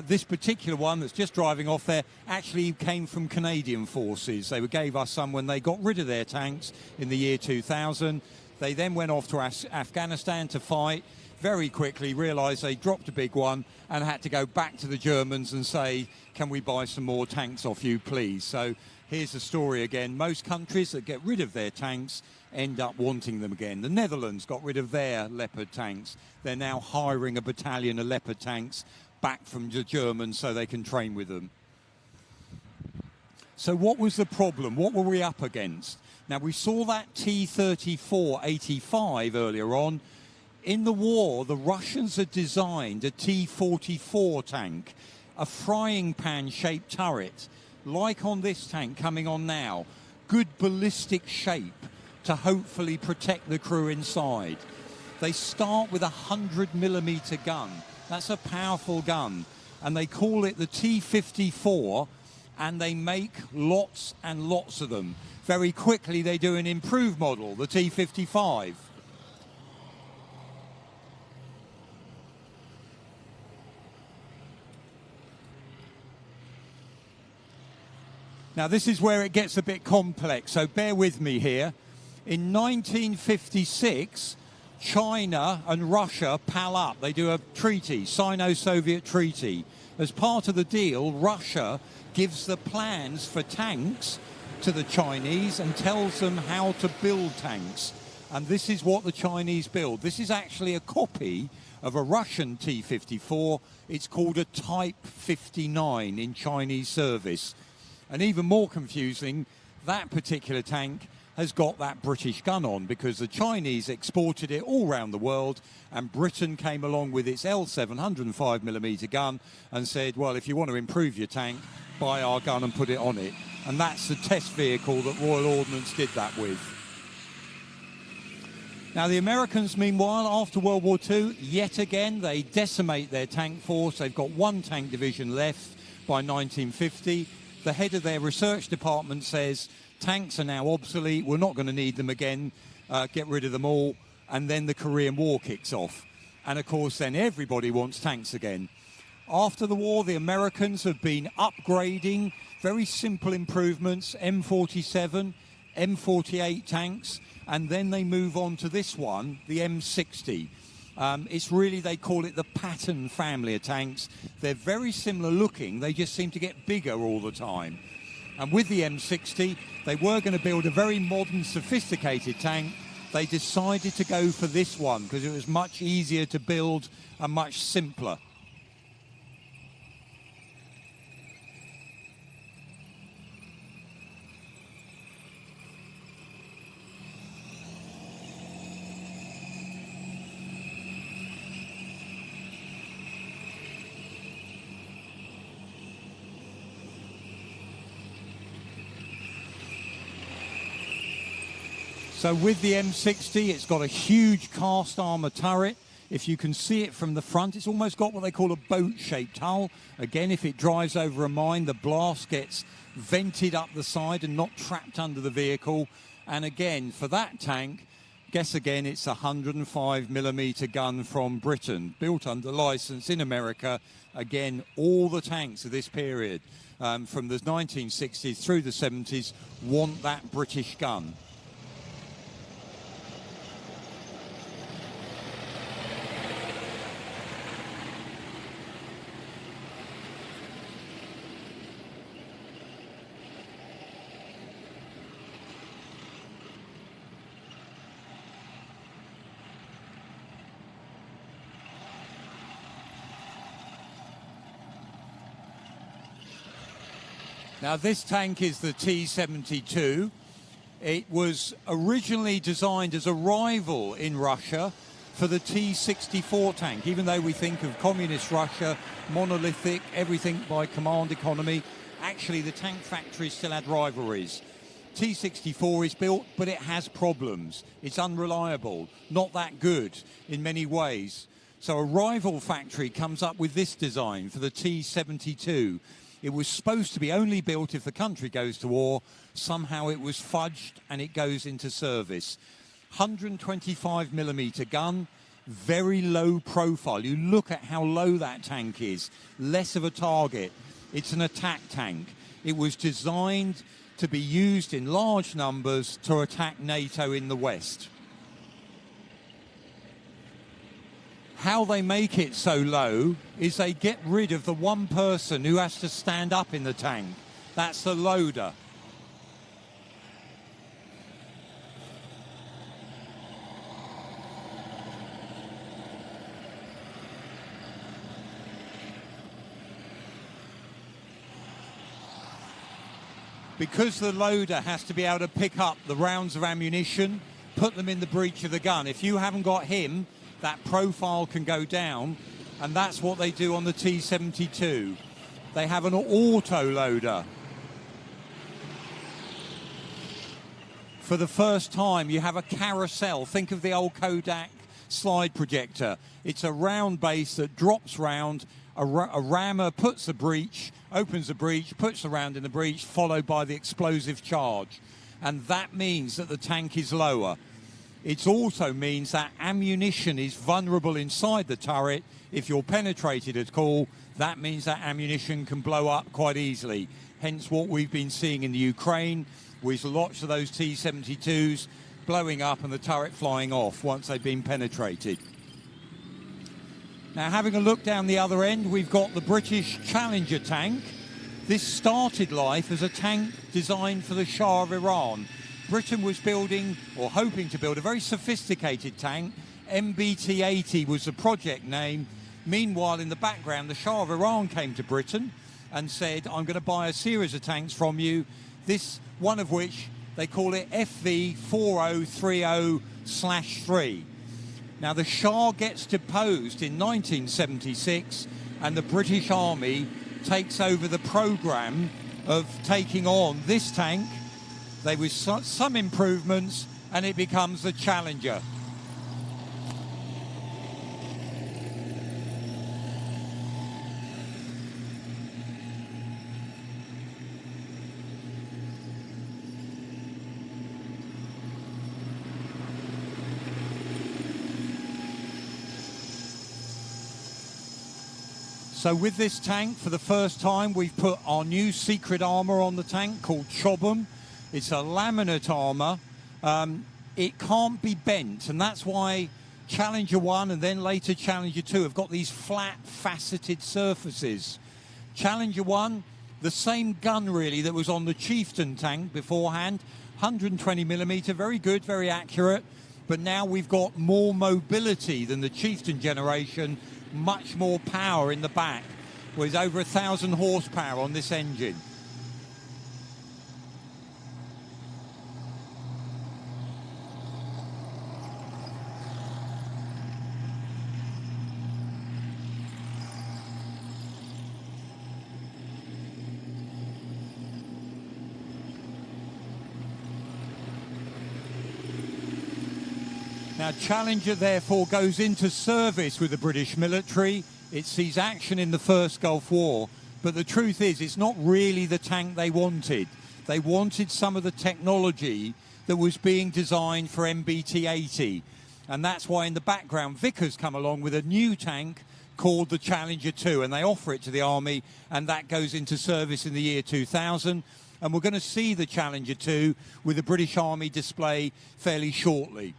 This particular one that's just driving off there actually came from Canadian forces. They gave us some when they got rid of their tanks in the year 2000. They then went off to Afghanistan to fight. Very quickly realised they dropped a big one and had to go back to the Germans and say, can we buy some more tanks off you, please? So here's the story again. Most countries that get rid of their tanks end up wanting them again. The Netherlands got rid of their Leopard tanks. They're now hiring a battalion of Leopard tanks back from the Germans so they can train with them. So what was the problem? What were we up against? Now, we saw that T-34-85 earlier on. In the war, the Russians had designed a T-44 tank, a frying pan-shaped turret, like on this tank coming on now. Good ballistic shape to hopefully protect the crew inside. They start with a 100mm gun. That's a powerful gun. And they call it the T-54, and they make lots and lots of them. Very quickly, they do an improved model, the T-55. Now, this is where it gets a bit complex, so bear with me here. In 1956, China and Russia pal up. They do a treaty, Sino-Soviet treaty. As part of the deal, Russia gives the plans for tanks to the Chinese and tells them how to build tanks. And this is what the Chinese build. This is actually a copy of a Russian T-54. It's called a Type 59 in Chinese service. And even more confusing, that particular tank has got that British gun on, because the Chinese exported it all around the world, and Britain came along with its L7 105mm gun and said, well, if you want to improve your tank, buy our gun and put it on it. And that's the test vehicle that Royal Ordnance did that with. Now, the Americans, meanwhile, after World War II, yet again, they decimate their tank force. They've got one tank division left by 1950. The head of their research department says, tanks are now obsolete, we're not going to need them again, get rid of them all. And then the Korean War kicks off. And of course, then everybody wants tanks again. After the war, the Americans have been upgrading very simple improvements, M47, M48 tanks, and then they move on to this one, the M60. It's really, they call it the Patton family of tanks. They're very similar looking, they just seem to get bigger all the time. And with the M60, they were going to build a very modern, sophisticated tank. They decided to go for this one because it was much easier to build and much simpler. So with the M60, it's got a huge cast armor turret. If you can see it from the front, it's almost got what they call a boat-shaped hull. Again, if it drives over a mine, the blast gets vented up the side and not trapped under the vehicle. And again, for that tank, guess again, it's a 105mm gun from Britain, built under license in America. Again, all the tanks of this period, from the 1960s through the 70s, want that British gun. Now, this tank is the T-72. It was originally designed as a rival in Russia for the T-64 tank, even though we think of communist Russia, monolithic, everything by command economy. Actually, the tank factory still had rivalries. T-64 is built, but it has problems. It's unreliable, not that good in many ways. So a rival factory comes up with this design for the T-72. It was supposed to be only built if the country goes to war. Somehow it was fudged and it goes into service. 125mm gun, very low profile. You look at how low that tank is, less of a target. It's an attack tank. It was designed to be used in large numbers to attack NATO in the West. How they make it so low is they get rid of the one person who has to stand up in the tank. That's the loader. Because the loader has to be able to pick up the rounds of ammunition, put them in the breech of the gun. If you haven't got him, that profile can go down, and that's what they do on the T-72. They have an auto loader. For the first time, you have a carousel. Think of the old Kodak slide projector. It's a round base that drops round. A rammer puts the breech, opens the breech, puts the round in the breech, followed by the explosive charge. And that means that the tank is lower. It also means that ammunition is vulnerable inside the turret. If you're penetrated at all, that means that ammunition can blow up quite easily. hence what we've been seeing in the Ukraine, with lots of those T-72s blowing up and the turret flying off once they've been penetrated. Now, having a look down the other end, we've got the British Challenger tank. This started life as a tank designed for the Shah of Iran. Britain was building, or hoping to build, a very sophisticated tank. MBT-80 was the project name. Meanwhile, in the background, the Shah of Iran came to Britain and said, I'm going to buy a series of tanks from you, this one of which they call it FV4030/3. Now, the Shah gets deposed in 1976, and the British Army takes over the programme of taking on this tank. There was some improvements, and it becomes the Challenger. So with this tank, for the first time, we've put our new secret armour on the tank called Chobham. It's a laminate armour. It can't be bent, and that's why Challenger 1 and then later Challenger 2 have got these flat, faceted surfaces. Challenger 1, the same gun really that was on the Chieftain tank beforehand, 120mm, very good, very accurate, but now we've got more mobility than the Chieftain generation, much more power in the back, with over 1,000 horsepower on this engine. Now, Challenger, therefore, goes into service with the British military. It sees action in the First Gulf War. But the truth is, it's not really the tank they wanted. They wanted some of the technology that was being designed for MBT-80. And that's why in the background, Vickers come along with a new tank called the Challenger 2. And they offer it to the Army, and that goes into service in the year 2000. And we're going to see the Challenger 2 with the British Army display fairly shortly.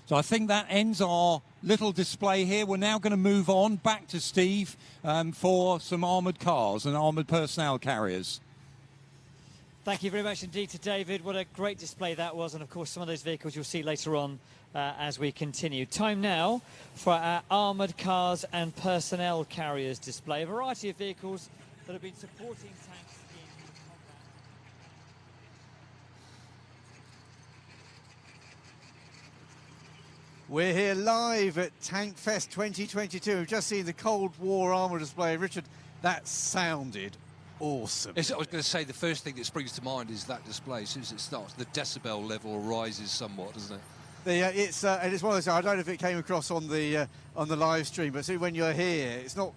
So I think that ends our little display here. We're now going to move on back to Steve for some armoured cars and armoured personnel carriers. Thank you very much indeed to David. What a great display that was. And of course, some of those vehicles you'll see later on as we continue. Time now for our armoured cars and personnel carriers display. A variety of vehicles that have been supporting tanks. We're here live at TANKFEST 2022. We've just seen the Cold War armour display. Richard, that sounded awesome. I was going to say, the first thing that springs to mind is that display. As soon as it starts, the decibel level rises somewhat, doesn't it? It's one of those. I don't know if it came across on the live stream, but see, when you're here, it's not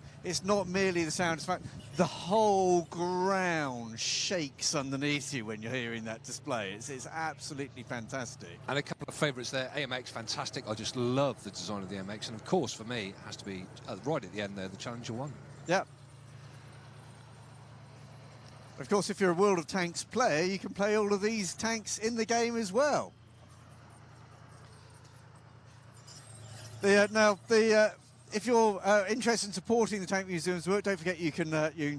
merely the sound. It's the whole ground shakes underneath you when you're hearing that display. It's absolutely fantastic. And a couple of favourites there. AMX, fantastic. I just love the design of the AMX, and of course, for me, it has to be right at the end there, the Challenger 1. Yeah. Of course, if you're a World of Tanks player, you can play all of these tanks in the game as well. If you're interested in supporting the Tank Museum's work, don't forget you can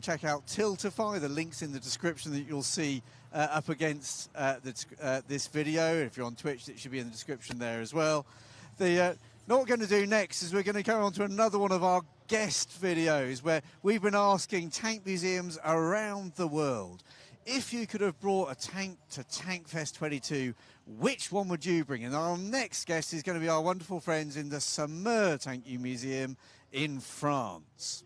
check out Tiltify. The link's in the description that you'll see up against this video. If you're on Twitch, it should be in the description there as well. What we're going to do next is we're going to go on to another one of our guest videos where we've been asking tank museums around the world, if you could have brought a tank to TANKFEST 22, which one would you bring? And our next guest is going to be our wonderful friends in the Saumur Tank Museum in France.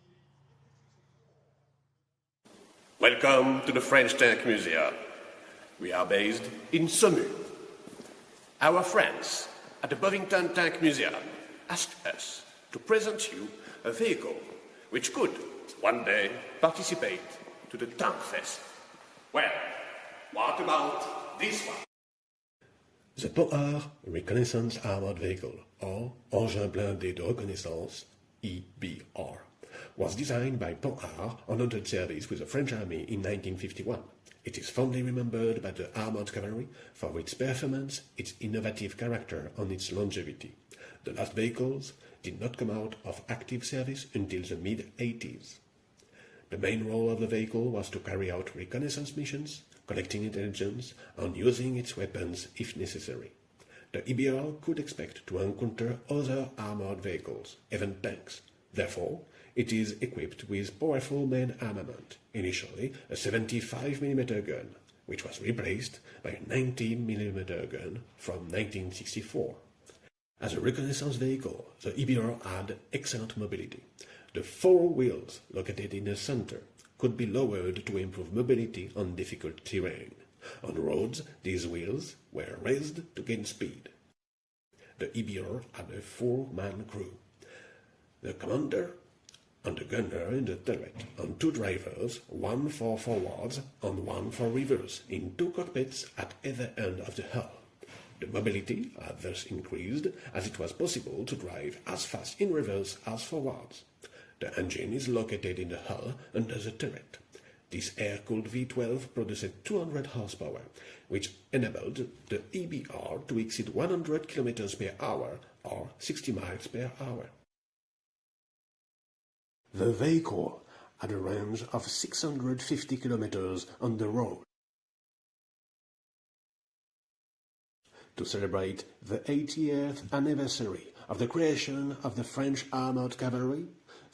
Welcome to the French Tank Museum. We are based in Saumur. Our friends at the Bovington Tank Museum asked us to present you a vehicle which could one day participate to the TANKFEST. Well, what about this one? The Power Reconnaissance Armored Vehicle, or Engin Blindé de Reconnaissance, EBR. was designed by Panhard and entered service with the French Army in 1951. It is fondly remembered by the armored cavalry for its performance, its innovative character, and its longevity. The last vehicles did not come out of active service until the mid-80s. The main role of the vehicle was to carry out reconnaissance missions, collecting intelligence, and using its weapons if necessary. The EBR could expect to encounter other armored vehicles, even tanks. Therefore, it is equipped with powerful main armament, initially a 75mm gun, which was replaced by a 19mm gun from 1964. As a reconnaissance vehicle, the EBR had excellent mobility. The four wheels, located in the center, could be lowered to improve mobility on difficult terrain. On roads, these wheels were raised to gain speed. The EBR had a 4-man crew. The commander and a gunner in the turret, and 2 drivers, one for forwards and one for reverse, in 2 cockpits at either end of the hull. The mobility had thus increased, as it was possible to drive as fast in reverse as forwards. The engine is located in the hull under the turret. This air-cooled V12 produced 200 horsepower, which enabled the EBR to exceed 100 km per hour or 60 miles per hour. The vehicle had a range of 650 kilometers on the road. To celebrate the 80th anniversary of the creation of the French armored cavalry,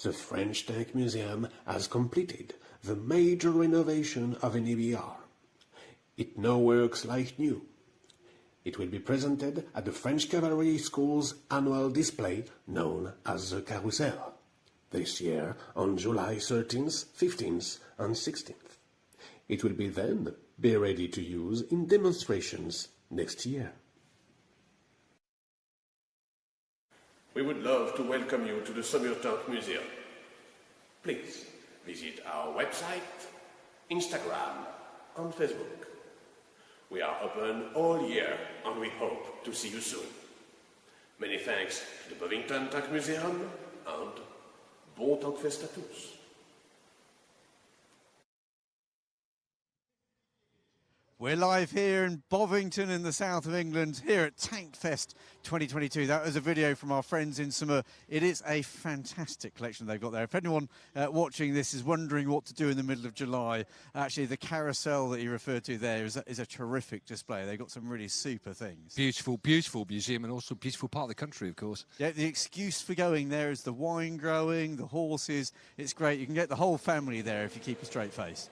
the French Tank Museum has completed the major renovation of an EBR. It now works like new. It will be presented at the French Cavalry School's annual display known as the Carousel, this year on July 13th, 15th and 16th. It will be then be ready to use in demonstrations next year. We would love to welcome you to the Summer Tank Museum. Please visit our website, Instagram and Facebook. We are open all year and we hope to see you soon. Many thanks to the Bovington Tank Museum and bon TANKFEST à tous. We're live here in Bovington in the south of England, here at TANKFEST 2022. That was a video from our friends in Summer. It is a fantastic collection they've got there. If anyone watching this is wondering what to do in the middle of July, actually the carousel that you referred to there is a terrific display. They've got some really super things. Beautiful, beautiful museum, and also a beautiful part of the country, of course. Yeah, the excuse for going there is the wine growing, the horses. It's great. You can get the whole family there if you keep a straight face.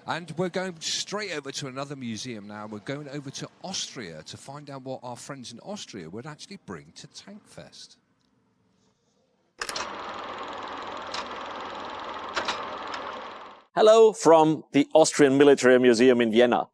And we're going straight over to another museum now. We're going over to Austria to find out what our friends in Austria would actually bring to TANKFEST. Hello from the Austrian Military Museum in Vienna.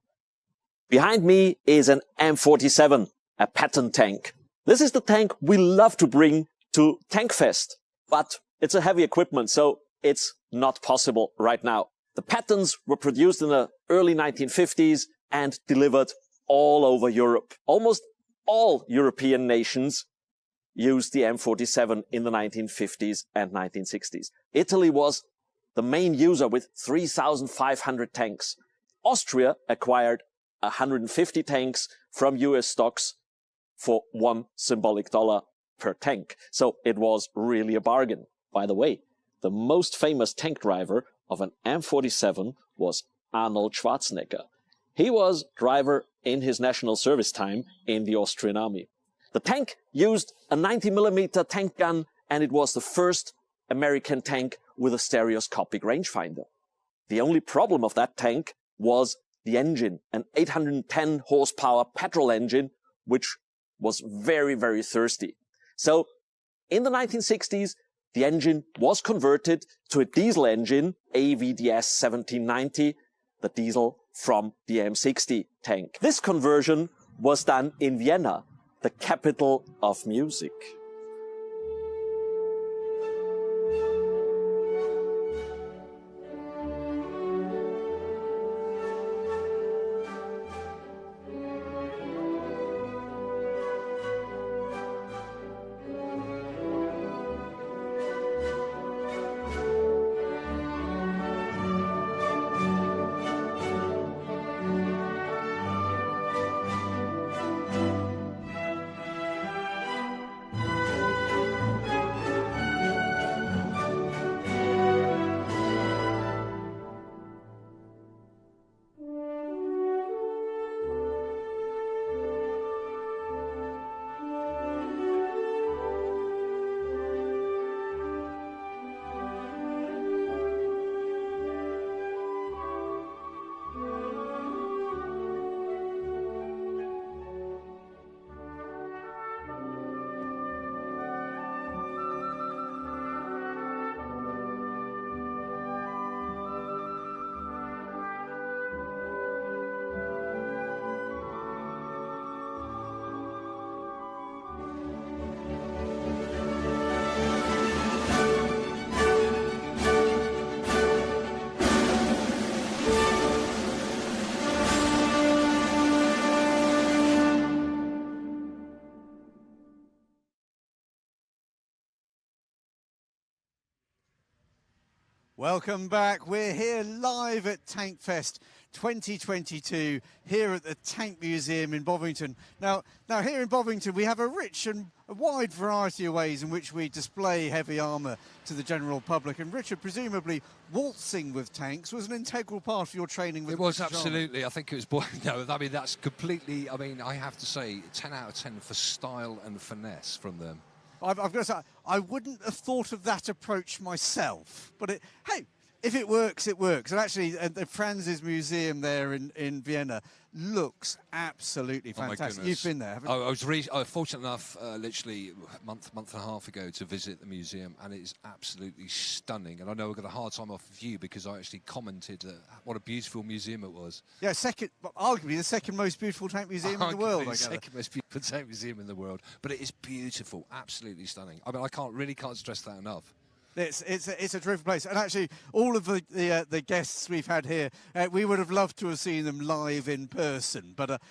Behind me is an M47, a pattern tank. This is the tank we love to bring to TANKFEST, but it's a heavy equipment, so it's not possible right now. The patterns were produced in the early 1950s and delivered all over Europe. Almost all European nations used the M47 in the 1950s and 1960s. Italy was the main user with 3,500 tanks. Austria acquired 150 tanks from US stocks for $1 symbolic per tank. So it was really a bargain. By the way, the most famous tank driver of an M47 was Arnold Schwarzenegger. He was driver in his national service time in the Austrian army. The tank used a 90mm tank gun, and it was the first American tank with a stereoscopic rangefinder. The only problem of that tank was the engine, an 810 horsepower petrol engine, which was very, very thirsty. So in the 1960s, the engine was converted to a diesel engine, AVDS 1790, the diesel from the M60 tank. This conversion was done in Vienna, the capital of music. Welcome back. We're here live at TANKFEST 2022 here at the Tank Museum in Bovington. Now here in Bovington we have a rich and a wide variety of ways in which we display heavy armour to the general public. And Richard, presumably waltzing with tanks was an integral part of your training with It was, British absolutely. I think it was, no, I mean, that's completely, I mean, I have to say 10 out of 10 for style and finesse from them. I've got to say, I wouldn't have thought of that approach myself, but hey, if it works, it works. And actually, the Franz's Museum there in Vienna looks absolutely fantastic. You've been there, haven't you? I was fortunate enough, literally a month and a half ago, to visit the museum, and it is absolutely stunning. And I know I got a hard time off of you because I actually commented what a beautiful museum it was. Yeah, arguably the second most beautiful tank museum in the world. The second most beautiful tank museum in the world, but it is beautiful, absolutely stunning. I mean, I can't stress that enough. It's a terrific place, and actually all of the guests we've had here, we would have loved to have seen them live in person, but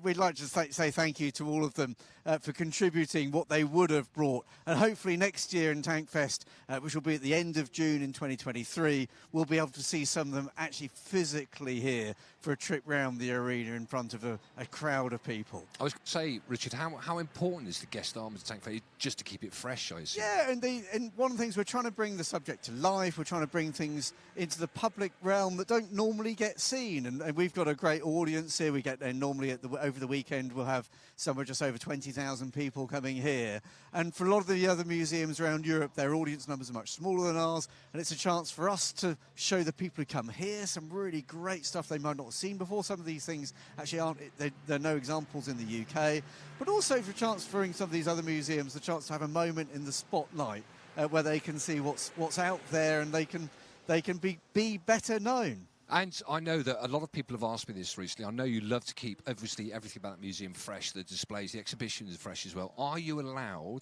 we'd like to say thank you to all of them for contributing what they would have brought, and hopefully next year in TANKFEST, which will be at the end of June in 2023, we'll be able to see some of them actually physically here for a trip round the arena in front of a crowd of people. I was going to say, Richard, how important is the guest armour to TANKFEST just to keep it fresh, I assume? Yeah, and one of the things, we're trying to bring the subject to life, we're trying to bring things into the public realm that don't normally get seen, and we've got a great audience here. We get normally over the weekend we'll have somewhere just over 20,000 people coming here, and for a lot of the other museums around Europe, their audience numbers are much smaller than ours, and it's a chance for us to show the people who come here some really great stuff they might not have seen before. Some of these things actually aren't, there are no examples in the UK, but also for a chance for some of these other museums the chance to have a moment in the spotlight where they can see what's out there, and they can be better known. And I know that a lot of people have asked me this recently. I know you love to keep, obviously, everything about the museum fresh, the displays, the exhibitions fresh as well. Are you allowed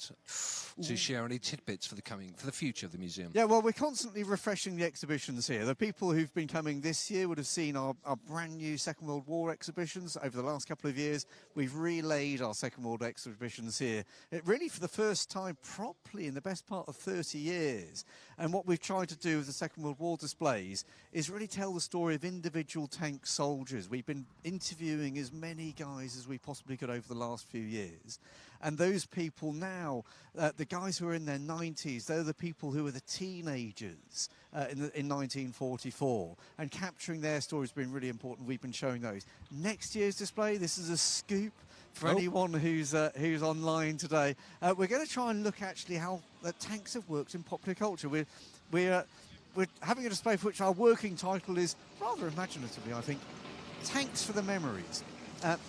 to share any tidbits for the future of the museum? Yeah, well, we're constantly refreshing the exhibitions here. The people who've been coming this year would have seen our brand new Second World War exhibitions. Over the last couple of years, we've relayed our Second World War exhibitions here. It really, for the first time properly in the best part of 30 years. And what we've tried to do with the Second World War displays is really tell the story of individual tank soldiers. We've been interviewing as many guys as we possibly could over the last few years. And those people now, the guys who are in their 90s, they're the people who were the teenagers in 1944. And capturing their stories has been really important. We've been showing those. Next year's display, this is a scoop for anyone who's online today. We're going to try and look actually how the tanks have worked in popular culture. We're having a display for which our working title is, rather imaginatively, I think, Tanks for the Memories. I've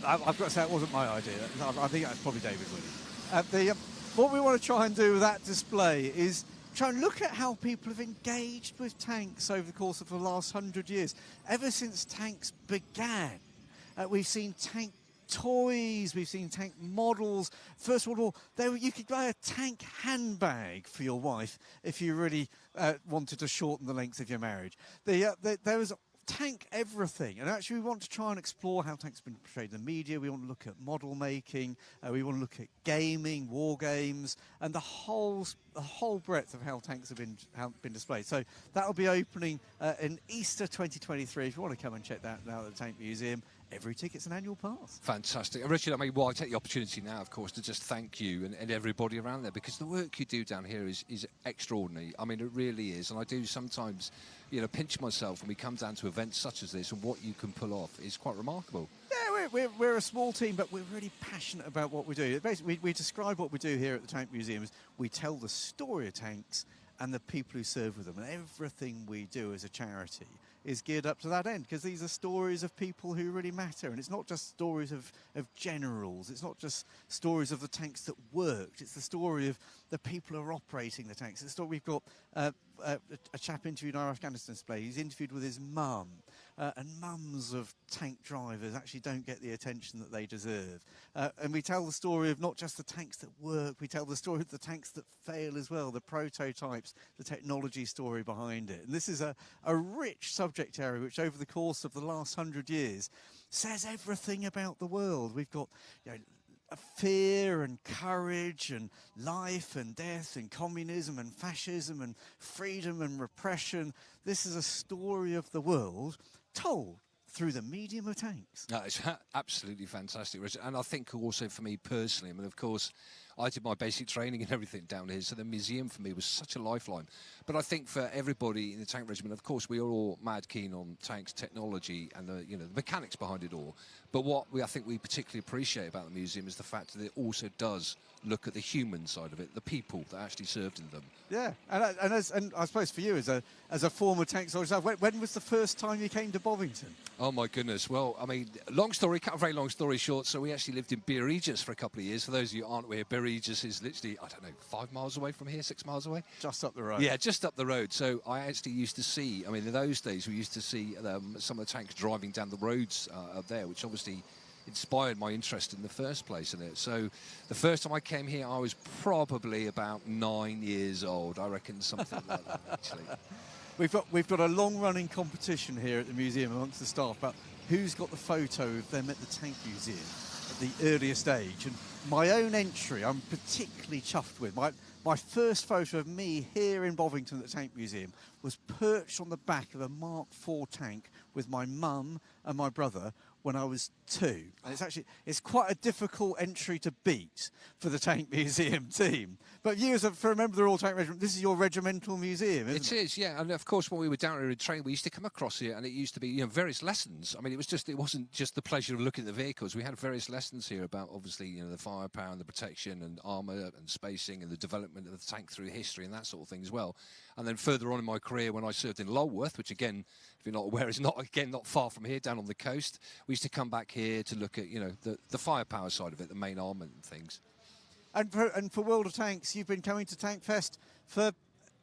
got to say, it wasn't my idea. I think that's probably David Willey. What we want to try and do with that display is try and look at how people have engaged with tanks over the course of the last 100 years. Ever since tanks began, we've seen tank toys, we've seen tank models. First World War, you could buy a tank handbag for your wife if you really wanted to shorten the length of your marriage. There was tank everything, and actually we want to try and explore how tanks have been portrayed in the media. We want to look at model making, we want to look at gaming, war games, and the whole breadth of how tanks have been displayed. So that'll be opening in Easter 2023. If you want to come and check that out at the Tank Museum, every ticket's an annual pass. Fantastic. And Richard, I mean, I take the opportunity now, of course, to just thank you and everybody around there, because the work you do down here is extraordinary. I mean, it really is. And I do sometimes, pinch myself when we come down to events such as this, and what you can pull off is quite remarkable. Yeah, we're a small team, but we're really passionate about what we do. Basically, we describe what we do here at the Tank Museum as we tell the story of tanks and the people who serve with them. And everything we do as a charity is geared up to that end, because these are stories of people who really matter. And it's not just stories of generals, it's not just stories of the tanks that worked, it's the story of the people who are operating the tanks. It's the story. We've got a chap interviewed in our Afghanistan display. He's interviewed with his mum, and mums of tank drivers actually don't get the attention that they deserve. And we tell the story of not just the tanks that work, we tell the story of the tanks that fail as well, the prototypes, the technology story behind it. And this is a rich subject area which over the course of the last 100 years says everything about the world. We've got fear and courage and life and death and communism and fascism and freedom and repression. This is a story of the world told through the medium of tanks. No, it's absolutely fantastic, Richard. And I think also for me personally, I mean, of course, I did my basic training and everything down here, so the museum for me was such a lifeline. But I think for everybody in the tank regiment, of course, we are all mad keen on tanks, technology, and the mechanics behind it all. But what I think we particularly appreciate about the museum is the fact that it also does look at the human side of it, the people that actually served in them. Yeah, and I suppose for you as a former tank soldier, when was the first time you came to Bovington? Oh my goodness! Well, I mean, cut a very long story short. So we actually lived in Beer Regis for a couple of years. For those of you who aren't aware, Beer Regis is literally, I don't know, 5 miles away from here, 6 miles away. Just up the road. Yeah, just up the road. So I actually used to see. I mean, in those days, we used to see some of the tanks driving down the roads up there, which obviously inspired my interest in the first place in it. So the first time I came here, I was probably about 9 years old. I reckon something like that, actually. We've got a long-running competition here at the museum amongst the staff about who's got the photo of them at the Tank Museum at the earliest age. And my own entry, I'm particularly chuffed with. My first photo of me here in Bovington at the Tank Museum was perched on the back of a Mark IV tank with my mum and my brother when I was 2. And it's quite a difficult entry to beat for the Tank Museum team. But you, as for a member of the Royal Tank Regiment, this is your regimental museum, isn't it? It is, yeah. And of course, when we were down here in training, we used to come across here, and it used to be, various lessons. I mean, it wasn't just the pleasure of looking at the vehicles. We had various lessons here about, obviously, the firepower and the protection and armour and spacing and the development of the tank through history and that sort of thing as well. And then further on in my career, when I served in Lulworth, which again, if you're not aware, is not far from here, down on the coast, we used to come back here to look at, the firepower side of it, the main armament and things. And for World of Tanks, you've been coming to TANKFest for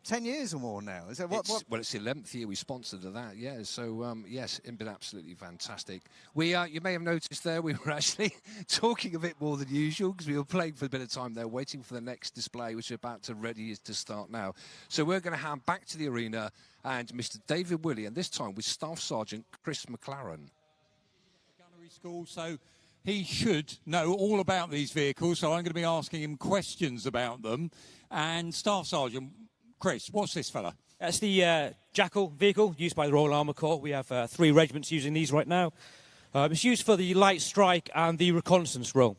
10 years or more now. Is that what? Well, it's the 11th year we sponsored that, yeah. So, yes, it's been absolutely fantastic. You may have noticed there, we were actually talking a bit more than usual because we were playing for a bit of time there, waiting for the next display, which is ready to start now. So we're going to hand back to the arena and Mr. David Willey, and this time with Staff Sergeant Chris McLaren. Gunnery school, so he should know all about these vehicles, so I'm going to be asking him questions about them. And Staff Sergeant Chris, what's this fella? That's the Jackal vehicle used by the Royal Armour Corps. We have 3 regiments using these right now. It's used for the light strike and the reconnaissance role.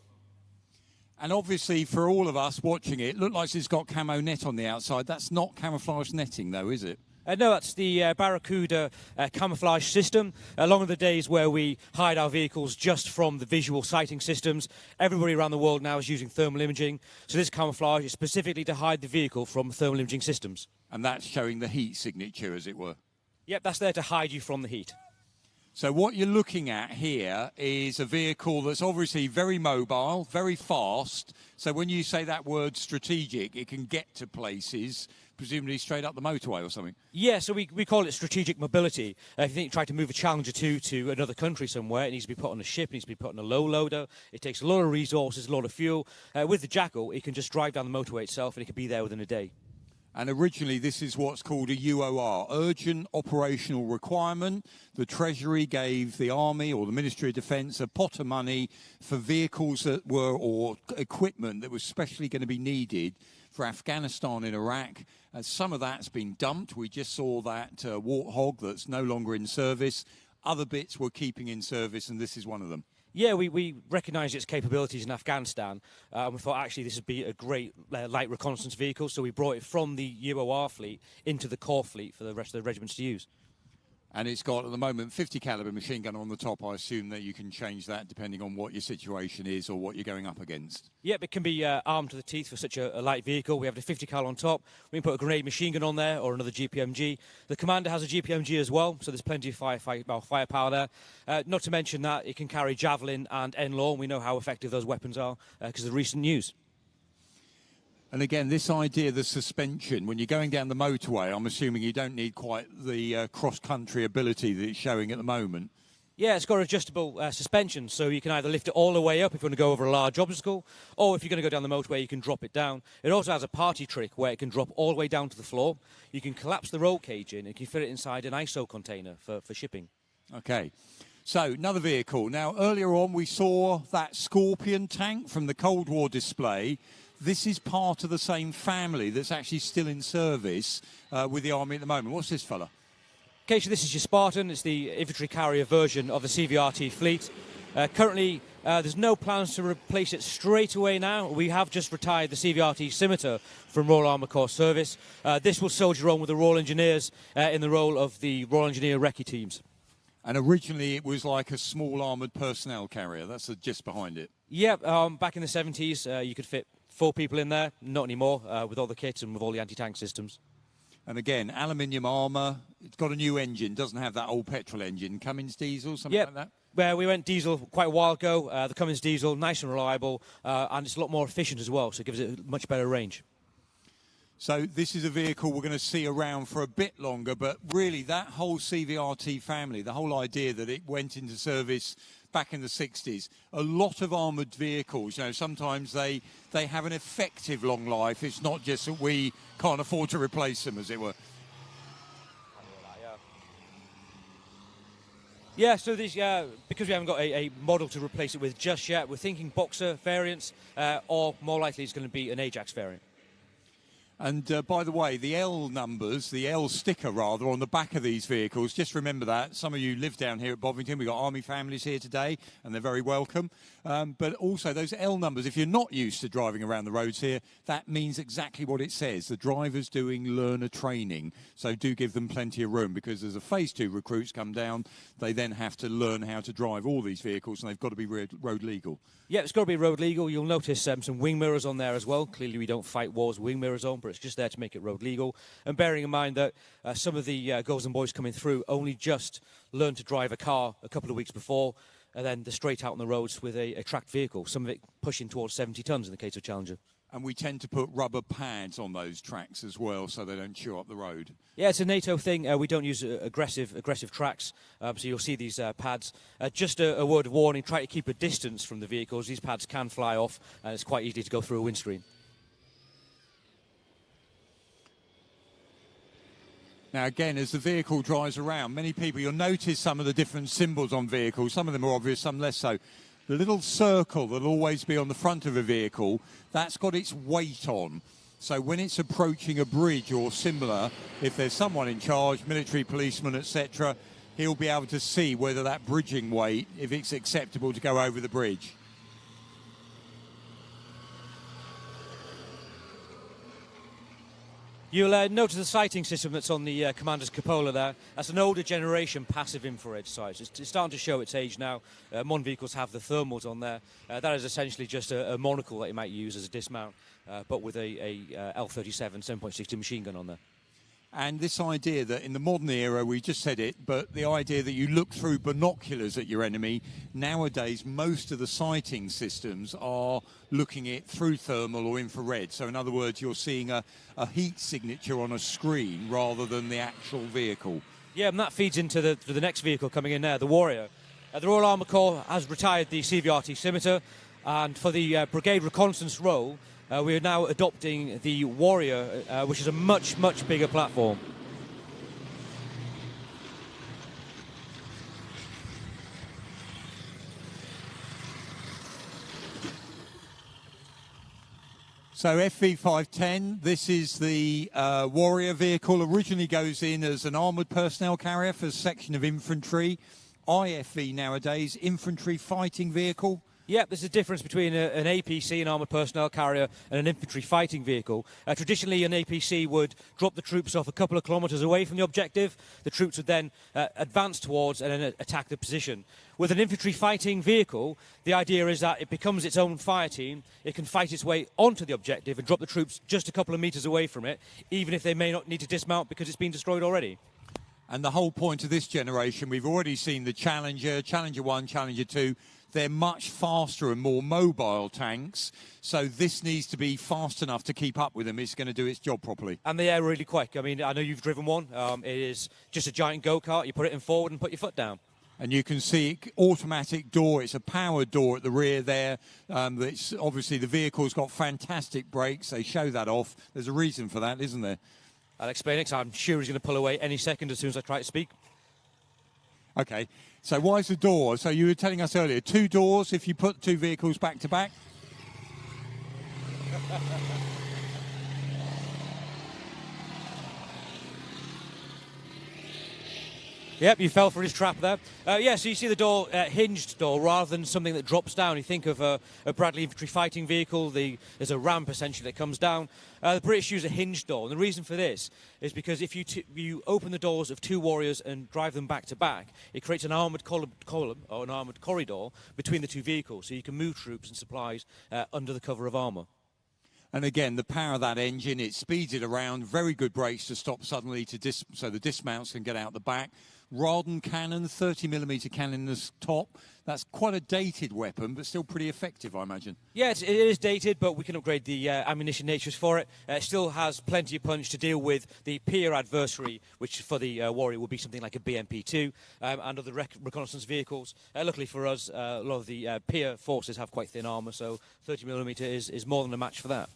And obviously, for all of us watching it, looked like it's got camo net on the outside. That's not camouflage netting, though, is it? No, that's the Barracuda camouflage system. Along with the days where we hide our vehicles just from the visual sighting systems, everybody around the world now is using thermal imaging. So this camouflage is specifically to hide the vehicle from thermal imaging systems. And that's showing the heat signature, as it were? Yep, that's there to hide you from the heat. So what you're looking at here is a vehicle that's obviously very mobile, very fast. So when you say that word strategic, it can get to places, presumably straight up the motorway or something. Yeah, so we call it strategic mobility. If you try to move a Challenger 2 to another country somewhere, it needs to be put on a ship, it needs to be put on a low loader. It takes a lot of resources, a lot of fuel. With the Jackal, it can just drive down the motorway itself and it can be there within a day. And originally, this is what's called a UOR, Urgent Operational Requirement. The Treasury gave the Army or the Ministry of Defence a pot of money for vehicles that were, or equipment that was specially going to be needed for Afghanistan and Iraq. Some of that's been dumped. We just saw that Warthog that's no longer in service. Other bits we're keeping in service, and this is one of them. Yeah, we recognise its capabilities in Afghanistan. We thought actually this would be a great light reconnaissance vehicle, so we brought it from the UOR fleet into the core fleet for the rest of the regiments to use. And it's got, at the moment, 50 caliber machine gun on the top. I assume that you can change that depending on what your situation is or what you're going up against. Yep, it can be armed to the teeth for such a light vehicle. We have the 50 cal on top. We can put a grenade machine gun on there or another GPMG. The Commander has a GPMG as well, so there's plenty of firepower there. Not to mention that it can carry Javelin and N-Law. We know how effective those weapons are because of the recent news. And again, this idea of the suspension, when you're going down the motorway, I'm assuming you don't need quite the cross-country ability that it's showing at the moment. Yeah, it's got adjustable suspension, so you can either lift it all the way up if you want to go over a large obstacle, or if you're going to go down the motorway, you can drop it down. It also has a party trick where it can drop all the way down to the floor. You can collapse the roll cage in and you can fit it inside an ISO container for shipping. Okay. So, another vehicle. Now, earlier on, we saw that Scorpion tank from the Cold War display. This is part of the same family that's actually still in service with the Army at the moment. What's this fella? Okay, so this is your Spartan. It's the infantry carrier version of the CVRT fleet. Currently, there's no plans to replace it straight away now. We have just retired the CVRT Scimitar from Royal Armour Corps service. This will soldier on with the Royal Engineers in the role of the Royal Engineer recce teams. And originally it was like a small armoured personnel carrier. That's the gist behind it. Yeah, back in the 70s, you could fit 4 people in there. Not anymore, with all the kits and with all the anti-tank systems. And again, aluminium armour. It's got a new engine. Doesn't have that old petrol engine. Cummins diesel, something like that? Well, we went diesel quite a while ago. The Cummins diesel, nice and reliable, and it's a lot more efficient as well, so it gives it a much better range. So this is a vehicle we're going to see around for a bit longer, but really that whole CVRT family, the whole idea that it went into service back in the 60s, a lot of armoured vehicles, you know, sometimes they have an effective long life. It's not just that we can't afford to replace them, as it were. Yeah, so this, because we haven't got a model to replace it with just yet, we're thinking Boxer variants, or more likely it's going to be an Ajax variant. And by the way, the L numbers, the L sticker rather, on the back of these vehicles, just remember that. Some of you live down here at Bovington. We've got Army families here today, and they're very welcome. But also those L numbers, if you're not used to driving around the roads here, that means exactly what it says. The driver's doing learner training. So do give them plenty of room, because as a Phase 2 recruits come down, they then have to learn how to drive all these vehicles, and they've got to be road legal. Yeah, it's got to be road legal. You'll notice some wing mirrors on there as well. Clearly we don't fight wars with wing mirrors on, but it's just there to make it road legal. And bearing in mind that some of the girls and boys coming through only just learned to drive a car a couple of weeks before, and then they're straight out on the roads with a tracked vehicle, some of it pushing towards 70 tonnes in the case of Challenger. And we tend to put rubber pads on those tracks as well, so they don't chew up the road. Yeah, it's a NATO thing. We don't use aggressive tracks, so you'll see these pads. Just a word of warning, try to keep a distance from the vehicles. These pads can fly off, and it's quite easy to go through a windscreen. Now, again, as the vehicle drives around, many people, you'll notice some of the different symbols on vehicles. Some of them are obvious, some less so. The little circle that'll always be on the front of a vehicle, that's got its weight on. So when it's approaching a bridge or similar, if there's someone in charge, military policeman, etc., he'll be able to see whether that bridging weight, if it's acceptable to go over the bridge. You'll notice the sighting system that's on the Commander's cupola there. That's an older generation passive infrared sight. It's starting to show its age now. Modern vehicles have the thermals on there. That is essentially just a monocle that you might use as a dismount, but with a L37 7.62 machine gun on there. And this idea that in the modern era, we just said it, but the idea that you look through binoculars at your enemy, nowadays most of the sighting systems are looking it through thermal or infrared. So in other words, you're seeing a heat signature on a screen rather than the actual vehicle. Yeah, and that feeds into the next vehicle coming in there, the Warrior. The Royal Armour Corps has retired the CVRT Scimitar, and for the brigade reconnaissance role, we are now adopting the Warrior, which is a much bigger platform. So FV510, this is the Warrior vehicle. Originally goes in as an armoured personnel carrier for a section of infantry. IFV nowadays, infantry fighting vehicle. Yep, there's a difference between an APC, an armoured personnel carrier, and an infantry fighting vehicle. Traditionally, an APC would drop the troops off a couple of kilometres away from the objective. The troops would then advance towards and then attack the position. With an infantry fighting vehicle, the idea is that it becomes its own fire team. It can fight its way onto the objective and drop the troops just a couple of metres away from it, even if they may not need to dismount because it's been destroyed already. And the whole point of this generation, we've already seen the Challenger, Challenger 1, Challenger 2. They're much faster and more mobile tanks, so this needs to be fast enough to keep up with them. It's going to do its job properly. And they are really quick. I mean, I know you've driven one. It is just a giant go-kart. You put it in forward and put your foot down. And you can see automatic door. It's a powered door at the rear there. It's obviously the vehicle's got fantastic brakes. They show that off. There's a reason for that, isn't there? I'll explain it, 'cause I'm sure he's going to pull away any second as soon as I try to speak. Okay, so why is the door? So you were telling us earlier, 2 doors if you put 2 vehicles back to back? Yep, you fell for his trap there. Yeah, so you see the door, hinged door, rather than something that drops down. You think of a Bradley infantry fighting vehicle, there's a ramp essentially that comes down. The British use a hinged door, and the reason for this is because if you open the doors of 2 warriors and drive them back to back, it creates an armoured column or an armoured corridor between the 2 vehicles, so you can move troops and supplies under the cover of armour. And again, the power of that engine, it speeds it around, very good brakes to stop suddenly, so the dismounts can get out the back. Radon cannon, 30mm cannon in the top. That's quite a dated weapon, but still pretty effective, I imagine. Yeah, it is dated, but we can upgrade the ammunition natures for it. It still has plenty of punch to deal with the peer adversary, which for the Warrior would be something like a BMP-2 and other reconnaissance vehicles. Luckily for us, a lot of the peer forces have quite thin armour, so 30mm is more than a match for that.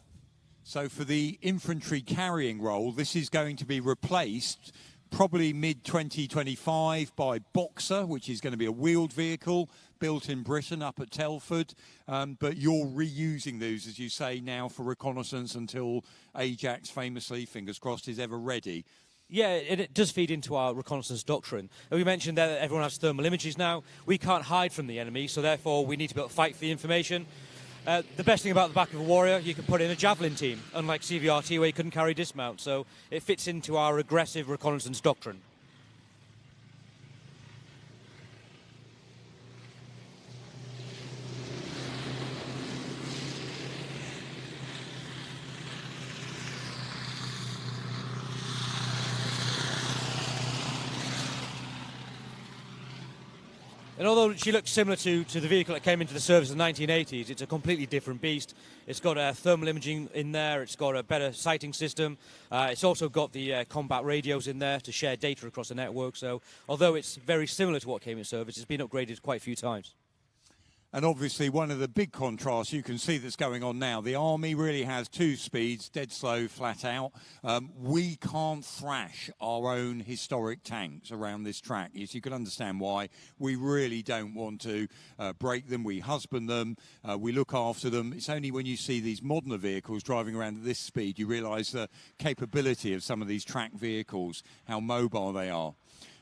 So for the infantry carrying role, this is going to be replaced probably mid-2025 by Boxer, which is going to be a wheeled vehicle built in Britain up at Telford. But you're reusing those, as you say, now for reconnaissance until Ajax, famously, fingers crossed, is ever ready. Yeah, it does feed into our reconnaissance doctrine. We mentioned that everyone has thermal images now. We can't hide from the enemy, so therefore we need to be able to fight for the information. The best thing about the back of a Warrior, you can put in a javelin team, unlike CVRT where you couldn't carry dismount, so it fits into our aggressive reconnaissance doctrine. And although she looks similar to the vehicle that came into the service in the 1980s, it's a completely different beast. It's got thermal imaging in there, it's got a better sighting system, it's also got the combat radios in there to share data across the network, so although it's very similar to what came in service, it's been upgraded quite a few times. And obviously one of the big contrasts you can see that's going on now, the Army really has 2 speeds, dead slow, flat out. We can't thrash our own historic tanks around this track. Yes, you can understand why. We really don't want to break them. We husband them. We look after them. It's only when you see these modern vehicles driving around at this speed, you realise the capability of some of these track vehicles, how mobile they are.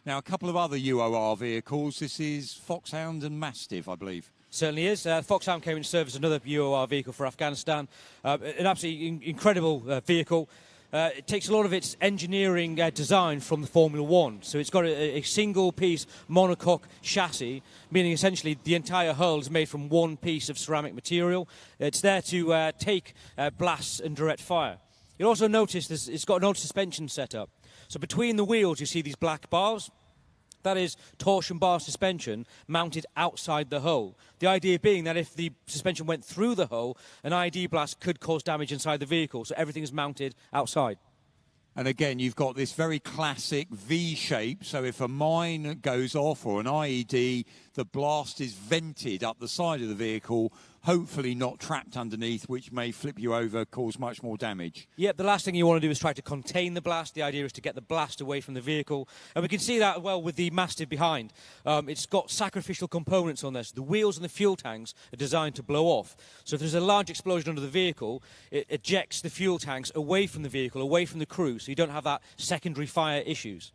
Now, a couple of other UOR vehicles. This is Foxhound and Mastiff, I believe. Certainly is. Foxhound came into service, another UOR vehicle for Afghanistan. An absolutely incredible vehicle. It takes a lot of its engineering design from the Formula One. So it's got a single-piece monocoque chassis, meaning essentially the entire hull is made from one piece of ceramic material. It's there to take blasts and direct fire. You'll also notice it's got an odd suspension setup. So between the wheels you see these black bars. That is torsion bar suspension mounted outside the hull. The idea being that if the suspension went through the hull, an ID blast could cause damage inside the vehicle, so everything is mounted outside. And again, you've got this very classic V shape, so if a mine goes off or an IED, the blast is vented up the side of the vehicle, hopefully not trapped underneath, which may flip you over, cause much more damage. Yep, the last thing you want to do is try to contain the blast. The idea is to get the blast away from the vehicle. And we can see that well with the Mastiff behind. It's got sacrificial components on this. The wheels and the fuel tanks are designed to blow off. So if there's a large explosion under the vehicle, it ejects the fuel tanks away from the vehicle, away from the crew, so you don't have that secondary fire issues.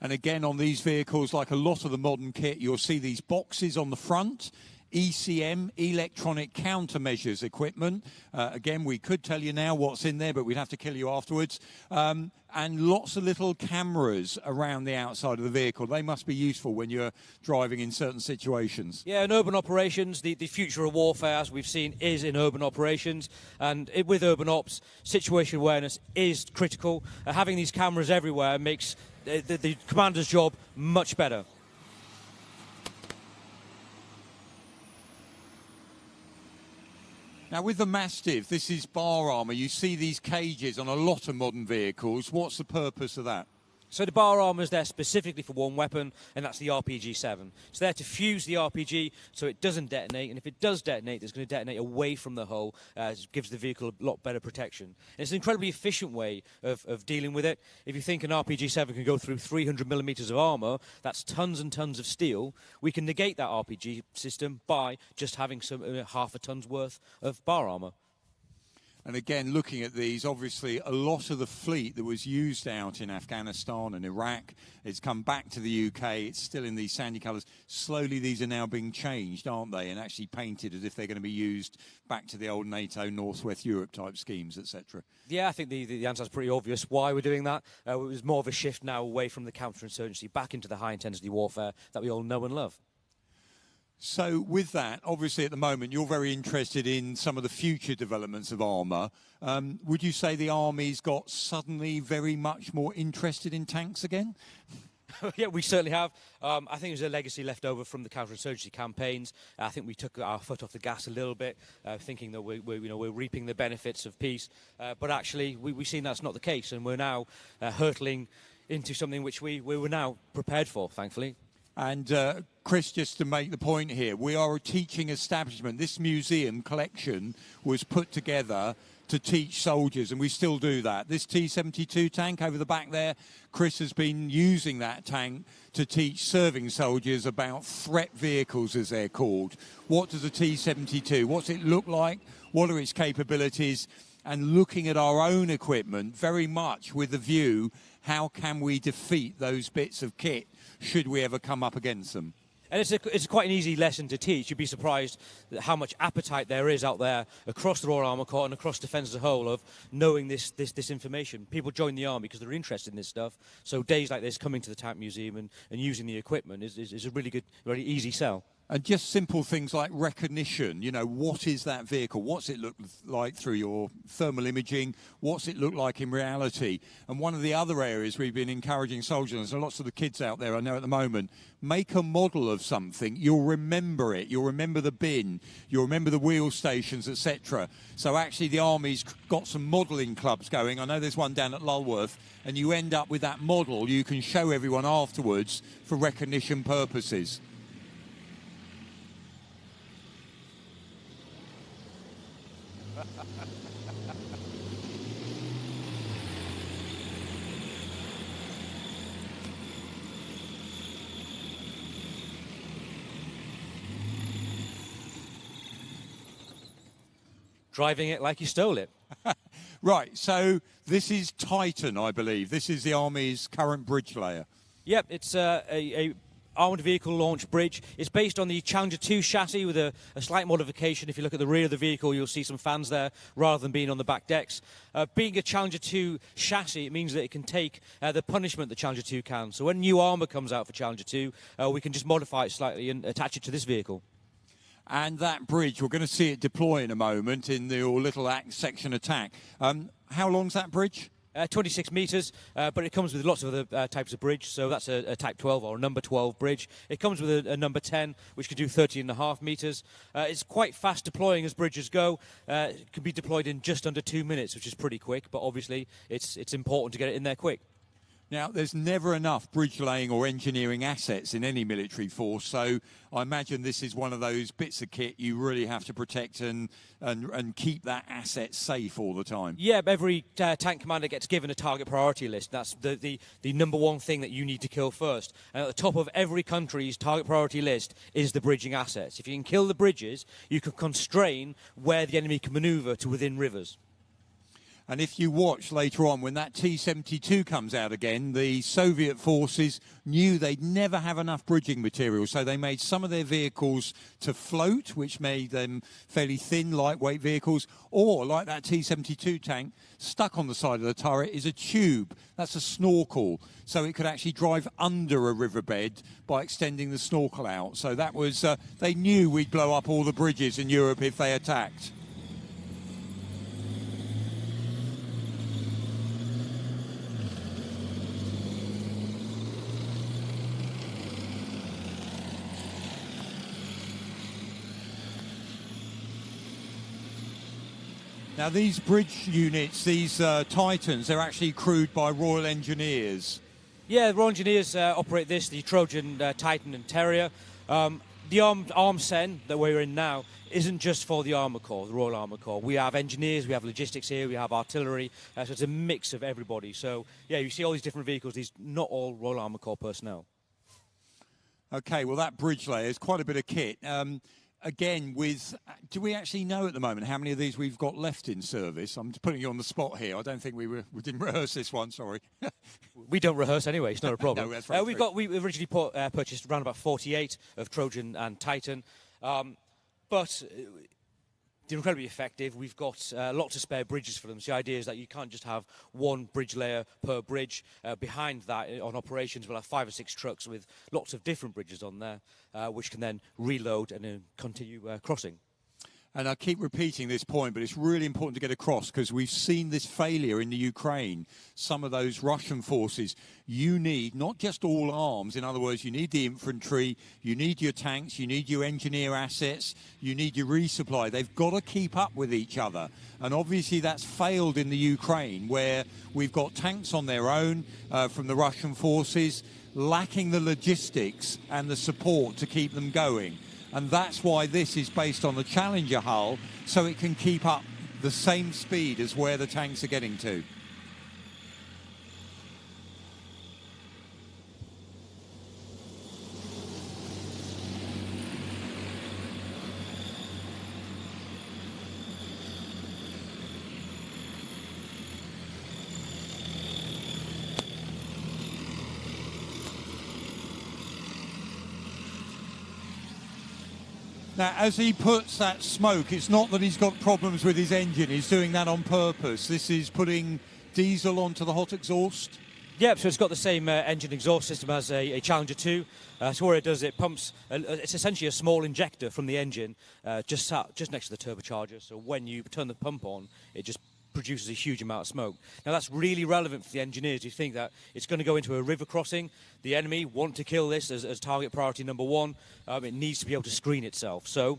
And again, on these vehicles, like a lot of the modern kit, you'll see these boxes on the front. ECM, electronic countermeasures equipment. Again, we could tell you now what's in there, but we'd have to kill you afterwards. And lots of little cameras around the outside of the vehicle. They must be useful when you're driving in certain situations. Yeah, in urban operations, the future of warfare, as we've seen, is in urban operations. And with urban ops, situation awareness is critical. Having these cameras everywhere makes the commander's job much better. Now, with the Mastiff, this is bar armour. You see these cages on a lot of modern vehicles. What's the purpose of that? So the bar armour is there specifically for one weapon, and that's the RPG-7. It's there to fuse the RPG so it doesn't detonate, and if it does detonate, it's going to detonate away from the hull. It gives the vehicle a lot better protection. And it's an incredibly efficient way of dealing with it. If you think an RPG-7 can go through 300 millimetres of armour, that's tons and tons of steel. We can negate that RPG system by just having some half a ton's worth of bar armour. And again, looking at these, obviously a lot of the fleet that was used out in Afghanistan and Iraq, it's come back to the UK, it's still in these sandy colours. Slowly these are now being changed, aren't they, and actually painted as if they're going to be used back to the old NATO, Northwest Europe type schemes, etc. Yeah, I think the answer is pretty obvious why we're doing that. It was more of a shift now away from the counterinsurgency back into the high-intensity warfare that we all know and love. So with that, obviously at the moment, you're very interested in some of the future developments of armour. Would you say the Army's got suddenly very much more interested in tanks again? Yeah, we certainly have. I think there's a legacy left over from the counterinsurgency campaigns. I think we took our foot off the gas a little bit, thinking that we're reaping the benefits of peace. But actually, we've seen that's not the case, and we're now hurtling into something which we were now prepared for, thankfully. And Chris, just to make the point here, we are a teaching establishment. This museum collection was put together to teach soldiers, and we still do that. This T-72 tank over the back there, Chris has been using that tank to teach serving soldiers about threat vehicles, as they're called. What does a T-72, what's it look like? What are its capabilities? And looking at our own equipment very much with the view, how can we defeat those bits of kit should we ever come up against them? And it's quite an easy lesson to teach. You'd be surprised at how much appetite there is out there across the Royal Armour Corps and across defence as a whole of knowing this information. People join the Army because they're interested in this stuff. So days like this, coming to the Tank Museum and using the equipment is a really good, really easy sell. And just simple things like recognition, you know, what is that vehicle? What's it look like through your thermal imaging? What's it look like in reality? And one of the other areas we've been encouraging soldiers, and lots of the kids out there I know at the moment, make a model of something, you'll remember it, you'll remember the bin, you'll remember the wheel stations, etc. So actually the Army's got some modelling clubs going. I know there's one down at Lulworth, and you end up with that model you can show everyone afterwards for recognition purposes. Driving it like you stole it. Right, so this is Titan, I believe. This is the Army's current bridge layer. Yep, it's a armoured vehicle launch bridge. It's based on the Challenger 2 chassis with a slight modification. If you look at the rear of the vehicle, you'll see some fans there rather than being on the back decks. Being a Challenger 2 chassis, it means that it can take the punishment that Challenger 2 can. So when new armour comes out for Challenger 2, we can just modify it slightly and attach it to this vehicle. And that bridge, we're going to see it deploy in a moment in the little section attack. How long's that bridge? 26 metres, but it comes with lots of other types of bridge. So that's a Type 12 or a number 12 bridge. It comes with a number 10, which can do 13.5 metres. It's quite fast deploying as bridges go. It can be deployed in just under 2 minutes, which is pretty quick, but obviously it's important to get it in there quick. Now, there's never enough bridge laying or engineering assets in any military force, so I imagine this is one of those bits of kit you really have to protect and keep that asset safe all the time. Yeah, every tank commander gets given a target priority list. That's the number one thing that you need to kill first. And at the top of every country's target priority list is the bridging assets. If you can kill the bridges, you can constrain where the enemy can manoeuvre to within rivers. And if you watch later on, when that T-72 comes out again, the Soviet forces knew they'd never have enough bridging material, so they made some of their vehicles to float, which made them fairly thin, lightweight vehicles, or, like that T-72 tank, stuck on the side of the turret is a tube. That's a snorkel, so it could actually drive under a riverbed by extending the snorkel out. So that was, they knew we'd blow up all the bridges in Europe if they attacked. Now, these bridge units, these Titans, they're actually crewed by Royal Engineers. Yeah, the Royal Engineers operate this, the Trojan, Titan and Terrier. The Arm Sen that we're in now isn't just for the Armour Corps, the Royal Armour Corps. We have engineers, we have logistics here, we have artillery, so it's a mix of everybody. So, yeah, you see all these different vehicles, these not all Royal Armour Corps personnel. Okay, well, that bridge layer is quite a bit of kit. Again, do we actually know at the moment how many of these we've got left in service? I'm putting you on the spot here. I don't think we didn't rehearse this one, sorry. We don't rehearse anyway, it's not a problem. No, that's right, we originally purchased around about 48 of Trojan and Titan, but they're incredibly effective. We've got lots of spare bridges for them. So the idea is that you can't just have one bridge layer per bridge. Behind that, on operations, we'll have 5 or 6 trucks with lots of different bridges on there, which can then reload and then continue crossing. And I keep repeating this point, but it's really important to get across because we've seen this failure in the Ukraine. Some of those Russian forces, you need not just all arms. In other words, you need the infantry, you need your tanks, you need your engineer assets, you need your resupply. They've got to keep up with each other. And obviously that's failed in the Ukraine, where we've got tanks on their own from the Russian forces, lacking the logistics and the support to keep them going. And that's why this is based on the Challenger hull, so it can keep up the same speed as where the tanks are getting to. Now, as he puts that smoke, it's not that he's got problems with his engine. He's doing that on purpose. This is putting diesel onto the hot exhaust. Yep, so it's got the same engine exhaust system as a Challenger 2. So what it does, it pumps, it's essentially a small injector from the engine just next to the turbocharger. So when you turn the pump on, it just produces a huge amount of smoke. Now that's really relevant for the engineers. You think that it's going to go into a river crossing. The enemy want to kill this as target priority number 1. It needs to be able to screen itself. So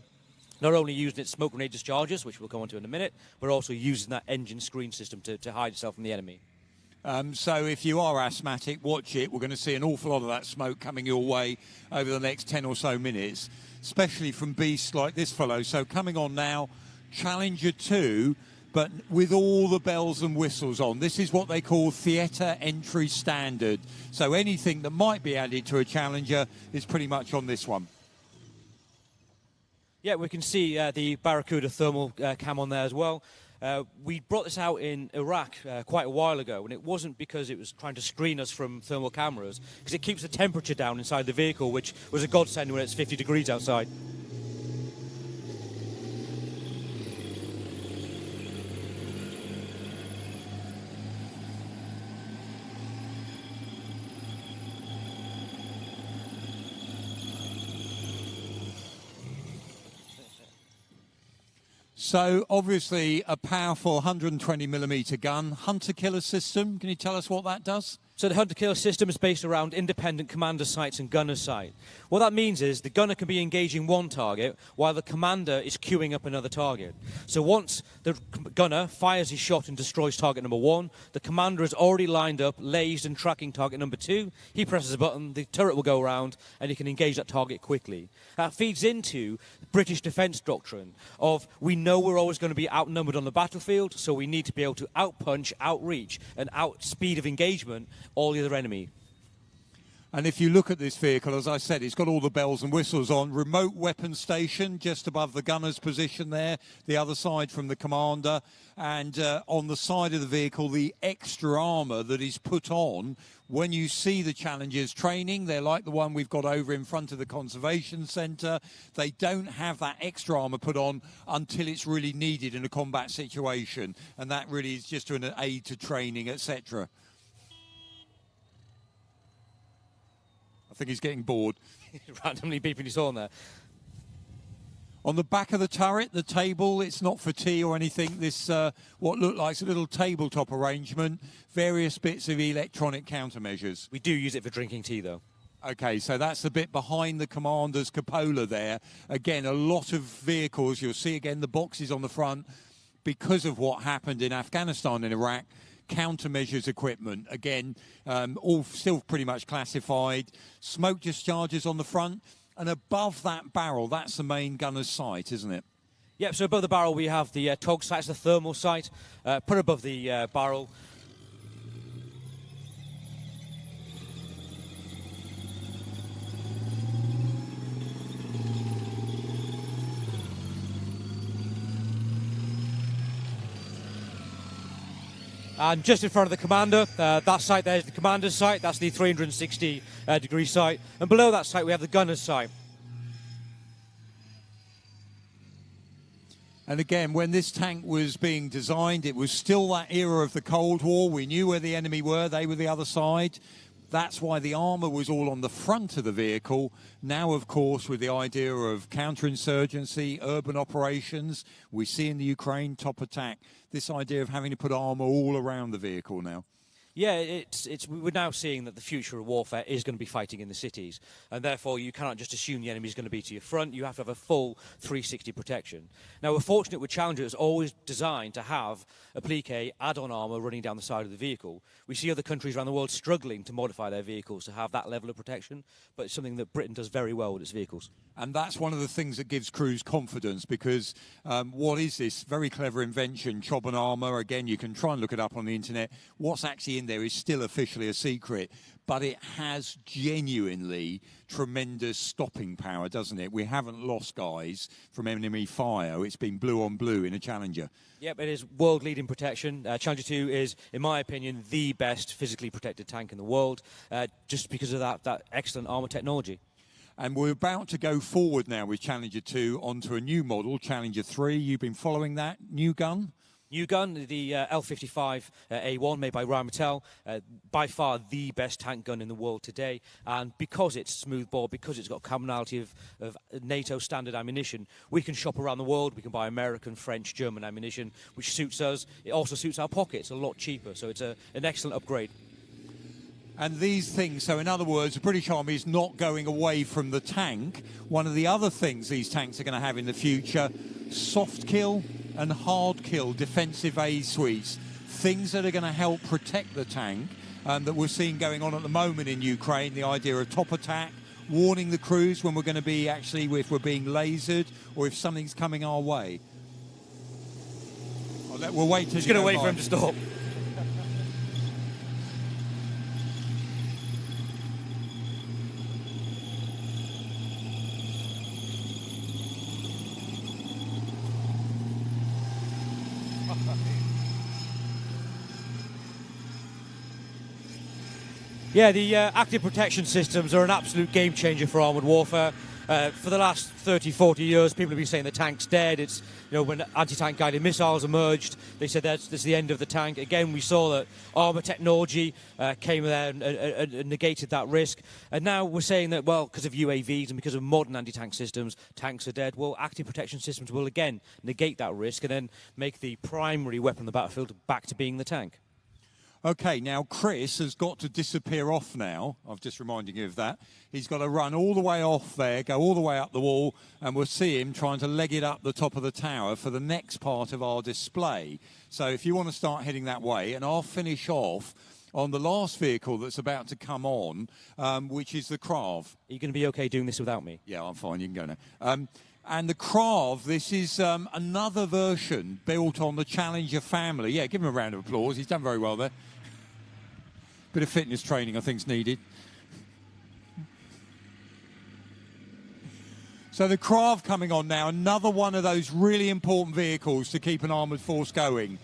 not only using its smoke grenade dischargers, which we'll come on to in a minute, but also using that engine screen system to hide itself from the enemy. So if you are asthmatic, watch it. We're going to see an awful lot of that smoke coming your way over the next 10 or so minutes, especially from beasts like this fellow. So coming on now, Challenger 2, but with all the bells and whistles on. This is what they call theatre entry standard. So anything that might be added to a Challenger is pretty much on this one. Yeah, we can see the Barracuda thermal cam on there as well. We brought this out in Iraq quite a while ago, and it wasn't because it was trying to screen us from thermal cameras, because it keeps the temperature down inside the vehicle, which was a godsend when it's 50 degrees outside. So obviously a powerful 120mm gun, hunter-killer system. Can you tell us what that does? So the hunter-killer system is based around independent commander sights and gunner sight. What that means is the gunner can be engaging one target while the commander is queuing up another target. So once the gunner fires his shot and destroys target number 1, the commander is already lined up, lased and tracking target number 2. He presses a button, the turret will go around, and he can engage that target quickly. That feeds into the British defence doctrine of we know we're always going to be outnumbered on the battlefield, so we need to be able to outpunch, outreach, and outspeed of engagement all the other enemy. And if you look at this vehicle, as I said, it's got all the bells and whistles on. Remote weapon station just above the gunner's position there, the other side from the commander. And on the side of the vehicle, the extra armour that is put on. When you see the Challengers training, they're like the one we've got over in front of the Conservation Centre. They don't have that extra armour put on until it's really needed in a combat situation. And that really is just an aid to training, etc. I think he's getting bored. Randomly beeping his horn there. On the back of the turret, the table, it's not for tea or anything. This, what looked like a little tabletop arrangement, various bits of electronic countermeasures. We do use it for drinking tea, though. Okay, so that's the bit behind the commander's cupola there. Again, a lot of vehicles. You'll see again the boxes on the front. Because of what happened in Afghanistan and Iraq, countermeasures equipment. Again, all still pretty much classified. Smoke discharges on the front. And above that barrel, that's the main gunner's sight, isn't it? Yep, so above the barrel we have the TOG sight, the thermal sight, put above the barrel. And just in front of the commander, that sight there is the commander's sight. That's the 360 degree sight. And below that sight, we have the gunner's sight. And again, when this tank was being designed, it was still that era of the Cold War. We knew where the enemy were. They were the other side. That's why the armour was all on the front of the vehicle. Now, of course, with the idea of counterinsurgency, urban operations, we see in the Ukraine top attack, this idea of having to put armour all around the vehicle now. Yeah, we're now seeing that the future of warfare is going to be fighting in the cities, and therefore you cannot just assume the enemy is going to be to your front. You have to have a full 360 protection. Now, we're fortunate with Challenger is always designed to have applique add-on armour running down the side of the vehicle. We see other countries around the world struggling to modify their vehicles to have that level of protection, but it's something that Britain does very well with its vehicles. And that's one of the things that gives crews confidence, because what is this very clever invention, Chobham armour? Again, you can try and look it up on the internet. What's actually in there is still officially a secret, but it has genuinely tremendous stopping power, doesn't it? We haven't lost guys from enemy fire. It's been blue on blue in a Challenger. Yep, it is world-leading protection. Challenger 2 is, in my opinion, the best physically protected tank in the world, just because of that excellent armour technology. And we're about to go forward now with Challenger 2 onto a new model, Challenger 3. You've been following that new gun? New gun, the L55 A1 made by Rheinmetall, by far the best tank gun in the world today. And because it's smoothbore, because it's got commonality of NATO standard ammunition, we can shop around the world. We can buy American, French, German ammunition, which suits us. It also suits our pockets a lot cheaper. So it's an excellent upgrade. And these things, so in other words, the British Army is not going away from the tank. One of the other things these tanks are going to have in the future, soft kill and hard kill defensive aid suites, things that are going to help protect the tank that we're seeing going on at the moment in Ukraine, the idea of top attack, warning the crews when we're going to be actually, if we're being lasered or if something's coming our way. We'll wait till Just going to wait for him to stop. Yeah, the active protection systems are an absolute game changer for armoured warfare. For the last 30, 40 years, people have been saying the tank's dead. It's, when anti-tank guided missiles emerged, they said that's the end of the tank. Again, we saw that armour technology came there and negated that risk. And now we're saying that, well, because of UAVs and because of modern anti-tank systems, tanks are dead. Well, active protection systems will again negate that risk and then make the primary weapon on the battlefield back to being the tank. Okay, now Chris has got to disappear off now. I'm just reminding you of that. He's got to run all the way off there, go all the way up the wall, and we'll see him trying to leg it up the top of the tower for the next part of our display. So if you want to start heading that way, and I'll finish off on the last vehicle that's about to come on, which is the Krav. Are you going to be okay doing this without me? Yeah, I'm fine. You can go now. And the Krav, this is another version built on the Challenger family. Yeah, give him a round of applause. He's done very well there. Bit of fitness training, I think, is needed. So the Krav coming on now, another one of those really important vehicles to keep an armoured force going.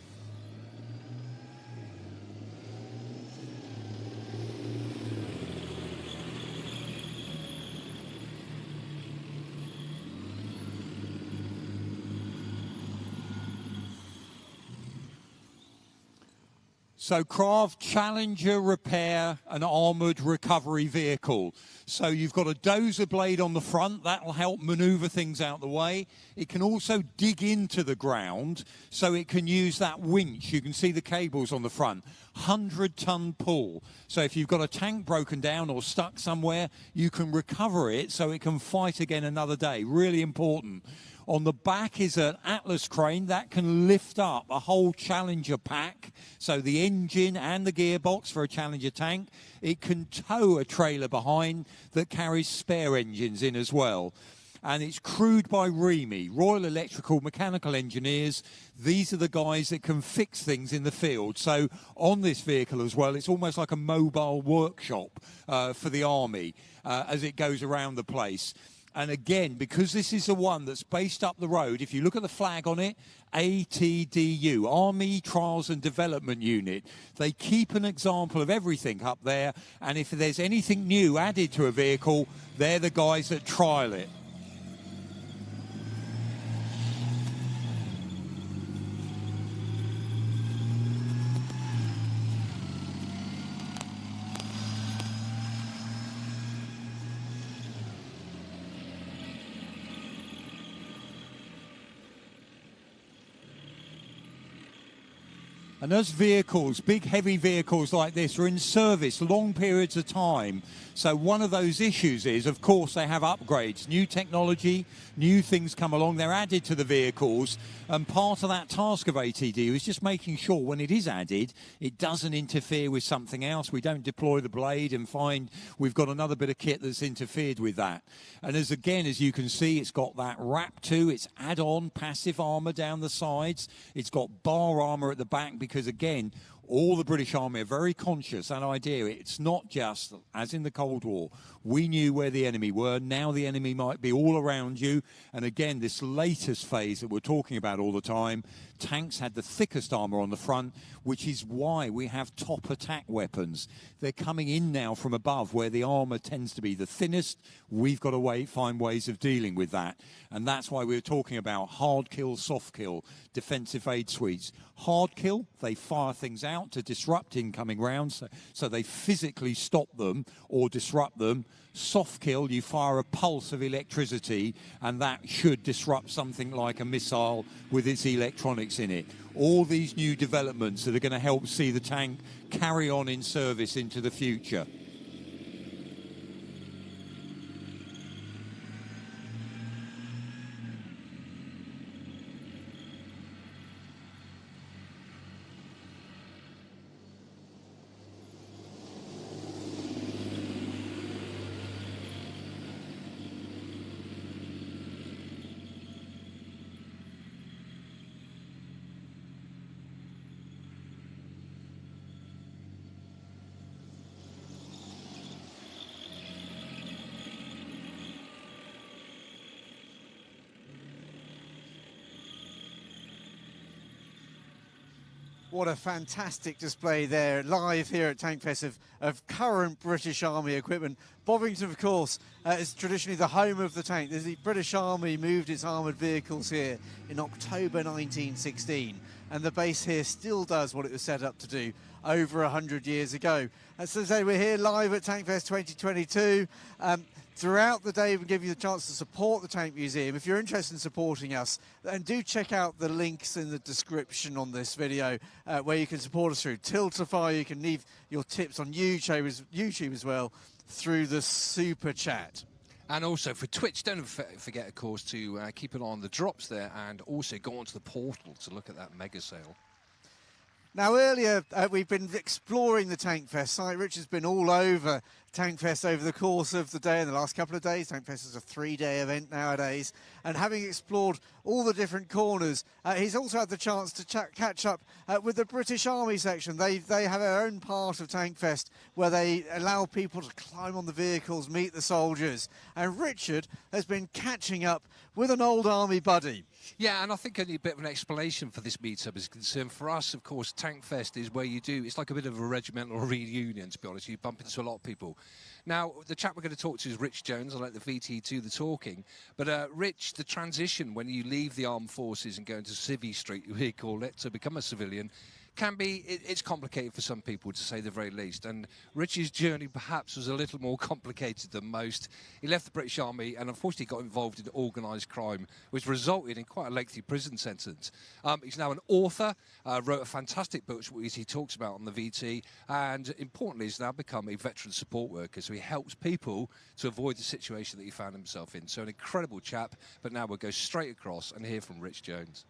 So Krav Challenger repair an armoured recovery vehicle. So you've got a dozer blade on the front, that'll help manoeuvre things out the way. It can also dig into the ground, so it can use that winch. You can see the cables on the front, 100-ton pull. So if you've got a tank broken down or stuck somewhere, you can recover it so it can fight again another day. Really important. On the back is an Atlas crane that can lift up a whole Challenger pack, so the engine and the gearbox for a Challenger tank. It can tow a trailer behind that carries spare engines in as well. And it's crewed by REME, Royal Electrical Mechanical Engineers. These are the guys that can fix things in the field. So on this vehicle as well, it's almost like a mobile workshop for the Army as it goes around the place. And again, because this is the one that's based up the road, if you look at the flag on it, ATDU, Army Trials and Development Unit. They keep an example of everything up there. And if there's anything new added to a vehicle, they're the guys that trial it. And as vehicles, big heavy vehicles like this are in service long periods of time. So one of those issues is, of course, they have upgrades, new technology, new things come along, they're added to the vehicles. And part of that task of ATD is just making sure when it is added, it doesn't interfere with something else. We don't deploy the blade and find we've got another bit of kit that's interfered with that. And as you can see, it's got that wrap too. It's add-on passive armour down the sides. It's got bar armour at the back because, again, all the British Army are very conscious, that idea. It's not just, as in the Cold War, we knew where the enemy were. Now the enemy might be all around you. And again, this latest phase that we're talking about all the time, tanks had the thickest armour on the front, which is why we have top attack weapons. They're coming in now from above where the armour tends to be the thinnest. We've got to find ways of dealing with that. And that's why we're talking about hard kill, soft kill, defensive aid suites. Hard kill, they fire things out to disrupt incoming rounds, so they physically stop them or disrupt them. Soft kill, you fire a pulse of electricity, and that should disrupt something like a missile with its electronics in it. All these new developments that are going to help see the tank carry on in service into the future. What a fantastic display there, live here at TANKFEST of current British Army equipment. Bovington, of course, is traditionally the home of the tank. The British Army moved its armoured vehicles here in October 1916, and the base here still does what it was set up to do over 100 years ago. As I say, we're here live at TANKFEST 2022. Throughout the day, we'll give you the chance to support the Tank Museum. If you're interested in supporting us, then do check out the links in the description on this video where you can support us through Tiltify. You can leave your tips on YouTube as well through the Super Chat. And also for Twitch, don't forget, of course, to keep an eye on the drops there and also go onto the portal to look at that mega sale. Now, earlier, we've been exploring the TANKFEST site. Richard's been all over TANKFEST over the course of the day and the last couple of days. TANKFEST is a 3-day event nowadays. And having explored all the different corners, he's also had the chance to catch up with the British Army section. They have their own part of TANKFEST where they allow people to climb on the vehicles, meet the soldiers. And Richard has been catching up with an old Army buddy. Yeah, and I think only a bit of an explanation for this meetup is concerned. For us, of course, TANKFEST is where you do, it's like a bit of a regimental reunion, to be honest. You bump into a lot of people. Now, the chap we're going to talk to is Rich Jones. I'll let the VT do the talking. But Rich, the transition when you leave the armed forces and go into Civvy Street, we call it, to become a civilian, can be, it's complicated for some people, to say the very least. And Rich's journey perhaps was a little more complicated than most. He left the British Army and unfortunately got involved in organised crime, which resulted in quite a lengthy prison sentence. He's now an author, wrote a fantastic book which he talks about on the VT, and importantly has now become a veteran support worker. So he helps people to avoid the situation that he found himself in. So an incredible chap, but now we'll go straight across and hear from Rich Jones.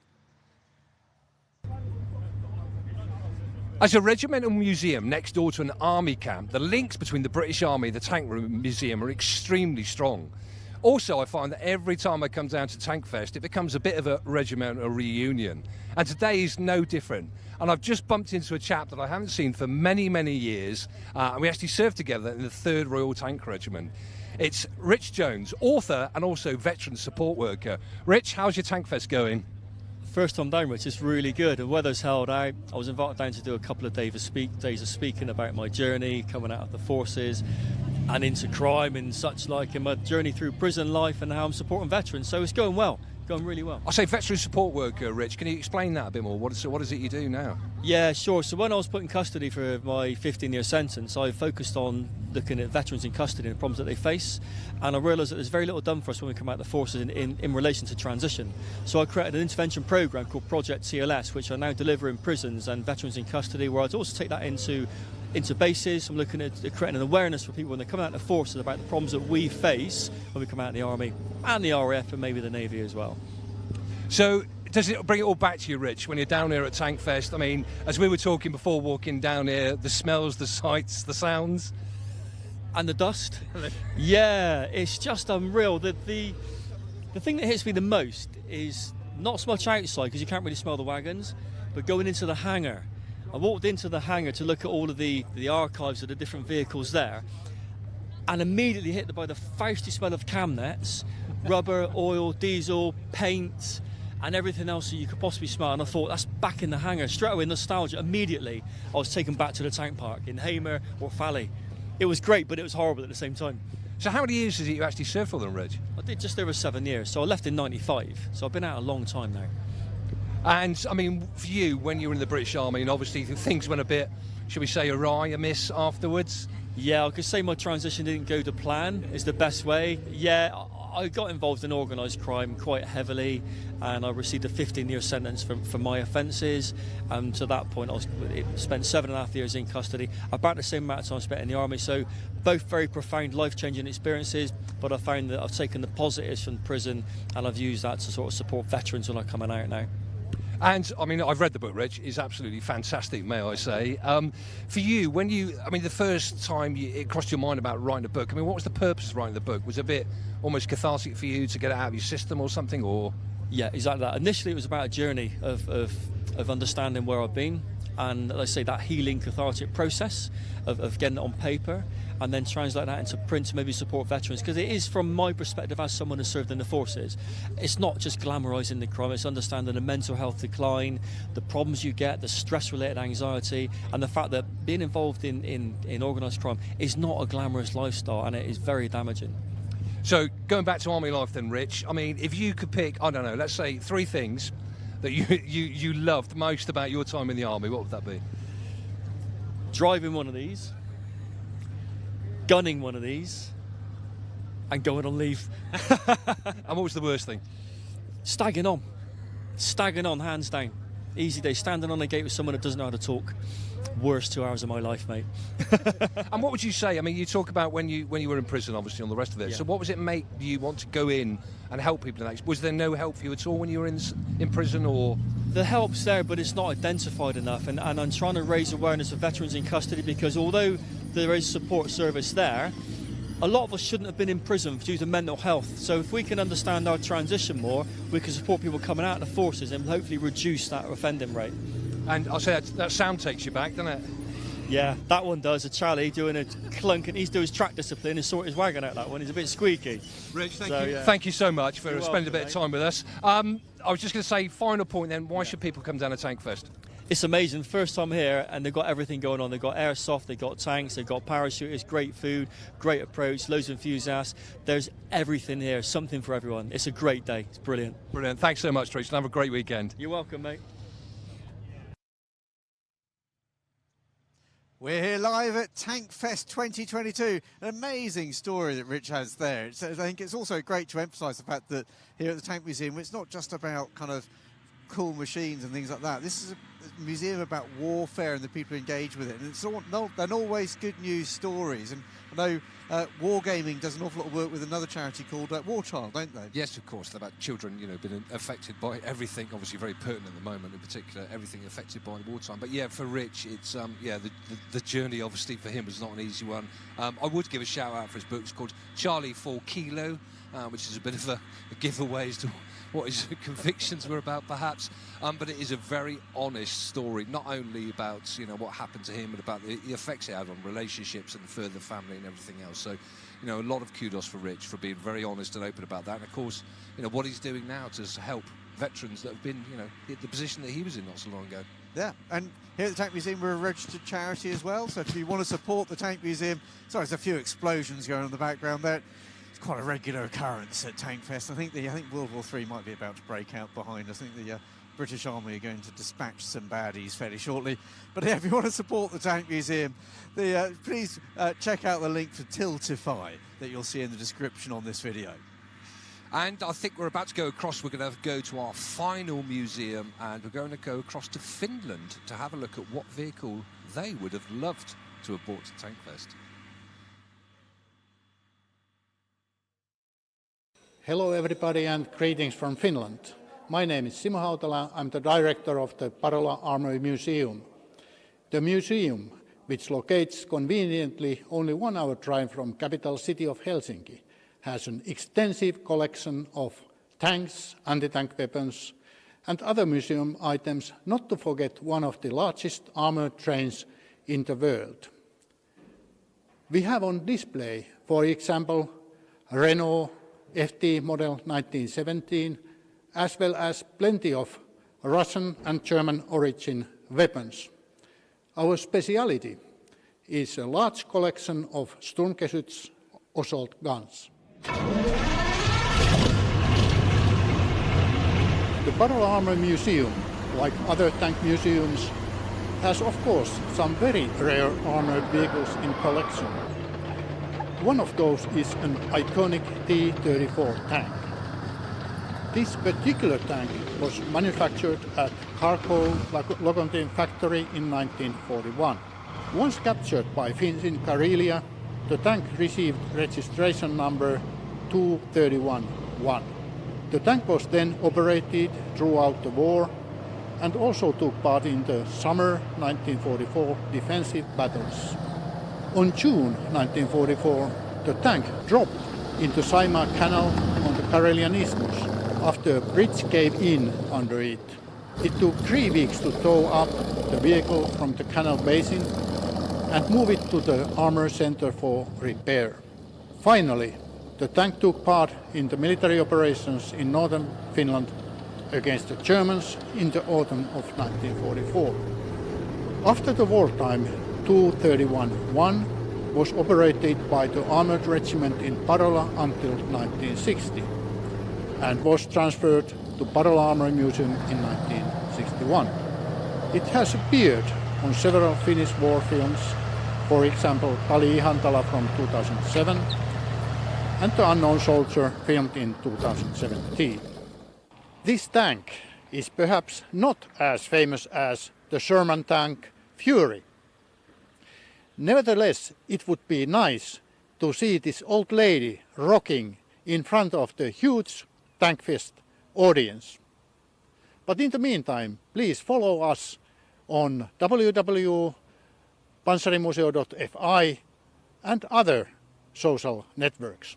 As a regimental museum next door to an army camp, the links between the British Army and the Tank Museum are extremely strong. Also, I find that every time I come down to TANKFEST, it becomes a bit of a regimental reunion. And today is no different. And I've just bumped into a chap that I haven't seen for many, many years, and we actually served together in the 3rd Royal Tank Regiment. It's Rich Jones, author and also veteran support worker. Rich, how's your TANKFEST going? First time down, Rich, it's really good. The weather's held out. I was invited down to do a couple of days of speaking about my journey, coming out of the forces and into crime and such like, and my journey through prison life and how I'm supporting veterans. So it's going well, going really well. I say veteran support worker, Rich. Can you explain that a bit more? What is it you do now? Yeah, sure. So when I was put in custody for my 15-year sentence, I focused on looking at veterans in custody and the problems that they face. And I realised that there's very little done for us when we come out of the forces in relation to transition. So I created an intervention programme called Project TLS, which I now deliver in prisons and veterans in custody, where I'd also take that into bases. I'm looking at creating an awareness for people when they come out of the forces about the problems that we face when we come out of the Army and the RAF and maybe the Navy as well. So does it bring it all back to you, Rich, when you're down here at TANKFEST? I mean, as we were talking before walking down here, the smells, the sights, the sounds. And the dust. Yeah, it's just unreal. The thing that hits me the most is not so much outside, because you can't really smell the wagons, but going into the hangar. I walked into the hangar to look at all of the archives of the different vehicles there, and immediately hit by the feisty smell of cam nets, rubber, oil, diesel, paint, and everything else that you could possibly smell. And I thought, that's back in the hangar. Straight away, nostalgia. Immediately, I was taken back to the tank park in Hamer or Fally. It was great, but it was horrible at the same time. So how many years has you actually served for them, Rich? I did just over 7 years. So I left in '95. So I've been out a long time now. And, I mean, for you, when you were in the British Army, and obviously things went a bit, should we say, awry, amiss afterwards? Yeah, I could say my transition didn't go to plan, is the best way. Yeah, I got involved in organised crime quite heavily, and I received a 15-year sentence for my offences. And to that point, I spent 7.5 years in custody, about the same amount of time spent in the Army. So both very profound, life-changing experiences, but I found that I've taken the positives from prison, and I've used that to sort of support veterans when I'm coming out now. And, I mean, I've read the book, Rich. It's absolutely fantastic, may I say. For you, the first time it crossed your mind about writing a book, I mean, what was the purpose of writing the book? Was it a bit almost cathartic for you to get it out of your system or something, or...? Yeah, exactly that. Initially, it was about a journey of understanding where I've been, and, let's say, that healing, cathartic process of getting it on paper, and then translate that into print to maybe support veterans. Because it is, from my perspective as someone who served in the forces, it's not just glamorising the crime, it's understanding the mental health decline, the problems you get, the stress-related anxiety, and the fact that being involved in organised crime is not a glamorous lifestyle, and it is very damaging. So, going back to Army life then, Rich, I mean, if you could pick, I don't know, let's say 3 things that you loved most about your time in the Army, what would that be? Driving one of these, gunning one of these, and going on leave. And what was the worst thing? Stagging on, hands down. Easy day, standing on a gate with someone that doesn't know how to talk. Worst 2 hours of my life, mate. And what would you say? I mean, you talk about when you were in prison, obviously, on the rest of it. Yeah. So what was it make you want to go in and help people? Was there no help for you at all when you were in prison, or...? The help's there, but it's not identified enough, and I'm trying to raise awareness of veterans in custody, because although there is support service there, a lot of us shouldn't have been in prison due to mental health. So if we can understand our transition more, we can support people coming out of the forces and hopefully reduce that offending rate. And I'll say that sound takes you back, doesn't it? Yeah, that one does. A Charlie doing a clunk, and he's doing his track discipline and sort his wagon out. That one, he's a bit squeaky. Rich, thank you. Yeah. Thank you so much for spending a bit of time with us. I was just going to say, final point then, why should people come down to TANKFEST? It's amazing. First time here, and they've got everything going on. They've got airsoft, they've got tanks, they've got parachuters, great food, great approach, loads of enthusiasts. There's everything here, something for everyone. It's a great day. It's brilliant. Brilliant. Thanks so much, Rich, and have a great weekend. You're welcome, mate. We're here live at TANKFEST 2022. An amazing story that Rich has there. I think it's also great to emphasise the fact that here at the Tank Museum, it's not just about kind of cool machines and things like that. This is a museum about warfare and the people who engage with it. And it's all, they're always good news stories. And I know Wargaming does an awful lot of work with another charity called War Child, don't they? Yes, of course. They're about children, you know, being affected by everything. Obviously, very pertinent at the moment, in particular, everything affected by the wartime. But yeah, for Rich, it's the journey, obviously, for him was not an easy one. I would give a shout out for his book. It's called Charlie 4 Kilo, which is a bit of a giveaway as to what his convictions were about, perhaps. But it is a very honest story, not only about, you know, what happened to him, but about the effects it had on relationships and further family and everything else. So, you know, a lot of kudos for Rich for being very honest and open about that. And of course, you know, what he's doing now to help veterans that have been, you know, in the position that he was in not so long ago. Yeah, and here at the Tank Museum, we're a registered charity as well. So if you want to support the Tank Museum, sorry, there's a few explosions going on in the background there. It's quite a regular occurrence at TANKFEST. I think World War III might be about to break out behind us. I think the British Army are going to dispatch some baddies fairly shortly. But yeah, if you want to support the Tank Museum, please check out the link for Tiltify that you'll see in the description on this video. And I think we're about to go across. We're going to go to our final museum, and we're going to go across to Finland to have a look at what vehicle they would have loved to have brought to TANKFEST. Hello everybody and greetings from Finland. My name is Simo Hautala. I'm the director of the Parola Armory Museum. The museum, which locates conveniently only 1 hour drive from capital city of Helsinki, has an extensive collection of tanks, anti-tank weapons and other museum items, not to forget one of the largest armored trains in the world. We have on display, for example, Renault FT model 1917, as well as plenty of Russian and German origin weapons. Our speciality is a large collection of Sturmgeschütz assault guns. The Parola Armory Museum, like other tank museums, has of course some very rare armored vehicles in collection. One of those is an iconic T-34 tank. This particular tank was manufactured at Kharkov locomotive factory in 1941. Once captured by Finns in Karelia, the tank received registration number 231-1. The tank was then operated throughout the war and also took part in the summer 1944 defensive battles. On June 1944, the tank dropped into Saimaa Canal on the Karelian Isthmus after a bridge caved in under it. It took 3 weeks to tow up the vehicle from the canal basin and move it to the armor center for repair. Finally, the tank took part in the military operations in northern Finland against the Germans in the autumn of 1944. After the wartime, 231-1 was operated by the armored regiment in Parola until 1960 and was transferred to Parola Armory Museum in 1961. It has appeared on several Finnish war films, for example Kali Ihantala from 2007 and The Unknown Soldier filmed in 2017. This tank is perhaps not as famous as the Sherman Tank Fury. Nevertheless, it would be nice to see this old lady rocking in front of the huge TANKFEST audience. But in the meantime, please follow us on www.panssarimuseo.fi and other social networks.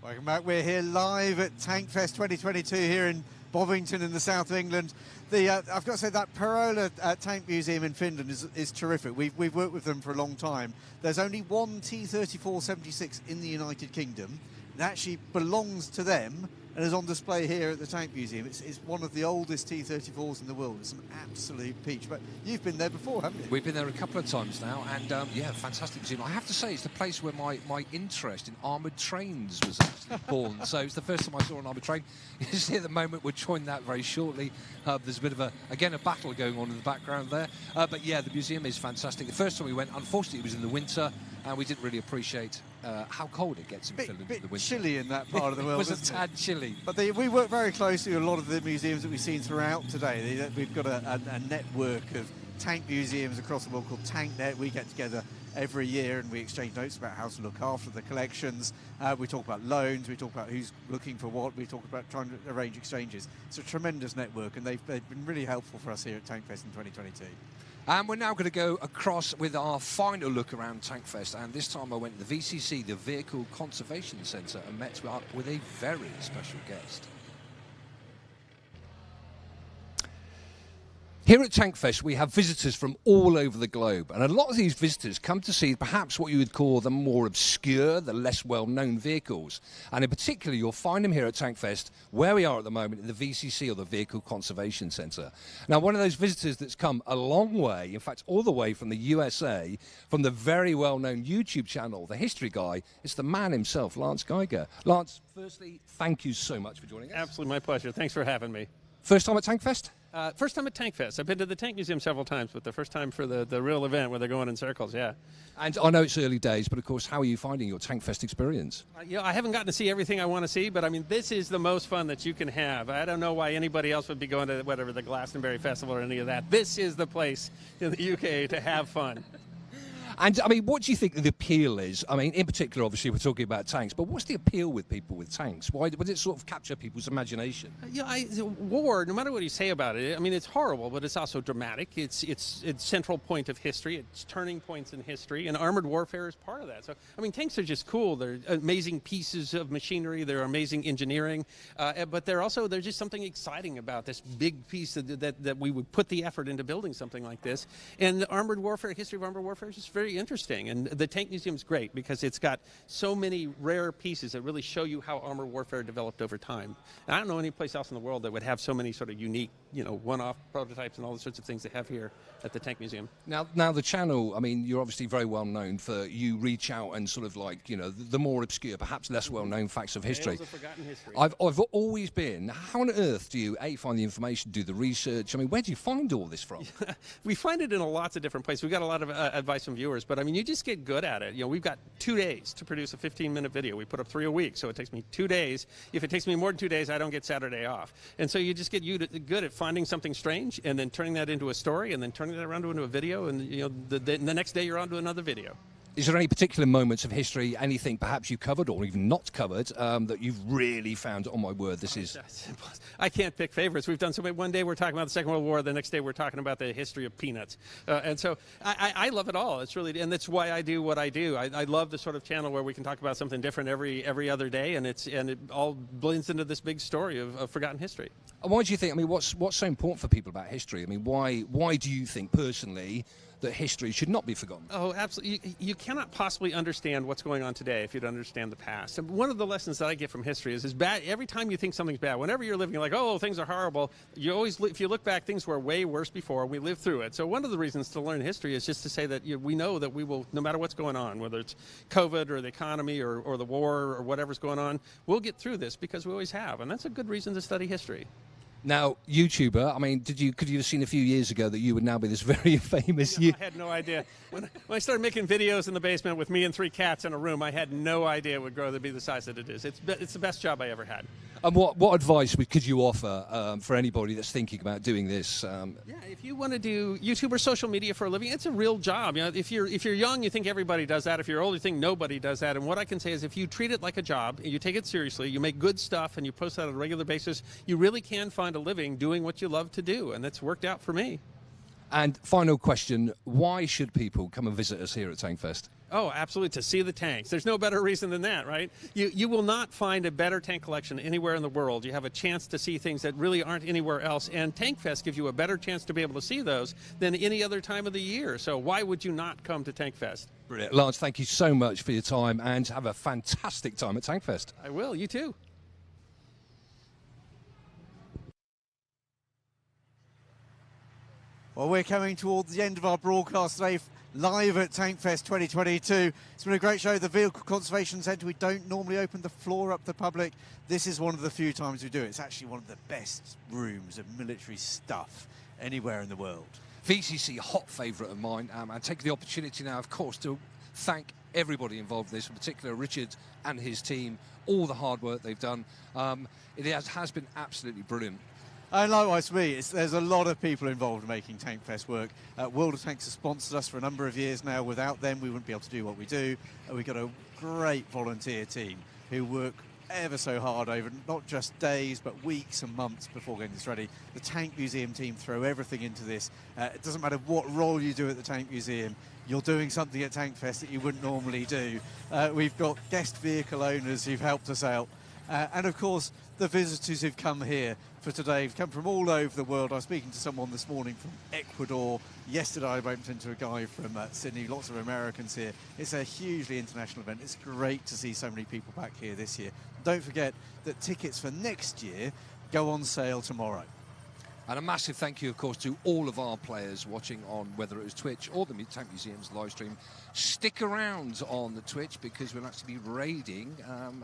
Welcome back. We're here live at TANKFEST 2022 here in Bovington in the south of England. I've got to say that Parola Tank Museum in Finland is terrific. We've worked with them for a long time. There's only one T-34-76 in the United Kingdom. It actually belongs to them and is on display here at the Tank Museum. It's one of the oldest T-34s in the world. It's an absolute peach. But you've been there before, haven't you? We've been there a couple of times now, and yeah, fantastic museum. I have to say, it's the place where my interest in armoured trains was actually born. So it's the first time I saw an armoured train. You see, at the moment, we'll join that very shortly. There's a bit of a battle going on in the background there. But yeah, the museum is fantastic. The first time we went, unfortunately, it was in the winter, and we didn't really appreciate how cold it gets in Finland in the winter. Chilly in that part of the world. It was a tad chilly. But we work very closely with a lot of the museums that we've seen throughout today. We've got a network of tank museums across the world called TankNet. We get together every year and we exchange notes about how to look after the collections. We talk about loans, we talk about who's looking for what, we talk about trying to arrange exchanges. It's a tremendous network, and they've been really helpful for us here at TankFest in 2022. And we're now going to go across with our final look around TankFest, and this time I went to the VCC, the Vehicle Conservation Centre, and met up with a very special guest. Here at TankFest, we have visitors from all over the globe, and a lot of these visitors come to see perhaps what you would call the more obscure, the less well-known vehicles. And in particular, you'll find them here at TankFest, where we are at the moment, in the VCC, or the Vehicle Conservation Centre. Now, one of those visitors that's come a long way, in fact, all the way from the USA, from the very well-known YouTube channel, The History Guy, is the man himself, Lance Geiger. Lance, firstly, thank you so much for joining us. Absolutely, my pleasure. Thanks for having me. First time at TankFest? First time at TankFest. I've been to the Tank Museum several times, but the first time for the real event where they're going in circles, yeah. And I know it's early days, but of course, how are you finding your TankFest experience? I haven't gotten to see everything I want to see, but I mean, this is the most fun that you can have. I don't know why anybody else would be going to whatever, the Glastonbury Festival or any of that. This is the place in the UK to have fun. And, I mean, what do you think the appeal is? I mean, in particular, obviously, we're talking about tanks, but what's the appeal with people with tanks? Why does it sort of capture people's imagination? War, no matter what you say about it, I mean, it's horrible, but it's also dramatic. It's central point of history. It's turning points in history, and armored warfare is part of that. So, I mean, tanks are just cool. They're amazing pieces of machinery. They're amazing engineering, but they're just something exciting about this big piece that we would put the effort into building something like this. And armored warfare, history of armored warfare is just very interesting, and the Tank Museum is great because it's got so many rare pieces that really show you how armored warfare developed over time. And I don't know any place else in the world that would have so many sort of unique, one-off prototypes and all the sorts of things they have here at the Tank Museum. Now the channel, I mean, you're obviously very well known for you reach out and sort of like, the more obscure, perhaps less well-known facts of history. Tales of forgotten history. I've always been, how on earth do you, find the information, do the research? I mean, where do you find all this from? We find it in lots of different places. We've got a lot of advice from viewers, but I mean, you just get good at it. We've got 2 days to produce a 15-minute video. We put up 3 a week, so it takes me 2 days. If it takes me more than 2 days, I don't get Saturday off. And so you just get good at finding something strange and then turning that into a story and then turning that around into a video, and the next day you're on to another video. Is there any particular moments of history, anything perhaps you covered or even not covered, that you've really found, oh my word, this is... I can't pick favorites. We've done so many. One day we're talking about the Second World War, the next day we're talking about the history of peanuts. And so I love it all. It's really, and that's why I do what I do. I love the sort of channel where we can talk about something different every other day, and it all blends into this big story of forgotten history. And why do you think, I mean, what's so important for people about history? I mean, why do you think personally that history should not be forgotten? Oh, absolutely. You cannot possibly understand what's going on today if you don't understand the past. And one of the lessons that I get from history is bad. Every time you think something's bad, whenever you're living, you're like, oh, things are horrible. You always, if you look back, things were way worse before. We lived through it. So one of the reasons to learn history is just to say that we know that we will, no matter what's going on, whether it's COVID or the economy or the war or whatever's going on, we'll get through this because we always have. And that's a good reason to study history. Now, YouTuber, I mean, could you have seen a few years ago that you would now be this very famous... I had no idea. When I started making videos in the basement with me and 3 cats in a room, I had no idea it would grow to be the size that it is. It's the best job I ever had. And what advice could you offer for anybody that's thinking about doing this? Yeah, if you want to do YouTube or social media for a living, it's a real job. If you're young, you think everybody does that. If you're old, you think nobody does that. And what I can say is if you treat it like a job, and you take it seriously, you make good stuff, and you post that on a regular basis, you really can find a living doing what you love to do, and that's worked out for me. And final question, why should people come and visit us here at TankFest? Oh, absolutely, to see the tanks. There's no better reason than that, right? You will not find a better tank collection anywhere in the world. You have a chance to see things that really aren't anywhere else, and TankFest gives you a better chance to be able to see those than any other time of the year. So why would you not come to TankFest? Brilliant. Lance, thank you so much for your time, and have a fantastic time at TankFest. I will. You too. Well, we're coming towards the end of our broadcast today, live at TANKFEST 2022. It's been a great show. The Vehicle Conservation Centre, we don't normally open the floor up to the public. This is one of the few times we do it. It's actually one of the best rooms of military stuff anywhere in the world. VCC, hot favourite of mine. I take the opportunity now, of course, to thank everybody involved in this, in particular Richard and his team, all the hard work they've done. It has been absolutely brilliant. And likewise for me, there's a lot of people involved in making TANKFEST work. World of Tanks has sponsored us for a number of years now. Without them, we wouldn't be able to do what we do. We've got a great volunteer team who work ever so hard over not just days, but weeks and months before getting this ready. The Tank Museum team throw everything into this. It doesn't matter what role you do at the Tank Museum, you're doing something at TANKFEST that you wouldn't normally do. We've got guest vehicle owners who've helped us out. And of course, the visitors who've come here for today have come from all over the world. I was speaking to someone this morning from Ecuador. Yesterday I bumped into a guy from Sydney, lots of Americans here. It's a hugely international event. It's great to see so many people back here this year. Don't forget that tickets for next year go on sale tomorrow. And a massive thank you, of course, to all of our players watching on whether it was Twitch or the Tank Museum's live stream. Stick around on the Twitch because we'll actually be raiding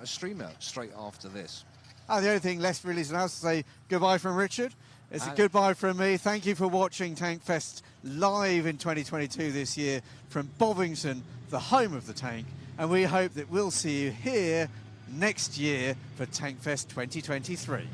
a streamer straight after this. The only thing left really is now to say goodbye from Richard. It's a goodbye from me. Thank you for watching TANKFEST live in 2022 this year from Bovington, the home of the tank. And we hope that we'll see you here next year for TANKFEST 2023.